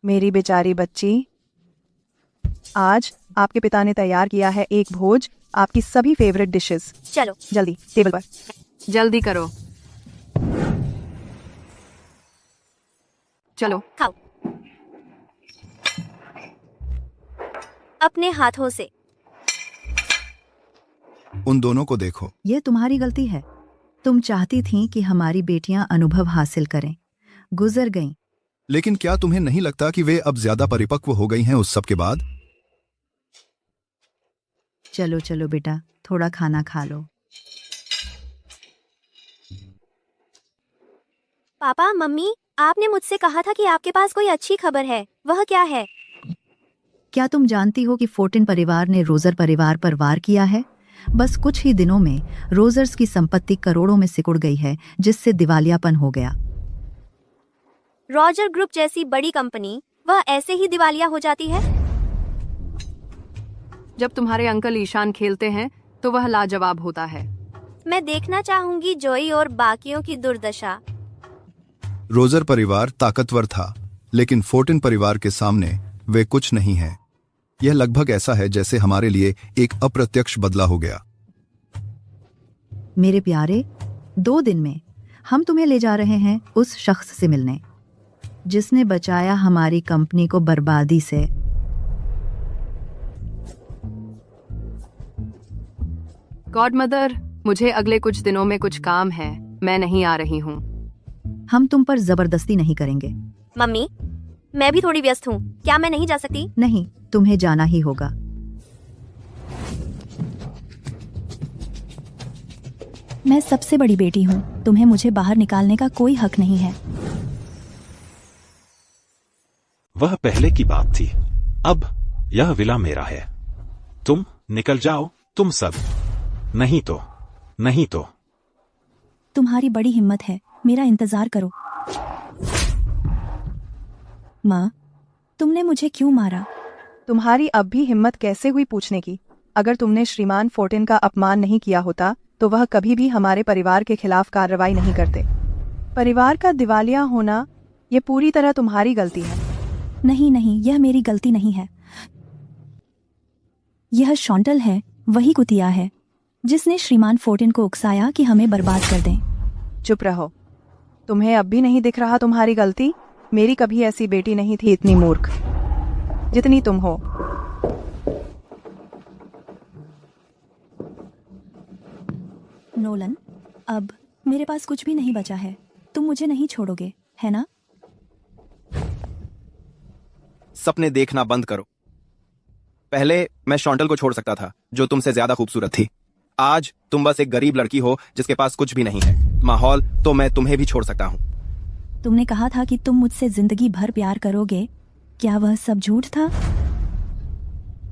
मेरी बेचारी बच्ची, आज आपके पिता ने तैयार किया है एक भोज, आपकी सभी फेवरेट डिशेस। चलो जल्दी टेबल पर। जल्दी करो। चलो खाओ अपने हाथों से। उन दोनों को देखो। यह तुम्हारी गलती है। तुम चाहती थीं कि हमारी बेटियां अनुभव हासिल करें, गुजर गईं। लेकिन क्या तुम्हें नहीं लगता कि वे अब ज्यादा परिपक्व हो गई हैं उस सब के बाद? चलो चलो बेटा, थोड़ा खाना खा लो। पापा मम्मी, आपने मुझसे कहा था कि आपके पास कोई अच्छी खबर है, वह क्या है? क्या तुम जानती हो कि फोर्टिन परिवार ने रोजर परिवार पर वार किया है? बस कुछ ही दिनों में रोजर्स की संपत्ति करोड़ों में सिकुड़ गई है, जिससे दिवालियापन हो गया। रॉजर ग्रुप जैसी बड़ी कंपनी वह ऐसे ही दिवालिया हो जाती है? जब तुम्हारे अंकल ईशान खेलते हैं तो वह लाजवाब होता है। मैं देखना चाहूंगी जोई और बाकियों की दुर्दशा। रोजर परिवार ताकतवर था, लेकिन फोर्टिन परिवार के सामने वे कुछ नहीं है। यह लगभग ऐसा है जैसे हमारे लिए एक अप्रत्यक्ष बदला हो गया। मेरे प्यारे, 2 दिन में हम तुम्हें ले जा रहे हैं उस शख्स से मिलने जिसने बचाया हमारी कंपनी को बर्बादी से। गॉडमदर, मुझे अगले कुछ दिनों में कुछ काम है, मैं नहीं आ रही हूँ। हम तुम पर जबरदस्ती नहीं करेंगे। मम्मी, मैं भी थोड़ी व्यस्त हूँ, क्या मैं नहीं जा सकती? नहीं, तुम्हें जाना ही होगा। मैं सबसे बड़ी बेटी हूँ, तुम्हें मुझे बाहर निकालने का कोई हक नहीं है। वह पहले की बात थी, अब यह विला मेरा है। तुम निकल जाओ, तुम सब। नहीं तो। तुम्हारी बड़ी हिम्मत है, मेरा इंतजार करो। माँ, तुमने मुझे क्यों मारा? तुम्हारी अब भी हिम्मत कैसे हुई पूछने की? अगर तुमने श्रीमान फोर्टिन का अपमान नहीं किया होता तो वह कभी भी हमारे परिवार के खिलाफ कार्रवाई नहीं करते। परिवार का दिवालिया होना ये पूरी तरह तुम्हारी गलती है। नहीं, यह मेरी गलती नहीं है। यह शॉन्टल है, वही कुतिया है जिसने श्रीमान फोर्टिन को उकसाया कि हमें बर्बाद कर दें। चुप रहो। तुम्हें अब भी नहीं दिख रहा तुम्हारी गलती? मेरी कभी ऐसी बेटी नहीं थी इतनी मूर्ख जितनी तुम हो। नोलन, अब मेरे पास कुछ भी नहीं बचा है। तुम मुझे नहीं छोड़ोगे, है ना? सपने देखना बंद करो। पहले मैं शॉन्टल को छोड़ सकता था, जो तुमसे ज्यादा खूबसूरत थी। आज तुम बस एक गरीब लड़की हो जिसके पास कुछ भी नहीं है। माहौल तो मैं तुम्हें भी छोड़ सकता हूँ। तुमने कहा था कि तुम मुझसे जिंदगी भर प्यार करोगे, क्या वह सब झूठ था?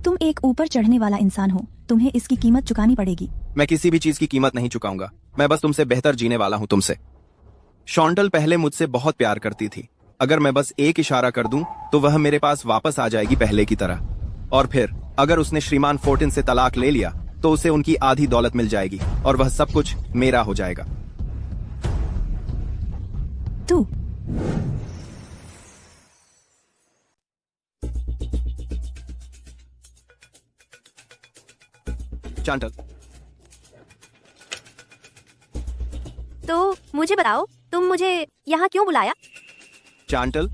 तुम एक ऊपर चढ़ने वाला इंसान हो, तुम्हें इसकी कीमत चुकानी पड़ेगी। मैं किसी भी चीज की कीमत नहीं चुकाऊंगा, मैं बस तुमसे बेहतर जीने वाला हूँ तुमसे। शॉन्टल पहले मुझसे बहुत प्यार करती थी। अगर मैं बस एक इशारा कर दूं तो वह मेरे पास वापस आ जाएगी पहले की तरह। और फिर अगर उसने श्रीमान फोर्टिन से तलाक ले लिया तो उसे उनकी आधी दौलत मिल जाएगी और वह सब कुछ मेरा हो जाएगा। तू चांटल, तो मुझे बताओ, तुम मुझे यहाँ क्यों बुलाया? चांटल,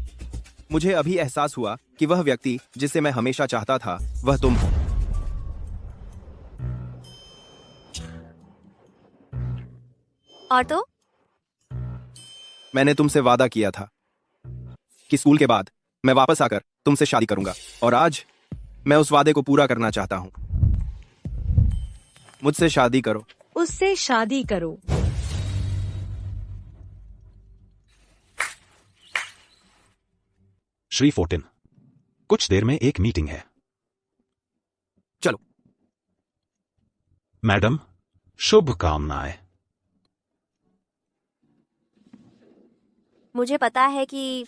मुझे अभी एहसास हुआ कि वह व्यक्ति जिसे मैं हमेशा चाहता था वह तुम हो। और तो मैंने तुमसे वादा किया था कि स्कूल के बाद मैं वापस आकर तुमसे शादी करूंगा, और आज मैं उस वादे को पूरा करना चाहता हूं। मुझसे शादी करो। उससे शादी करो। श्री फोर्टिन, कुछ देर में एक मीटिंग है। चलो। मैडम, शुभकामनाएं। मुझे पता है कि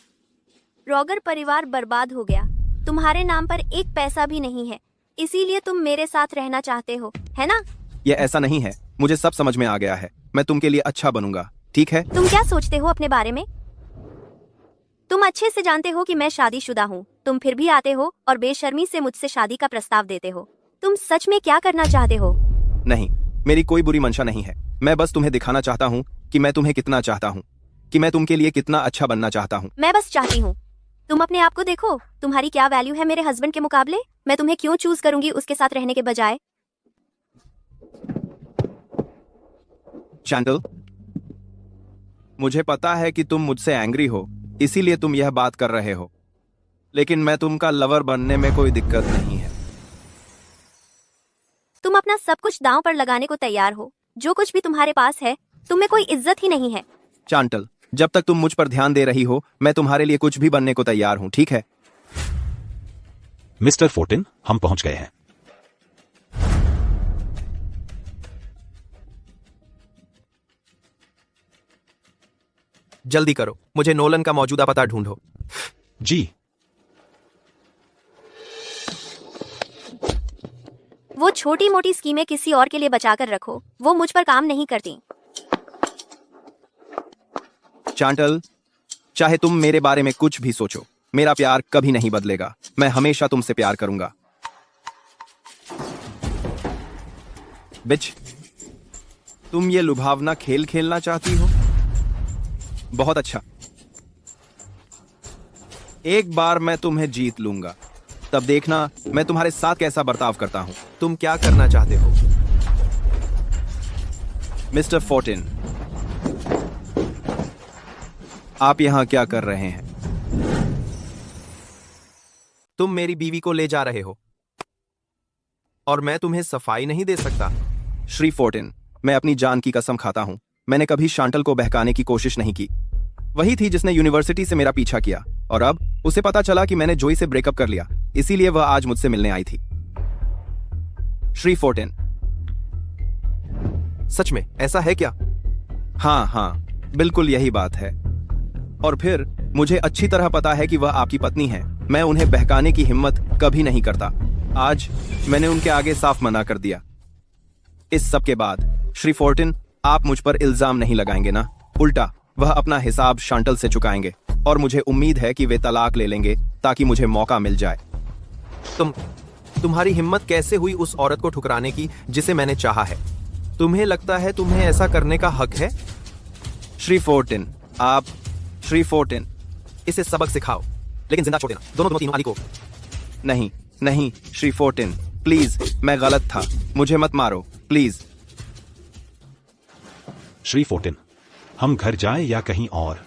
रॉगर परिवार बर्बाद हो गया। तुम्हारे नाम पर एक पैसा भी नहीं है, इसीलिए तुम मेरे साथ रहना चाहते हो, है ना? यह ऐसा नहीं है, मुझे सब समझ में आ गया है। मैं तुम के लिए अच्छा बनूंगा, ठीक है? तुम क्या सोचते हो अपने बारे में? तुम अच्छे से जानते हो कि मैं शादीशुदा हूँ। तुम फिर भी आते हो और बेशर्मी से मुझसे शादी का प्रस्ताव देते हो। तुम सच में क्या करना चाहते हो? नहीं, मेरी कोई बुरी मंशा नहीं है। मैं बस तुम्हें दिखाना चाहता हूँ कि मैं तुम्हें कितना चाहता हूँ, कि मैं तुम के लिए कितना अच्छा बनना चाहता हूँ। मैं बस चाहती हूँ तुम अपने आप को देखो, तुम्हारी क्या वैल्यू है मेरे हस्बैंड के मुकाबले। मैं तुम्हें क्यों चूज करूंगी उसके साथ रहने के बजाय? चैंटल, मुझे पता है कि तुम मुझसे एंग्री हो, इसीलिए तुम यह बात कर रहे हो, लेकिन मैं तुमका लवर बनने में कोई दिक्कत नहीं है। तुम अपना सब कुछ दांव पर लगाने को तैयार हो। जो कुछ भी तुम्हारे पास है, तुम्हें कोई इज्जत ही नहीं है। चांटल, जब तक तुम मुझ पर ध्यान दे रही हो, मैं तुम्हारे लिए कुछ भी बनने को तैयार हूं, ठीक है? मिस्टर फोर्टिन, हम पहुंच गए हैं। जल्दी करो, मुझे नोलन का मौजूदा पता ढूंढो। जी। वो छोटी मोटी स्कीमें किसी और के लिए बचाकर रखो, वो मुझ पर काम नहीं करती। चांटल, चाहे तुम मेरे बारे में कुछ भी सोचो, मेरा प्यार कभी नहीं बदलेगा। मैं हमेशा तुमसे प्यार करूंगा। बिच, तुम ये लुभावना खेल खेलना चाहती हो? बहुत अच्छा, एक बार मैं तुम्हें जीत लूंगा, तब देखना मैं तुम्हारे साथ कैसा बर्ताव करता हूं। तुम क्या करना चाहते हो? मिस्टर फोर्टिन, आप यहां क्या कर रहे हैं? तुम मेरी बीवी को ले जा रहे हो और मैं तुम्हें सफाई नहीं दे सकता। श्री फोर्टिन, मैं अपनी जान की कसम खाता हूं, मैंने कभी शांटल को बहकाने की कोशिश नहीं की। वही थी जिसने यूनिवर्सिटी से मेरा पीछा किया, और अब उसे पता चला कि मैंने जोई से ब्रेकअप कर लिया, इसीलिए वह आज मुझसे मिलने आई थी। श्री फोर्टिन, सच में ऐसा है क्या? हाँ, बिल्कुल यही बात है। और फिर मुझे अच्छी तरह पता है कि वह आपकी पत्नी है। मैं उन्हें बहकाने की हिम्मत कभी नहीं करता। आज मैंने उनके आगे साफ मना कर दिया। इस सब के बाद श्री फोर्टिन, आप मुझ पर इल्जाम नहीं लगाएंगे ना? उल्टा वह अपना हिसाब शांटल से चुकाएंगे, और मुझे उम्मीद है कि वे तलाक ले लेंगे ताकि मुझे मौका मिल जाए। तुम्हारी हिम्मत कैसे हुई उस औरत को ठुकराने की जिसे मैंने चाहा है? तुम्हें लगता है तुम्हें ऐसा करने का हक है? श्री फोर्टिन, इसे सबक सिखाओ, लेकिन जिंदा छोड़ देना, दोनों तीनों आदि को। नहीं, श्री फोर्टिन, प्लीज, मैं गलत था, मुझे मत मारो, प्लीज। श्री फोर्टिन, हम घर जाएं या कहीं और?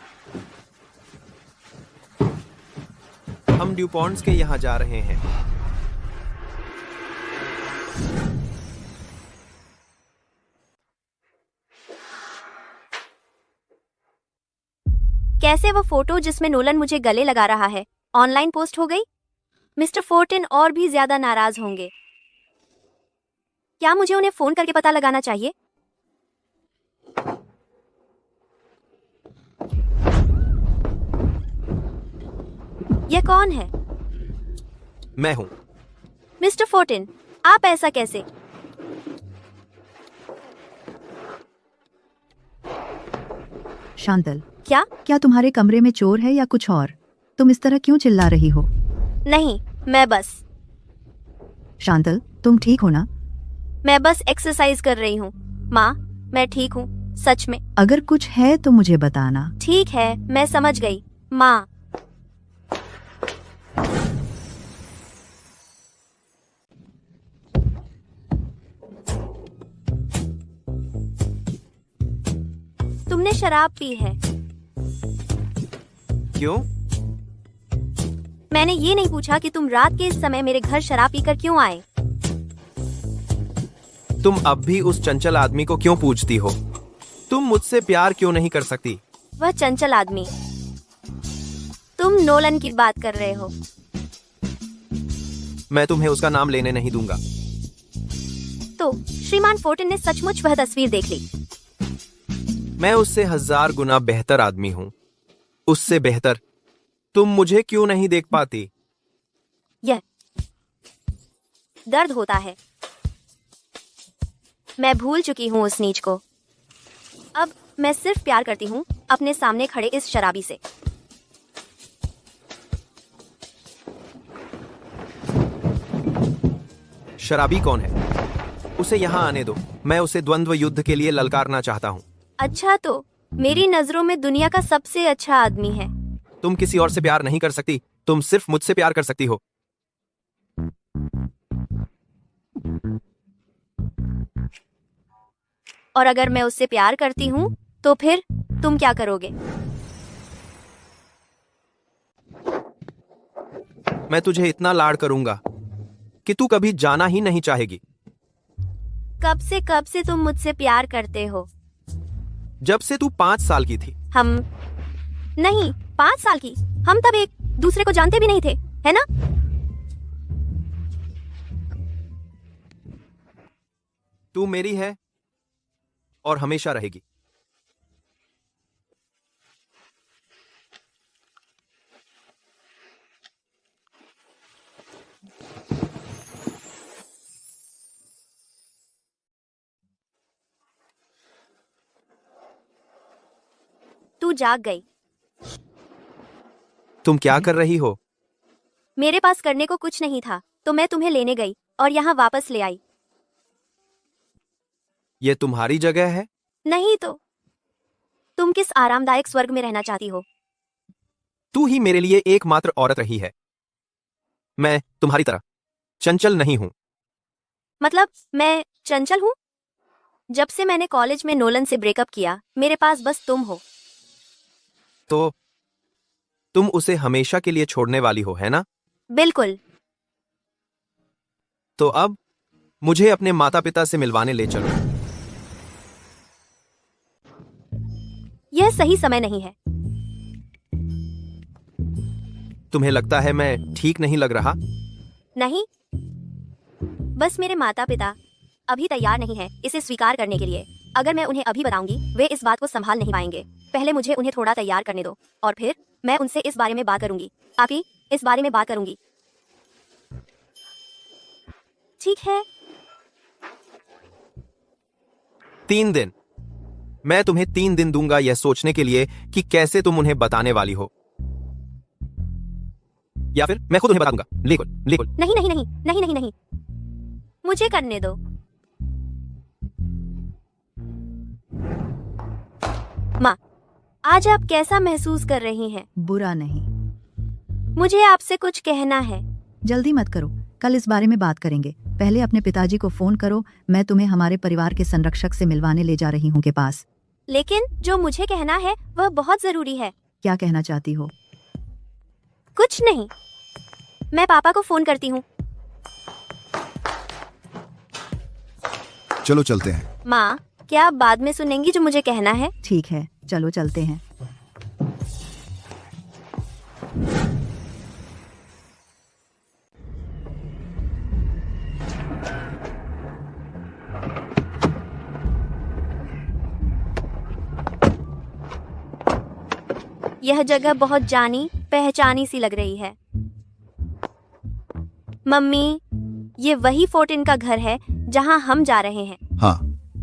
हम ड्यूपॉन्ट्स के यहां जा रहे हैं। कैसे वो फोटो जिसमें नोलन मुझे गले लगा रहा है ऑनलाइन पोस्ट हो गई? मिस्टर फोर्टिन और भी ज्यादा नाराज होंगे। क्या मुझे उन्हें फोन करके पता लगाना चाहिए? यह कौन है? मैं हूं। मिस्टर फोर्टिन, आप ऐसा कैसे? शांतल, क्या तुम्हारे कमरे में चोर है या कुछ और? तुम इस तरह क्यों चिल्ला रही हो? नहीं, मैं बस शांतल, तुम ठीक हो ना? मैं बस एक्सरसाइज कर रही हूँ। माँ, मैं ठीक हूँ, सच में। अगर कुछ है तो मुझे बताना। ठीक है, मैं समझ गई, माँ। तुमने शराब पी है? क्यों? मैंने ये नहीं पूछा कि तुम रात के इस समय मेरे घर शराब पीकर क्यों आए। तुम अब भी उस चंचल आदमी को क्यों पूछती हो? तुम मुझसे प्यार क्यों नहीं कर सकती? वह चंचल आदमी? तुम नोलन की बात कर रहे हो? मैं तुम्हें उसका नाम लेने नहीं दूंगा। तो श्रीमान फोर्टिन ने सचमुच वह तस्वीर देख ली? मैं उससे 1000 गुना बेहतर आदमी हूं। उससे बेहतर। तुम मुझे क्यों नहीं देख पाती? यह दर्द होता है। मैं भूल चुकी हूँ उस नीच को। अब मैं सिर्फ प्यार करती हूँ अपने सामने खड़े इस शराबी से। शराबी कौन है? उसे यहाँ आने दो। मैं उसे द्वंद्व युद्ध के लिए ललकारना चाहता हूँ। अच्छा, तो मेरी नजरों में दुनिया का सबसे अच्छा आदमी है। तुम किसी और से प्यार नहीं कर सकती, तुम सिर्फ मुझसे प्यार कर सकती हो। और अगर मैं उससे प्यार करती हूँ तो फिर तुम क्या करोगे? मैं तुझे इतना लाड करूंगा कि तू कभी जाना ही नहीं चाहेगी। कब से तुम मुझसे प्यार करते हो? जब से तू 5 साल की थी। हम नहीं, 5 साल की? हम तब एक दूसरे को जानते भी नहीं थे, है ना? तू मेरी है और हमेशा रहेगी। तू जाग गई। तुम क्या कर रही हो? मेरे पास करने को कुछ नहीं था, तो मैं तुम्हें लेने गई और यहाँ वापस ले आई। ये तुम्हारी जगह है? नहीं तो तुम किस आरामदायक स्वर्ग में रहना चाहती हो? तू ही मेरे लिए एकमात्र औरत रही है। मैं तुम्हारी तरह चंचल नहीं हूं। मतलब मैं चंचल हूँ? जब से मैंने कॉलेज में नोलन से ब्रेकअप किया, मेरे पास बस तुम हो। तो तुम उसे हमेशा के लिए छोड़ने वाली हो, है ना? बिल्कुल। तो अब मुझे अपने माता पिता से मिलवाने ले चलो। यह सही समय नहीं है। तुम्हें लगता है मैं ठीक नहीं लग रहा? नहीं, बस मेरे माता पिता अभी तैयार नहीं है इसे स्वीकार करने के लिए। अगर मैं उन्हें अभी बताऊंगी, वे इस बात को संभाल नहीं पाएंगे। पहले मुझे उन्हें थोड़ा तैयार करने दो और फिर मैं उनसे इस बारे में बात करूंगी। आपकी इस बारे में बात करूंगी। ठीक है? 3 दिन। मैं तुम्हें 3 दिन दूंगा यह सोचने के लिए कि कैसे तुम उन्हें बताने वाली हो, या फिर मैं खुद उन्हें बता दूंगा। लेकुल। नहीं नहीं नहीं नहीं नहीं नहीं, मुझे करने दो। माँ, आज आप कैसा महसूस कर रही हैं? बुरा नहीं। मुझे आपसे कुछ कहना है। जल्दी मत करो, कल इस बारे में बात करेंगे। पहले अपने पिताजी को फोन करो। मैं तुम्हें हमारे परिवार के संरक्षक से मिलवाने ले जा रही हूँ के पास। लेकिन जो मुझे कहना है वह बहुत जरूरी है। क्या कहना चाहती हो? कुछ नहीं, मैं पापा को फोन करती हूँ। चलो चलते हैं। माँ, क्या आप बाद में सुनेंगी जो मुझे कहना है? ठीक है, चलो चलते हैं। यह जगह बहुत जानी पहचानी सी लग रही है। मम्मी, ये वही फोर्टिन का घर है जहाँ हम जा रहे हैं। हाँ,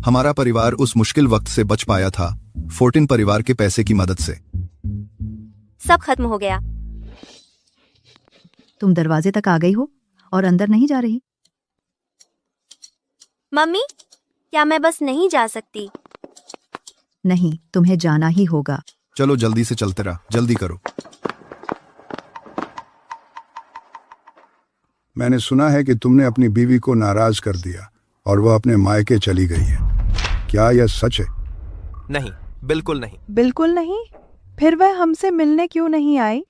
हमारा परिवार उस मुश्किल वक्त से बच पाया था, फोर्टिन परिवार के पैसे की मदद से। सब खत्म हो गया। तुम दरवाजे तक आ गई हो और अंदर नहीं जा रही? मम्मी, क्या मैं बस नहीं जा सकती? नहीं, तुम्हें जाना ही होगा। चलो जल्दी से चलते रहा, जल्दी करो। मैंने सुना है कि तुमने अपनी बीवी को नाराज कर दिया और वह अपने मायके चली गई है। क्या यह सच है? नहीं, बिल्कुल नहीं। बिल्कुल नहीं? फिर वह हमसे मिलने क्यों नहीं आई?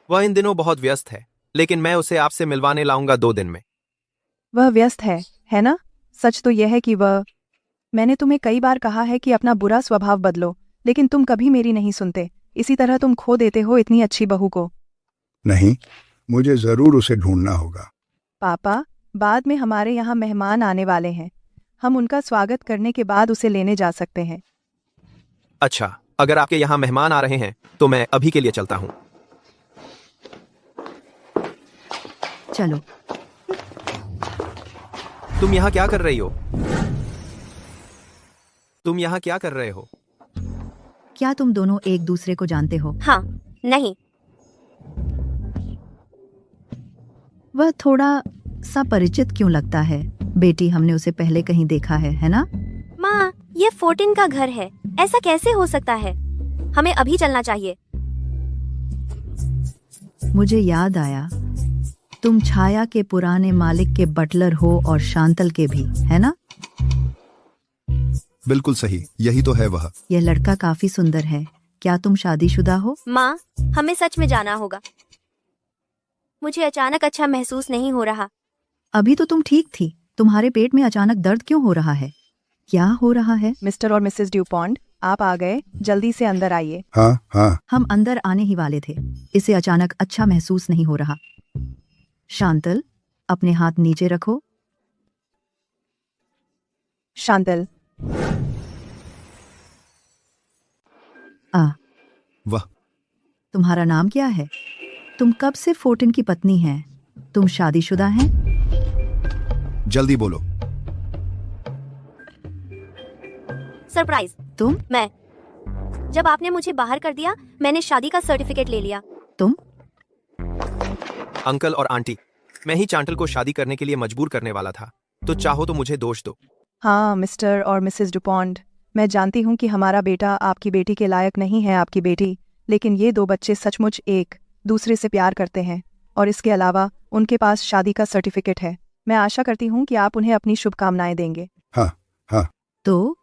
वह इन दिनों बहुत व्यस्त है, लेकिन मैं उसे आपसे मिलवाने लाऊंगा 2 दिन में। वह व्यस्त है ना? सच तो यह है कि मैंने तुम्हें कई बार कहा है कि अपना बुरा स्वभाव बदलो, लेकिन तुम कभी मेरी नहीं सुनते। इसी तरह तुम खो देते हो इतनी अच्छी बहू को। नहीं, मुझे जरूर उसे ढूंढना होगा। पापा, बाद में हमारे यहाँ मेहमान आने वाले हैं। हम उनका स्वागत करने के बाद उसे लेने जा सकते हैं। अच्छा, अगर आपके यहाँ मेहमान आ रहे हैं तो मैं अभी के लिए चलता हूँ। चलो। तुम यहाँ क्या कर रही हो? तुम यहाँ क्या कर रहे हो? क्या तुम दोनों एक दूसरे को जानते हो? हाँ, नहीं। वह थोड़ा सा परिचित क्यों लगता है? बेटी, हमने उसे पहले कहीं देखा है ना? माँ, ये फोर्टिन का घर है। ऐसा कैसे हो सकता है? हमें अभी चलना चाहिए। मुझे याद आया, तुम छाया के पुराने मालिक के बटलर हो और शांतल के भी, है ना? बिल्कुल सही, यही तो है वह। यह लड़का काफी सुंदर है। क्या तुम शादीशुदा हो? माँ, हमें सच में जाना होगा। मुझे अचानक अच्छा महसूस नहीं हो रहा। अभी तो तुम ठीक थी। तुम्हारे पेट में अचानक दर्द क्यों हो रहा है? क्या हो रहा है? मिस्टर और मिसेस ड्यूपॉन्ट, आप आ गए, जल्दी से अंदर आइए। हाँ हाँ, हम अंदर आने ही वाले थे। इसे अचानक अच्छा महसूस नहीं हो रहा। शांतल, अपने हाथ नीचे रखो। शांतल, वाह, तुम्हारा नाम क्या है? तुम कब से फोर्टिन की पत्नी हैं? तुम शादीशुदा हैं? जल्दी बोलो। सरप्राइज। तुम मैं जब आपने मुझे बाहर कर दिया, मैंने शादी का सर्टिफिकेट ले लिया। तुम अंकल और आंटी, मैं ही चांटल को शादी करने के लिए मजबूर करने वाला था, तो चाहो तो मुझे दोष दो। हाँ मिस्टर और मिसेस ड्यूपॉन्ट, मैं जानती हूँ कि हमारा बेटा आपकी बेटी के लायक नहीं है आपकी बेटी, लेकिन ये दो बच्चे सचमुच एक दूसरे से प्यार करते हैं और इसके अलावा उनके पास शादी का सर्टिफिकेट है। मैं आशा करती हूँ कि आप उन्हें अपनी शुभकामनाएं देंगे। हाँ हाँ, तो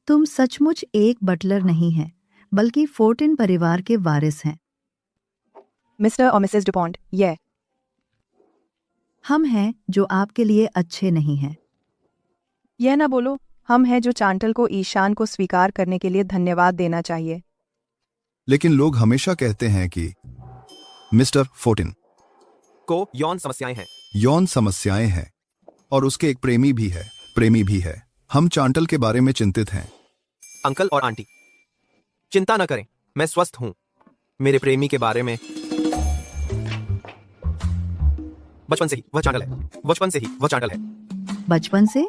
तुम सचमुच एक बटलर नहीं हैं, बल्कि फोर्टिन परिवार के वारिस हैं। मिस्टर और मिसेस ड्यूपॉन्ट, हम हैं जो आपके लिए अच्छे नहीं हैं। यह ना बोलो, हम हैं जो चांटल को ईशान को स्वीकार करने के लिए धन्यवाद देना चाहिए। लेकिन लोग हमेशा कहते हैं कि मिस्टर फोर्टिन को यौन समस्याएं हैं। यौन समस्याएं हैं और उसके एक प्रेमी भी है। हम चांटल के बारे में चिंतित हैं। अंकल और आंटी, चिंता न करें, मैं स्वस्थ हूं। मेरे प्रेमी के बारे में बचपन से ही वह चांटल है। बचपन से?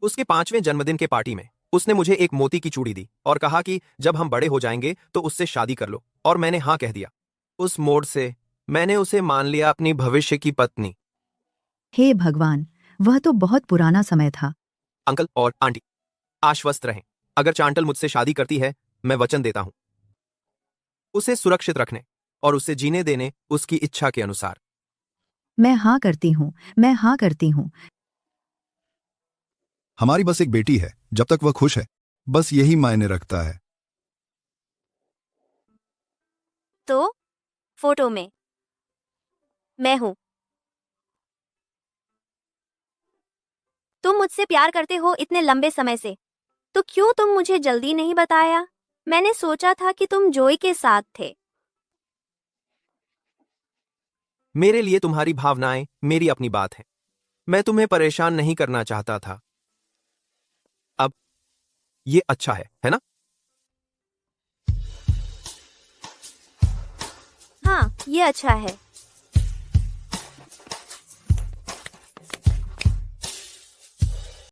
उसके 5वें जन्मदिन के पार्टी में उसने मुझे एक मोती की चूड़ी दी और कहा कि जब हम बड़े हो जाएंगे तो उससे शादी कर लो, और मैंने हाँ कह दिया। उस मोड़ से मैंने उसे मान लिया अपनी भविष्य की पत्नी। हे भगवान, वह तो बहुत पुराना समय था। अंकल और आंटी, आश्वस्त रहें, अगर चांटल मुझसे शादी करती है, मैं वचन देता हूं उसे सुरक्षित रखने और उसे जीने देने उसकी इच्छा के अनुसार। मैं हाँ करती हूँ। हमारी बस एक बेटी है, जब तक वह खुश है, बस यही मायने रखता है। तो फोटो में मैं हूं। तुम मुझसे प्यार करते हो इतने लंबे समय से, तो क्यों तुम मुझे जल्दी नहीं बताया? मैंने सोचा था कि तुम जोई के साथ थे। मेरे लिए तुम्हारी भावनाएं मेरी अपनी बात है। मैं तुम्हें परेशान नहीं करना चाहता था। अब ये अच्छा है ना? हाँ, ये अच्छा है।